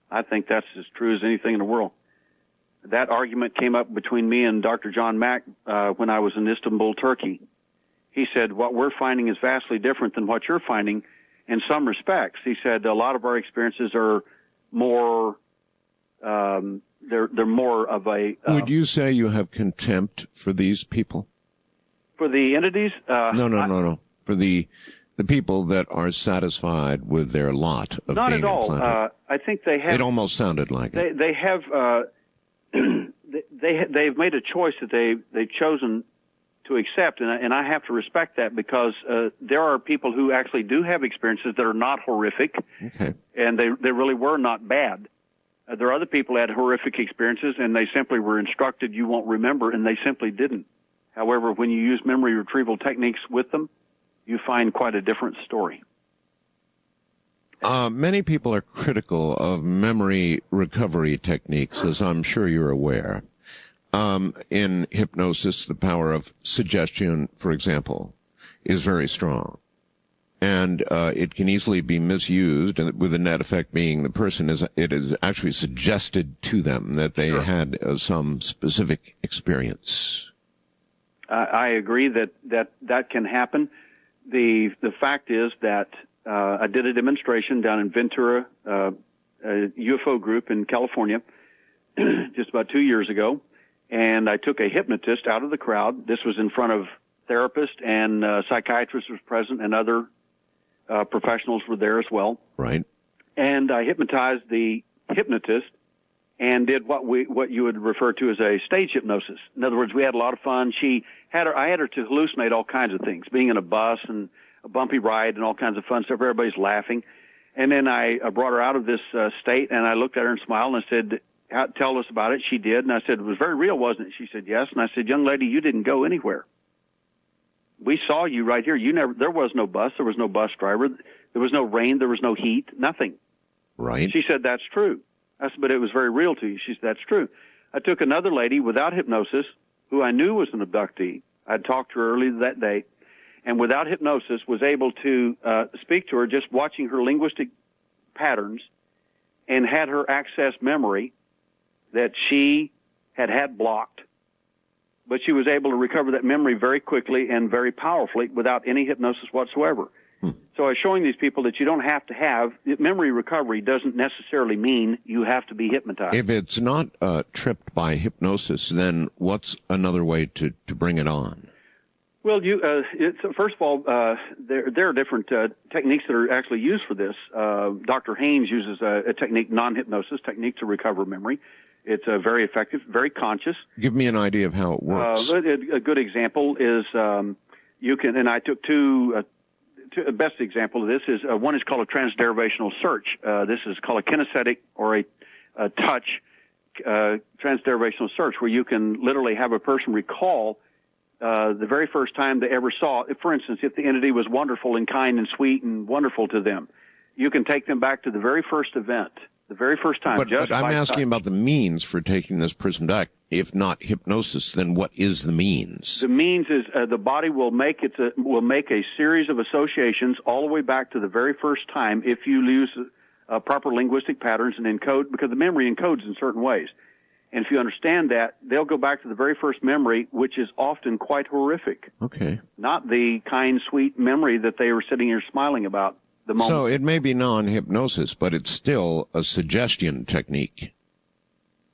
Speaker 8: I think that's as true as anything in the world. That argument came up between me and Dr. John Mack when I was in Istanbul, Turkey. He said, what we're finding is vastly different than what you're finding in some respects. He said, a lot of our experiences are more, they're more of a...
Speaker 2: Would you say you have contempt for these people?
Speaker 8: For the entities?
Speaker 2: No. For the people that are satisfied with their lot of
Speaker 8: not
Speaker 2: being
Speaker 8: at all.
Speaker 2: implanted.
Speaker 8: I think they have...
Speaker 2: It almost sounded like it.
Speaker 8: They have... they've made a choice that they've chosen to accept, and I have to respect that because there are people who actually do have experiences that are not horrific, and they really were not bad. There are other people who had horrific experiences, and they simply were instructed, you won't remember, and they simply didn't. However, when you use memory retrieval techniques with them, you find quite a different story.
Speaker 2: Many people are critical of memory recovery techniques, as I'm sure you're aware. In hypnosis, the power of suggestion, for example, is very strong. And it can easily be misused, and with the net effect being it is actually suggested to them that they had some specific experience.
Speaker 8: I agree that can happen. The fact is that I did a demonstration down in Ventura, a UFO group in California, just about 2 years ago, and I took a hypnotist out of the crowd. This was in front of therapists and psychiatrists was present, and other professionals were there as well.
Speaker 2: Right.
Speaker 8: And I hypnotized the hypnotist and did what you would refer to as a stage hypnosis. In other words, we had a lot of fun. I had her to hallucinate all kinds of things, being in a bus and a bumpy ride and all kinds of fun stuff. Everybody's laughing. And then I brought her out of this state, and I looked at her and smiled, and I said, tell us about it. She did. And I said, it was very real, wasn't it? She said, yes. And I said, young lady, you didn't go anywhere. We saw you right here. There was no bus. There was no bus driver. There was no rain. There was no heat. Nothing.
Speaker 2: Right.
Speaker 8: She said, that's true. I said, but it was very real to you. She said, that's true. I took another lady without hypnosis who I knew was an abductee. I'd talked to her earlier that day, and without hypnosis was able to speak to her just watching her linguistic patterns and had her access memory that she had blocked, but she was able to recover that memory very quickly and very powerfully without any hypnosis whatsoever. So I was showing these people that you don't have to have memory recovery. Doesn't necessarily mean you have to be hypnotized.
Speaker 2: If it's not tripped by hypnosis, then what's another way to bring it on?
Speaker 8: Well, first of all, there are different techniques that are actually used for this. Dr. Haynes uses a technique, non-hypnosis technique, to recover memory. It's very effective, very conscious.
Speaker 2: Give me an idea of how it works.
Speaker 8: A good example is you can, and I took two. The best example of this is one is called a transderivational search. This is called a kinesthetic or a touch transderivational search, where you can literally have a person recall the very first time they ever saw. For instance, if the entity was wonderful and kind and sweet and wonderful to them, you can take them back to the very first event, the very first time.
Speaker 2: But I'm asking about the means for taking this person back. If not hypnosis, then what is the means? The
Speaker 8: means is the body will make a series of associations all the way back to the very first time if you use proper linguistic patterns and encode, because the memory encodes in certain ways. And if you understand that, they'll go back to the very first memory, which is often quite horrific.
Speaker 2: Okay.
Speaker 8: Not the kind, sweet memory that they were sitting here smiling about the moment.
Speaker 2: So it may be non-hypnosis, but it's still a suggestion technique.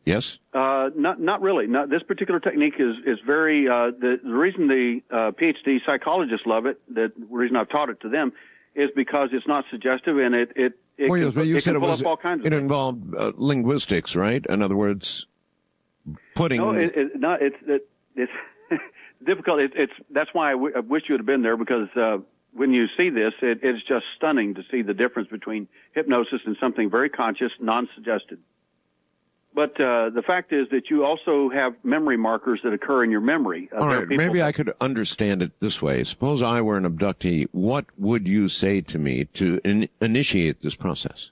Speaker 2: Yes?
Speaker 8: Not really. This particular technique is very, the reason the PhD psychologists love it, the reason I've taught it to them, is because it's not suggestive, and it
Speaker 2: well,
Speaker 8: can,
Speaker 2: you
Speaker 8: it
Speaker 2: said
Speaker 8: can
Speaker 2: it
Speaker 8: pull
Speaker 2: was,
Speaker 8: up all kinds of
Speaker 2: it
Speaker 8: things.
Speaker 2: involved linguistics, right? In other words, putting...
Speaker 8: No, it's difficult. That's why I wish you would have been there, because when you see this, it's just stunning to see the difference between hypnosis and something very conscious, non-suggested. But the fact is that you also have memory markers that occur in your memory.
Speaker 2: All right, maybe I could understand it this way. Suppose I were an abductee. What would you say to me to initiate this process?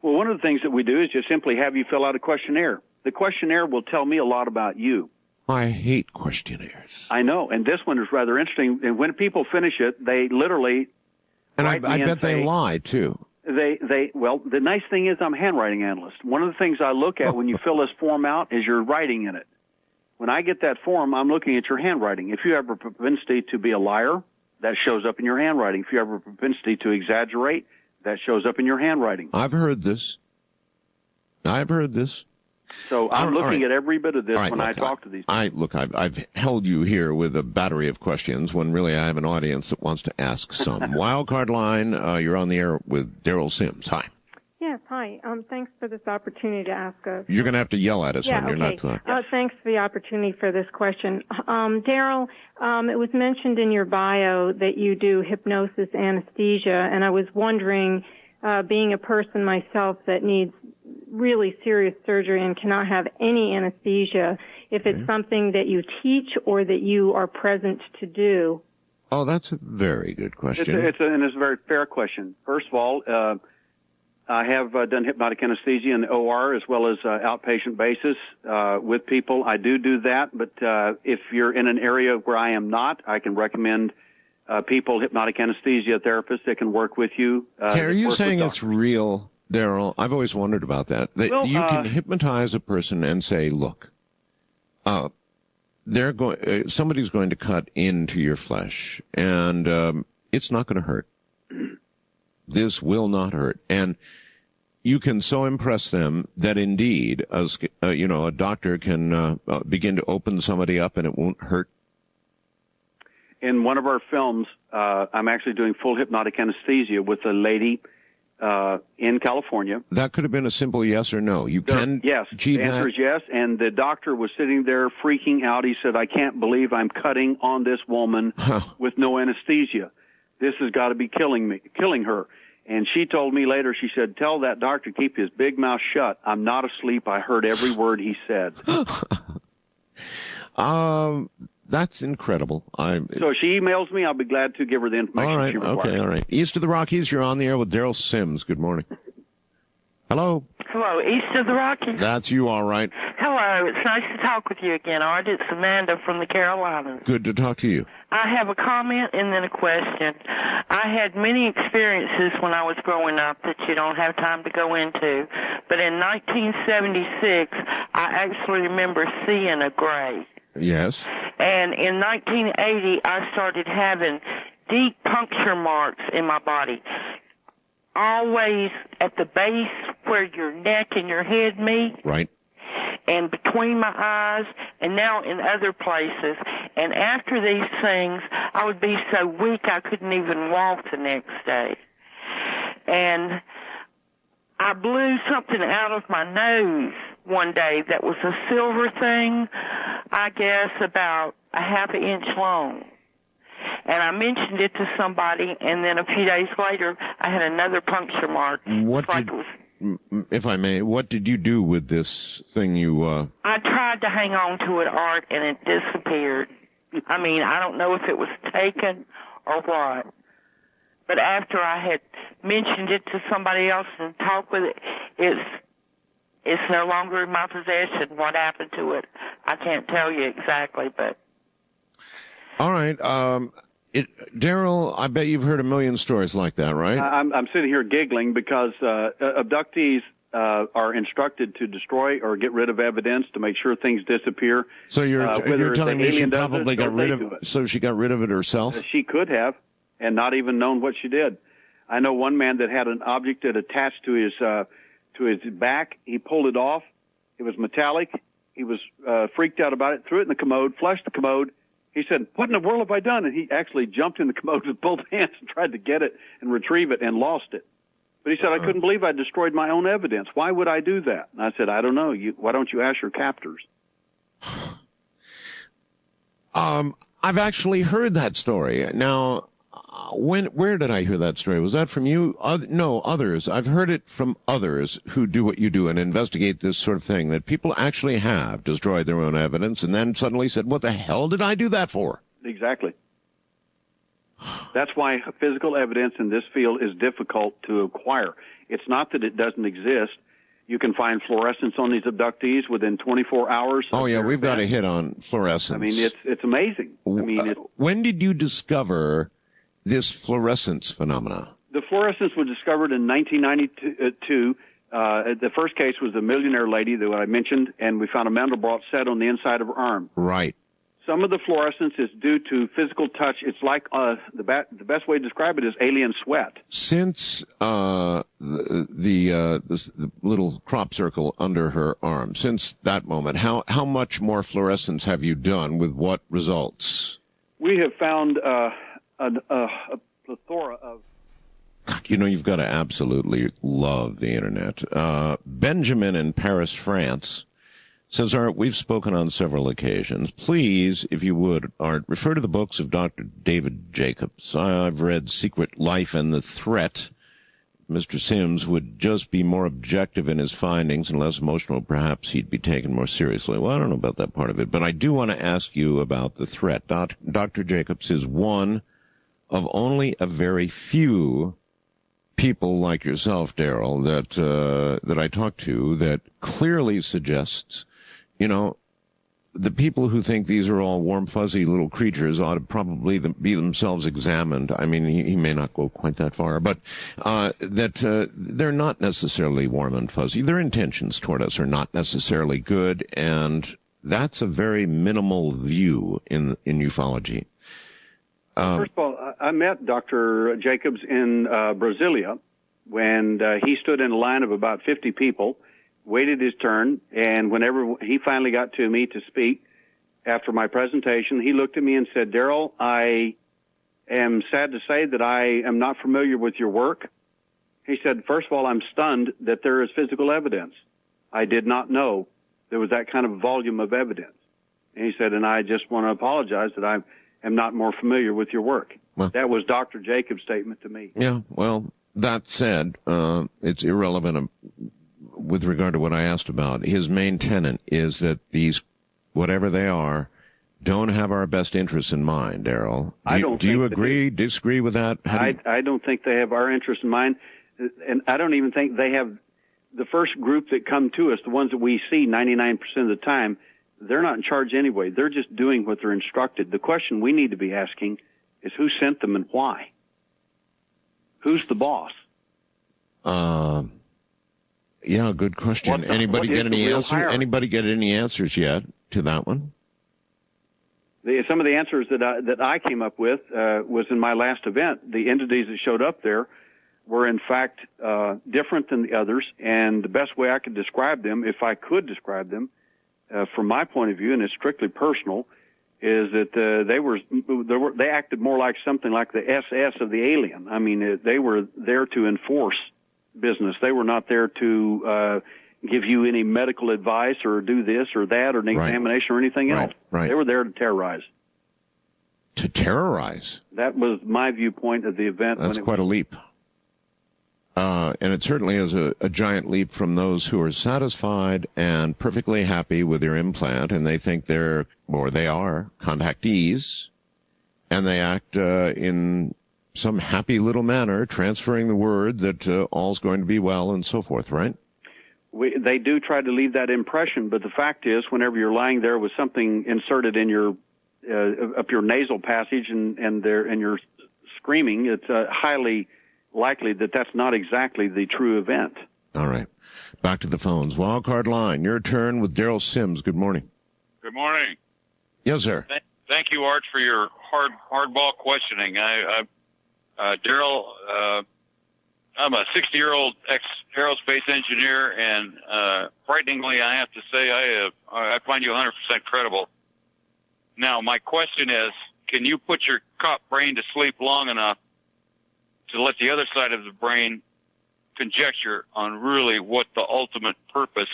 Speaker 8: Well, one of the things that we do is just simply have you fill out a questionnaire. The questionnaire will tell me a lot about you.
Speaker 2: I hate questionnaires.
Speaker 8: I know, and this one is rather interesting. And when people finish it, they literally...
Speaker 2: And I bet they lie, too.
Speaker 8: Well, the nice thing is I'm a handwriting analyst. One of the things I look at when you fill this form out is your writing in it. When I get that form, I'm looking at your handwriting. If you have a propensity to be a liar, that shows up in your handwriting. If you have a propensity to exaggerate, that shows up in your handwriting.
Speaker 2: I've heard this.
Speaker 8: So I'm looking at every bit of this when I talk to these people.
Speaker 2: I've held you here with a battery of questions when really I have an audience that wants to ask some. Wildcard line, you're on the air with Derrel Sims. Hi.
Speaker 9: Yes, hi. Thanks for this opportunity to ask a...
Speaker 2: You're going to have to yell at us when you're not...
Speaker 9: Thanks for the opportunity for this question. Derrel, it was mentioned in your bio that you do hypnosis anesthesia, and I was wondering, being a person myself that needs really serious surgery and cannot have any anesthesia, if it's something that you teach or that you are present to do.
Speaker 2: Oh, that's a very good question.
Speaker 8: It's a very fair question. First of all, I have done hypnotic anesthesia in the OR as well as outpatient basis with people. I do that, but if you're in an area where I am not, I can recommend people, hypnotic anesthesia therapists that can work with you.
Speaker 2: Are you saying it's real, Derrel? I've always wondered about that. That you can hypnotize a person and say, look, somebody's going to cut into your flesh, and it's not going to hurt. This will not hurt. And you can so impress them that indeed, a doctor can begin to open somebody up and it won't hurt.
Speaker 8: In one of our films, I'm actually doing full hypnotic anesthesia with a lady in California.
Speaker 2: That could have been a simple yes or no. You can
Speaker 8: yes,
Speaker 2: achieve
Speaker 8: the answer is yes. And the doctor was sitting there freaking out. He said, I can't believe I'm cutting on this woman with no anesthesia. This has got to be killing her. And she told me later, she said, tell that doctor to keep his big mouth shut. I'm not asleep. I heard every word he said.
Speaker 2: That's incredible.
Speaker 8: So she emails me. I'll be glad to give her the information she requires.
Speaker 2: All right. East of the Rockies, you're on the air with Derrel Sims. Good morning. Hello.
Speaker 10: Hello, east of the Rockies.
Speaker 2: That's you, all right.
Speaker 10: Hello, it's nice to talk with you again, Art. It's Amanda from the Carolinas.
Speaker 2: Good to talk to you.
Speaker 10: I have a comment and then a question. I had many experiences when I was growing up that you don't have time to go into, but in 1976, I actually remember seeing a gray.
Speaker 2: Yes.
Speaker 10: And in 1980, I started having deep puncture marks in my body, always at the base where your neck and your head meet.
Speaker 2: Right.
Speaker 10: And between my eyes, and now in other places. And after these things, I would be so weak I couldn't even walk the next day. And I blew something out of my nose one day that was a silver thing, I guess about a half an inch long. And I mentioned it to somebody, and then a few days later, I had another puncture mark.
Speaker 2: If I may, what did you do with this thing
Speaker 10: I tried to hang on to it, Art, and it disappeared. I mean, I don't know if it was taken or what. But after I had mentioned it to somebody else and talked with it, it's no longer in my possession. What happened to it, I can't tell you exactly, but...
Speaker 2: All right. Derrel, I bet you've heard a million stories like that, right?
Speaker 8: I'm sitting here giggling because abductees are instructed to destroy or get rid of evidence to make sure things disappear.
Speaker 2: So you're telling me she probably got rid of it? So she got rid of it herself?
Speaker 8: She could have, and not even known what she did. I know one man that had an object that attached to his back. He pulled it off. It was metallic. He was freaked out about it. Threw it in the commode. Flushed the commode. He said, "What in the world have I done?" And he actually jumped in the commode with both hands and tried to get it and retrieve it and lost it. But he said, "I couldn't believe I destroyed my own evidence. Why would I do that?" And I said, "I don't know. Why don't you ask your captors?"
Speaker 2: I've actually heard that story. Now, where did I hear that story? Was that from you? No, others. I've heard it from others who do what you do and investigate this sort of thing, that people actually have destroyed their own evidence and then suddenly said, "What the hell did I do that for?"
Speaker 8: Exactly. That's why physical evidence in this field is difficult to acquire. It's not that it doesn't exist. You can find fluorescence on these abductees within 24 hours.
Speaker 2: Oh, yeah, we've got a hit on fluorescence.
Speaker 8: I mean, it's amazing. I mean,
Speaker 2: when did you discover this fluorescence phenomena?
Speaker 8: The fluorescence was discovered in 1992. The first case was the millionaire lady that I mentioned, and we found a Mandelbrot set on the inside of her arm.
Speaker 2: Right.
Speaker 8: Some of the fluorescence is due to physical touch. It's like the best way to describe it is alien sweat.
Speaker 2: Since the little crop circle under her arm, since that moment, how much more fluorescence have you done? With what results?
Speaker 8: We have found a plethora of...
Speaker 2: God, you know, you've got to absolutely love the Internet. Benjamin in Paris, France, says, "Art, we've spoken on several occasions. Please, if you would, Art, refer to the books of Dr. David Jacobs. I've read Secret Life and the Threat. Mr. Sims would just be more objective in his findings and less emotional. Perhaps he'd be taken more seriously." Well, I don't know about that part of it, but I do want to ask you about the threat. Dr. Jacobs is one of only a very few people like yourself, Derrel, that I talk to that clearly suggests, you know, the people who think these are all warm, fuzzy little creatures ought to probably be themselves examined. I mean, he may not go quite that far, but that they're not necessarily warm and fuzzy. Their intentions toward us are not necessarily good, and that's a very minimal view in ufology.
Speaker 8: First of all, I met Dr. Jacobs in Brasilia when he stood in a line of about 50 people, waited his turn, and whenever he finally got to me to speak after my presentation, he looked at me and said, "Derrel, I am sad to say that I am not familiar with your work." He said, "First of all, I'm stunned that there is physical evidence. I did not know there was that kind of volume of evidence." And he said, "And I just want to apologize that I am not more familiar with your work." Well, that was Dr. Jacobs' statement to me.
Speaker 2: Yeah, well, that said, it's irrelevant with regard to what I asked about. His main tenet is that these, whatever they are, don't have our best interests in mind, Derrel. Do you agree, disagree with that?
Speaker 8: I don't think they have our interests in mind, and I don't even think they have the first group that come to us, the ones that we see 99% of the time, they're not in charge anyway. They're just doing what they're instructed. The question we need to be asking is who sent them and why? Who's the boss?
Speaker 2: Yeah, good question. Anybody get any answers? Anybody get any answers yet to that one?
Speaker 8: Some of the answers that I came up with was in my last event. The entities that showed up there were in fact different than the others, and the best way I could describe them, if I could describe them, from my point of view, and it's strictly personal, is that they acted more like something like the SS of the alien. I mean, they were there to enforce business. They were not there to give you any medical advice or do this or that or an examination or anything else. They were there to terrorize.
Speaker 2: To terrorize?
Speaker 8: That was my viewpoint of the event.
Speaker 2: That's quite a leap. And it certainly is a giant leap from those who are satisfied and perfectly happy with their implant, and they think they are contactees, and they act in some happy little manner, transferring the word that all's going to be well and so forth, right?
Speaker 8: They do try to leave that impression, but the fact is, whenever you're lying there with something inserted in your up your nasal passage and you're screaming, it's highly likely that that's not exactly the true event.
Speaker 2: All right. Back to the phones. Wildcard line, your turn with Derrel Sims. Good morning.
Speaker 11: Good morning.
Speaker 2: Yes, sir.
Speaker 11: Thank you, Art, for your hardball questioning. Derrel, I'm a 60-year-old ex-aerospace engineer, and frighteningly, I have to say I find you 100% credible. Now, my question is, can you put your cop brain to sleep long enough to let the other side of the brain conjecture on really what the ultimate purpose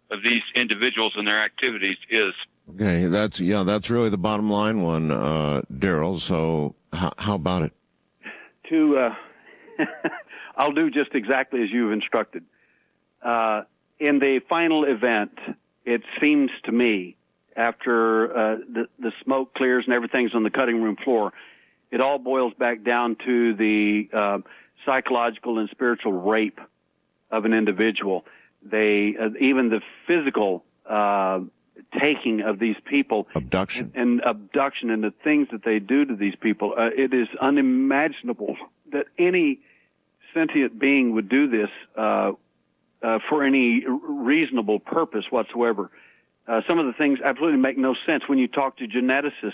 Speaker 11: of these individuals and their activities is?
Speaker 2: Okay, that's really the bottom line one, Derrel. So how about it?
Speaker 8: I'll do just exactly as you've instructed. In the final event, it seems to me, after the smoke clears and everything's on the cutting room floor, it all boils back down to the psychological and spiritual rape of an individual. They even the physical taking of these people,
Speaker 2: abduction
Speaker 8: and the things that they do to these people. It is unimaginable that any sentient being would do this for any reasonable purpose whatsoever. Some of the things absolutely make no sense when you talk to geneticists.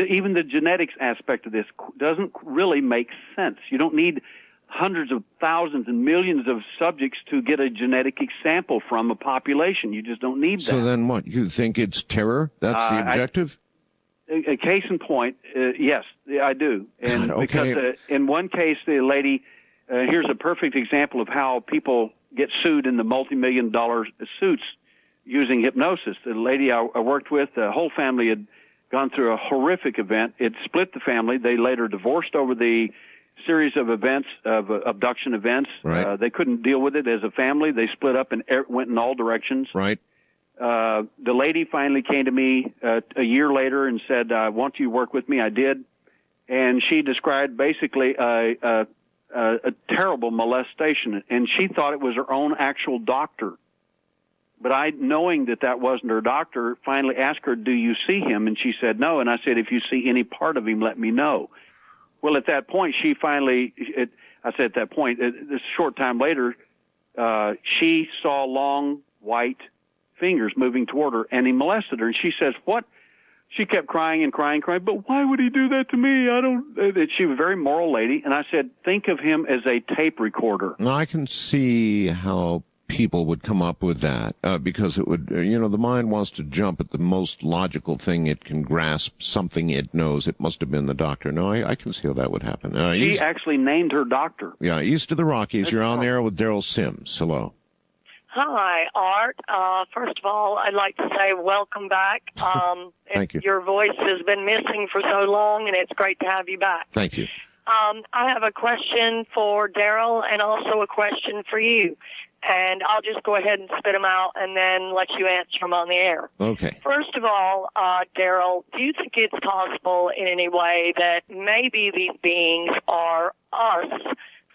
Speaker 8: Even the genetics aspect of this doesn't really make sense. You don't need hundreds of thousands and millions of subjects to get a genetic example from a population. You just don't need that.
Speaker 2: So then what? You think it's terror? That's the objective?
Speaker 8: A case in point, yes, I do. And
Speaker 2: God, okay.
Speaker 8: Because in one case, the lady, here's a perfect example of how people get sued in the multi-million-dollar suits using hypnosis. The lady I worked with, the whole family had gone through a horrific event. It split the family. They later divorced over the series of events, of abduction events.
Speaker 2: Right.
Speaker 8: They couldn't deal with it as a family. They split up and went in all directions.
Speaker 2: Right.
Speaker 8: The lady finally came to me a year later and said, I want you to work with me. I did. And she described basically a terrible molestation, and she thought it was her own actual doctor. But I, knowing that wasn't her doctor, finally asked her, do you see him? And she said no. And I said, if you see any part of him, let me know. Well, at that point, she finally, I said at that point, this short time later, she saw long white fingers moving toward her, and he molested her. And she says, what? She kept crying and crying, but why would he do that to me? She was a very moral lady. And I said, think of him as a tape recorder.
Speaker 2: Now, I can see how people would come up with that because it would, the mind wants to jump at the most logical thing it can grasp, something it knows. It must have been the doctor. No, I can see how that would happen.
Speaker 8: She actually named her doctor.
Speaker 2: Yeah, east of the Rockies. You're on the air with Derrel Sims. Hello.
Speaker 12: Hi, Art. First of all, I'd like to say welcome back.
Speaker 2: Thank you.
Speaker 12: Your voice has been missing for so long, and it's great to have you back.
Speaker 2: Thank you.
Speaker 12: I have a question for Derrel and also a question for you. And I'll just go ahead and spit them out and then let you answer them on the air.
Speaker 2: Okay.
Speaker 12: First of all, Derrel, do you think it's possible in any way that maybe these beings are us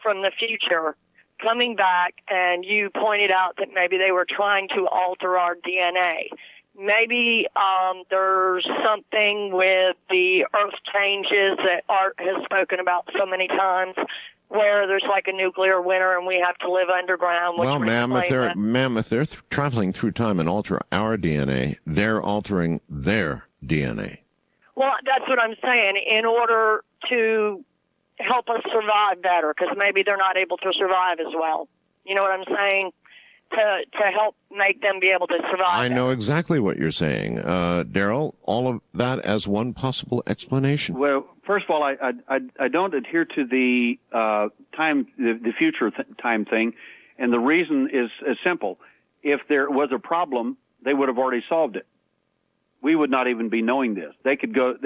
Speaker 12: from the future coming back, and you pointed out that maybe they were trying to alter our DNA. Maybe there's something with the Earth changes that Art has spoken about so many times, where there's like a nuclear winter and we have to live underground.
Speaker 2: Well, ma'am, if they're traveling through time and alter our DNA, they're altering their DNA.
Speaker 12: Well, that's what I'm saying. In order to help us survive better, because maybe they're not able to survive as well. You know what I'm saying? To help make them be able to survive.
Speaker 2: I know exactly what you're saying. Derrel, all of that as one possible explanation?
Speaker 8: Well, first of all, I don't adhere to the the future time thing, and the reason is simple. If there was a problem, they would have already solved it. We would not even be knowing this. They could go.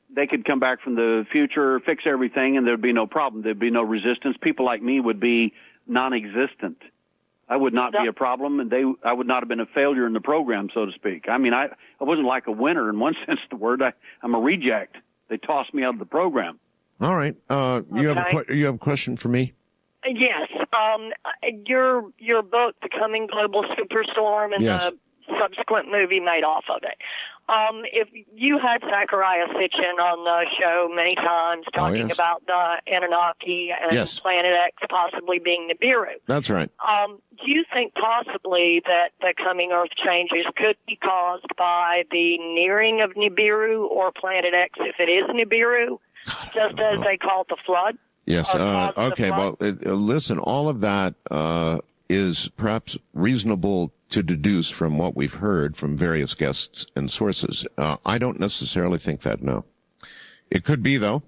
Speaker 8: They could come back from the future, fix everything, and there'd be no problem. There'd be no resistance. People like me would be non-existent. I would not be a problem, and I would not have been a failure in the program, so to speak. I mean, I wasn't like a winner in one sense of the word. I'm a reject. They tossed me out of the program.
Speaker 2: All right. You have a question for me?
Speaker 12: Yes. Your book, The Coming Global Superstorm, and the subsequent movie made off of it. If you had Zachariah Sitchin on the show many times talking about the Anunnaki and Planet X possibly being Nibiru.
Speaker 2: That's right.
Speaker 12: Do you think possibly that the coming Earth changes could be caused by the nearing of Nibiru or Planet X if it is Nibiru, just as they call it the flood?
Speaker 2: Yes. Okay. Well, listen, all of that is perhaps reasonable to deduce from what we've heard from various guests and sources. I don't necessarily think that, no. It could be, though.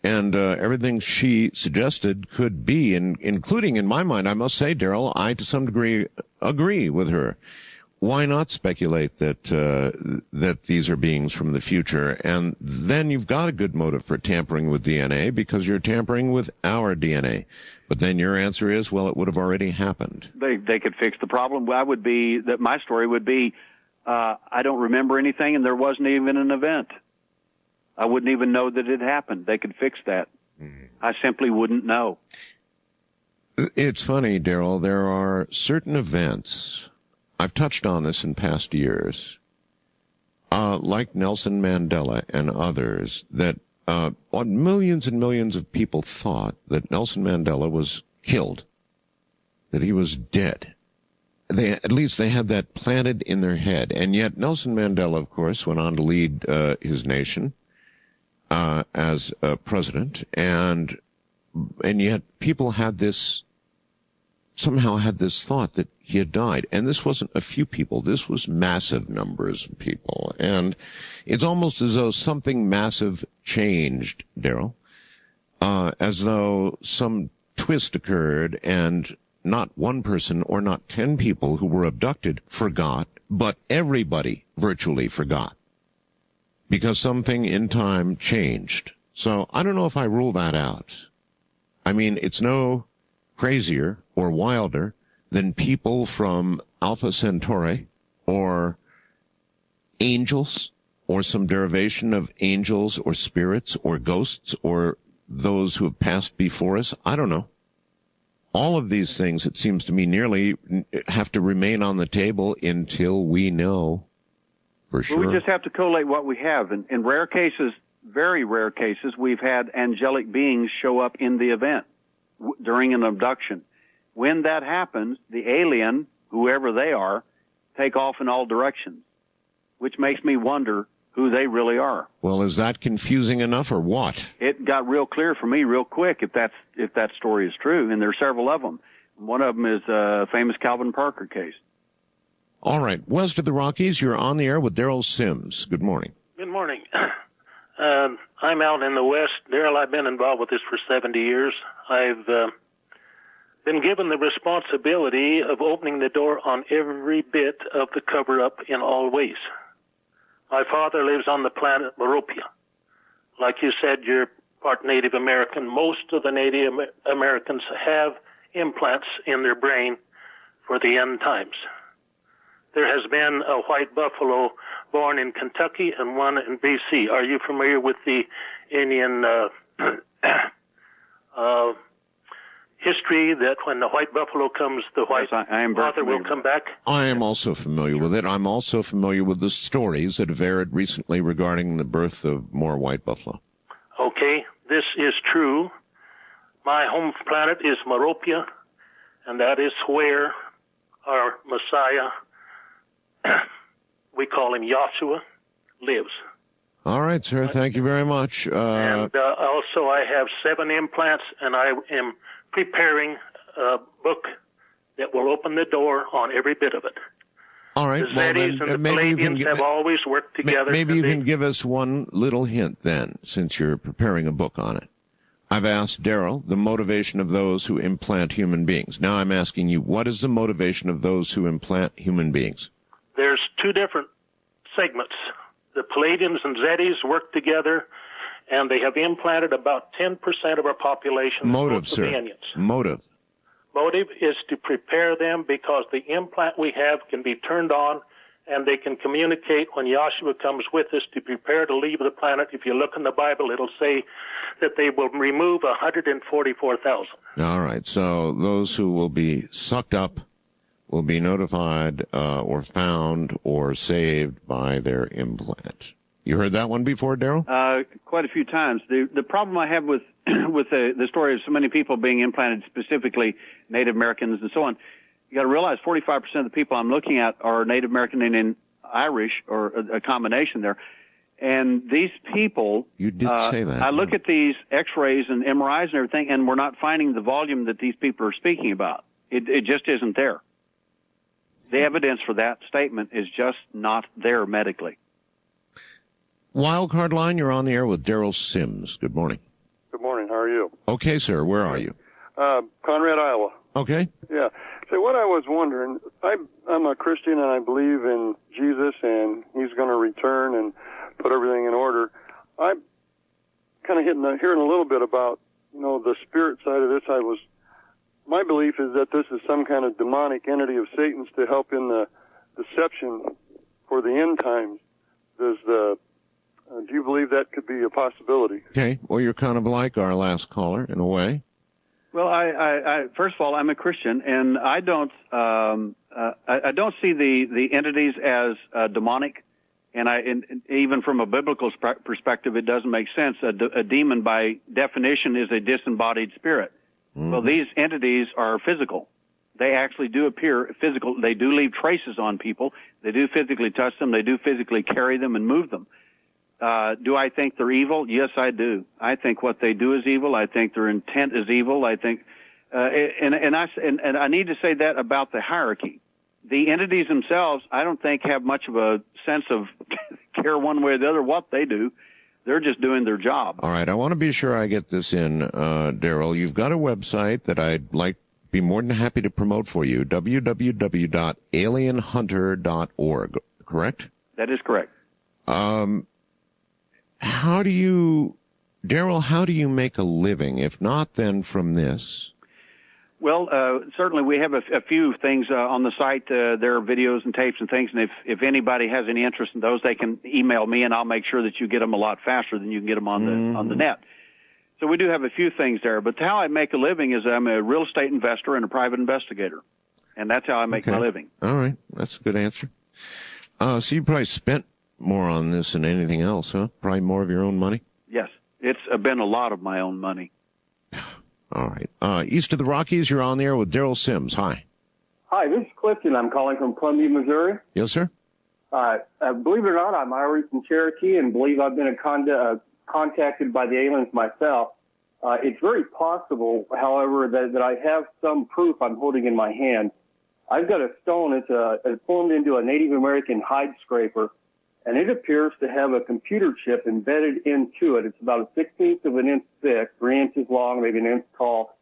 Speaker 2: And everything she suggested could be, including in my mind, I must say, Derrel, I to some degree agree with her. Why not speculate that these are beings from the future? And then you've got a good motive for tampering with DNA because you're tampering with our DNA. But then your answer is, well, it would have already happened.
Speaker 8: They could fix the problem. My story would be, I don't remember anything, and there wasn't even an event. I wouldn't even know that it happened. They could fix that. I simply wouldn't know.
Speaker 2: It's funny, Derrel. There are certain events, I've touched on this in past years, like Nelson Mandela and others, that millions and millions of people thought that Nelson Mandela was killed, that he was dead. At least they had that planted in their head. And yet Nelson Mandela, of course, went on to lead his nation as president, and yet people somehow had this thought that he had died. And this wasn't a few people. This was massive numbers of people. And it's almost as though something massive changed, Derrel, as though some twist occurred and not one person or not 10 people who were abducted forgot, but everybody virtually forgot because something in time changed. So I don't know if I rule that out. I mean, it's no crazier or wilder than people from Alpha Centauri or angels or some derivation of angels or spirits or ghosts or those who have passed before us. I don't know. All of these things, it seems to me, nearly have to remain on the table until we know for sure.
Speaker 8: Well, we just have to collate what we have. In rare cases, very rare cases, we've had angelic beings show up in the event during an abduction. When that happens, the alien, whoever they are, take off in all directions, which makes me wonder who they really are.
Speaker 2: Well, is that confusing enough or what?
Speaker 8: It got real clear for me real quick if that story is true, and there are several of them. One of them is a famous Calvin Parker case.
Speaker 2: All right. West of the Rockies, you're on the air with Derrel Sims. Good morning.
Speaker 13: Good morning. I'm out in the West. Derrel, I've been involved with this for 70 years. I've been given the responsibility of opening the door on every bit of the cover-up in all ways. My father lives on the planet Meropia. Like you said, you're part Native American. Most of the Native Americans have implants in their brain for the end times. There has been a white buffalo born in Kentucky and one in BC. Are you familiar with the Indian history that when the white buffalo comes, the white author will come back?
Speaker 2: I am also familiar with it. I'm also familiar with the stories that have aired recently regarding the birth of more white buffalo.
Speaker 13: Okay, this is true. My home planet is Meropia, and that is where our Messiah, we call him Yahshua, lives.
Speaker 2: All right, sir. Thank you very much.
Speaker 13: And also I have 7 implants, and I am preparing a book that will open the door on every bit of it.
Speaker 2: All right.
Speaker 13: The Zetis and the Palladians have always worked together.
Speaker 2: Maybe you can give us one little hint then, since you're preparing a book on it. I've asked Derrel the motivation of those who implant human beings. Now I'm asking you, what is the motivation of those who implant human beings?
Speaker 13: There's 2 different segments. The Palladians and Zetis work together, and they have implanted about 10% of our population.
Speaker 2: Motive, sir. Motive.
Speaker 13: Motive is to prepare them because the implant we have can be turned on, and they can communicate when Yahshua comes with us to prepare to leave the planet. If you look in the Bible, it'll say that they will remove 144,000.
Speaker 2: All right. So those who will be sucked up will be notified or found or saved by their implant. You heard that one before, Derrel?
Speaker 8: Quite a few times. The problem I have with with the story of so many people being implanted, specifically Native Americans and so on, you got to realize 45% of the people I'm looking at are Native American and Irish, or a combination there. And these people,
Speaker 2: you did say that.
Speaker 8: I look at these X-rays and MRIs and everything, and we're not finding the volume that these people are speaking about. It just isn't there. The evidence for that statement is just not there medically.
Speaker 2: Wildcard line, you're on the air with Derrel Sims. Good morning.
Speaker 14: Good morning. How are you?
Speaker 2: Okay, sir. Where are you?
Speaker 14: Conrad, Iowa.
Speaker 2: Okay.
Speaker 14: Yeah. So what I was wondering, I'm a Christian and I believe in Jesus and he's going to return and put everything in order. I'm kind of hearing a little bit about, the spirit side of this. My belief is that this is some kind of demonic entity of Satan's to help in the deception for the end times. Do you believe that could be a possibility?
Speaker 2: Okay. Well, you're kind of like our last caller in a way.
Speaker 8: Well, I first of all, I'm a Christian, and I don't see the entities as demonic, and even from a biblical perspective, it doesn't make sense. A demon, by definition, is a disembodied spirit. Mm-hmm. Well, these entities are physical. They actually do appear physical. They do leave traces on people. They do physically touch them. They do physically carry them and move them. Do I think they're evil? Yes, I do. I think what they do is evil. I think their intent is evil. I think, and I need to say that about the hierarchy. The entities themselves, I don't think have much of a sense of care one way or the other what they do. They're just doing their job.
Speaker 2: All right. I want to be sure I get this in, Derrel. You've got a website that I'd be more than happy to promote for you, www.alienhunter.org, correct?
Speaker 8: That is correct.
Speaker 2: Derrel, how do you make a living? If not, then from this?
Speaker 8: Well, certainly we have a few things on the site. There are videos and tapes and things, and if anybody has any interest in those, they can email me, and I'll make sure that you get them a lot faster than you can get them on the net. So we do have a few things there. But how I make a living is I'm a real estate investor and a private investigator, and that's how I make my living.
Speaker 2: All right. That's a good answer. So you probably spent more on this than anything else, huh? Probably more of your own money?
Speaker 8: Yes. It's been a lot of my own money.
Speaker 2: All right. East of the Rockies, you're on the air with Derrel Sims. Hi.
Speaker 15: Hi, this is Clifton. I'm calling from Columbia, Missouri.
Speaker 2: Yes, sir.
Speaker 15: Believe it or not, I'm Irish and Cherokee and believe I've been contacted by the aliens myself. It's very possible, however, that I have some proof I'm holding in my hand. I've got a stone. It's formed into a Native American hide scraper, and it appears to have a computer chip embedded into it. It's about a 1/16 of an inch thick, 3 inches long, maybe an inch tall.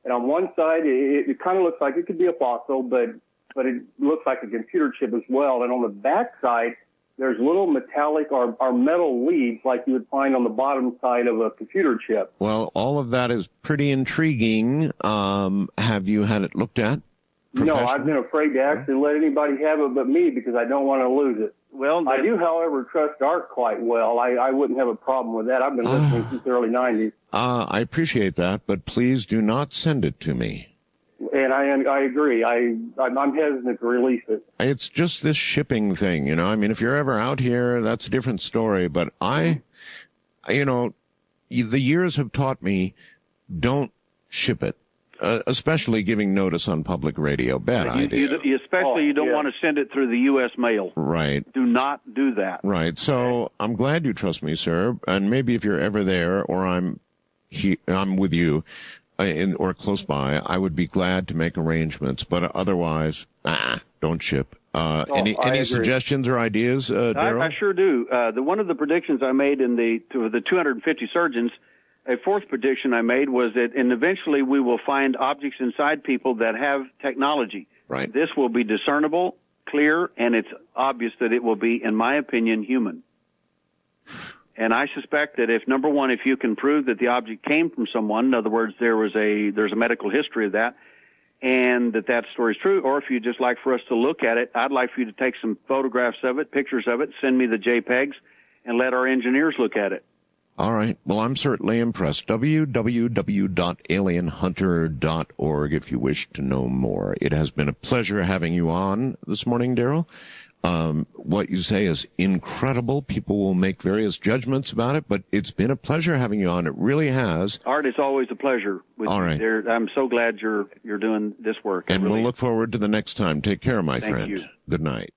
Speaker 15: And on one side, it kind of looks like it could be a fossil, but it looks like a computer chip as well. And on the back side, there's little metallic or metal leads like you would find on the bottom side of a computer chip.
Speaker 2: Well, all of that is pretty intriguing. Have you had it looked at?
Speaker 15: No, I've been afraid to actually let anybody have it but me because I don't want to lose it.
Speaker 8: Well,
Speaker 15: I do, however, trust Art quite well. I wouldn't have a problem with that. I've been listening since the early 90s.
Speaker 2: I appreciate that, but please do not send it to me.
Speaker 15: And I agree. I'm hesitant to release it.
Speaker 2: It's just this shipping thing, you know. I mean, if you're ever out here, that's a different story. But you know, the years have taught me, don't ship it. Especially giving notice on public radio. Bad idea.
Speaker 8: You don't want to send it through the U.S. mail.
Speaker 2: Right.
Speaker 8: Do not do that.
Speaker 2: Right. So I'm glad you trust me, sir. And maybe if you're ever there or I'm with you or close by, I would be glad to make arrangements. But otherwise, don't ship. Any suggestions or ideas, Derrel?
Speaker 8: I sure do. One of the predictions I made to the 250 surgeons, a fourth prediction I made was that, and eventually we will find objects inside people that have technology.
Speaker 2: Right.
Speaker 8: This will be discernible, clear, and it's obvious that it will be, in my opinion, human. And I suspect that if you can prove that the object came from someone, in other words, there's a medical history of that, and that story is true, or if you'd just like for us to look at it, I'd like for you to take some photographs of it, pictures of it, send me the JPEGs, and let our engineers look at it.
Speaker 2: All right. Well, I'm certainly impressed. www.alienhunter.org if you wish to know more. It has been a pleasure having you on this morning, Derrel. What you say is incredible. People will make various judgments about it, but it's been a pleasure having you on. It really has.
Speaker 8: Art, it's always a pleasure.
Speaker 2: All right.
Speaker 8: I'm so glad you're doing this work.
Speaker 2: And we'll look forward to the next time. Take care, my friend.
Speaker 8: Thank you.
Speaker 2: Good night.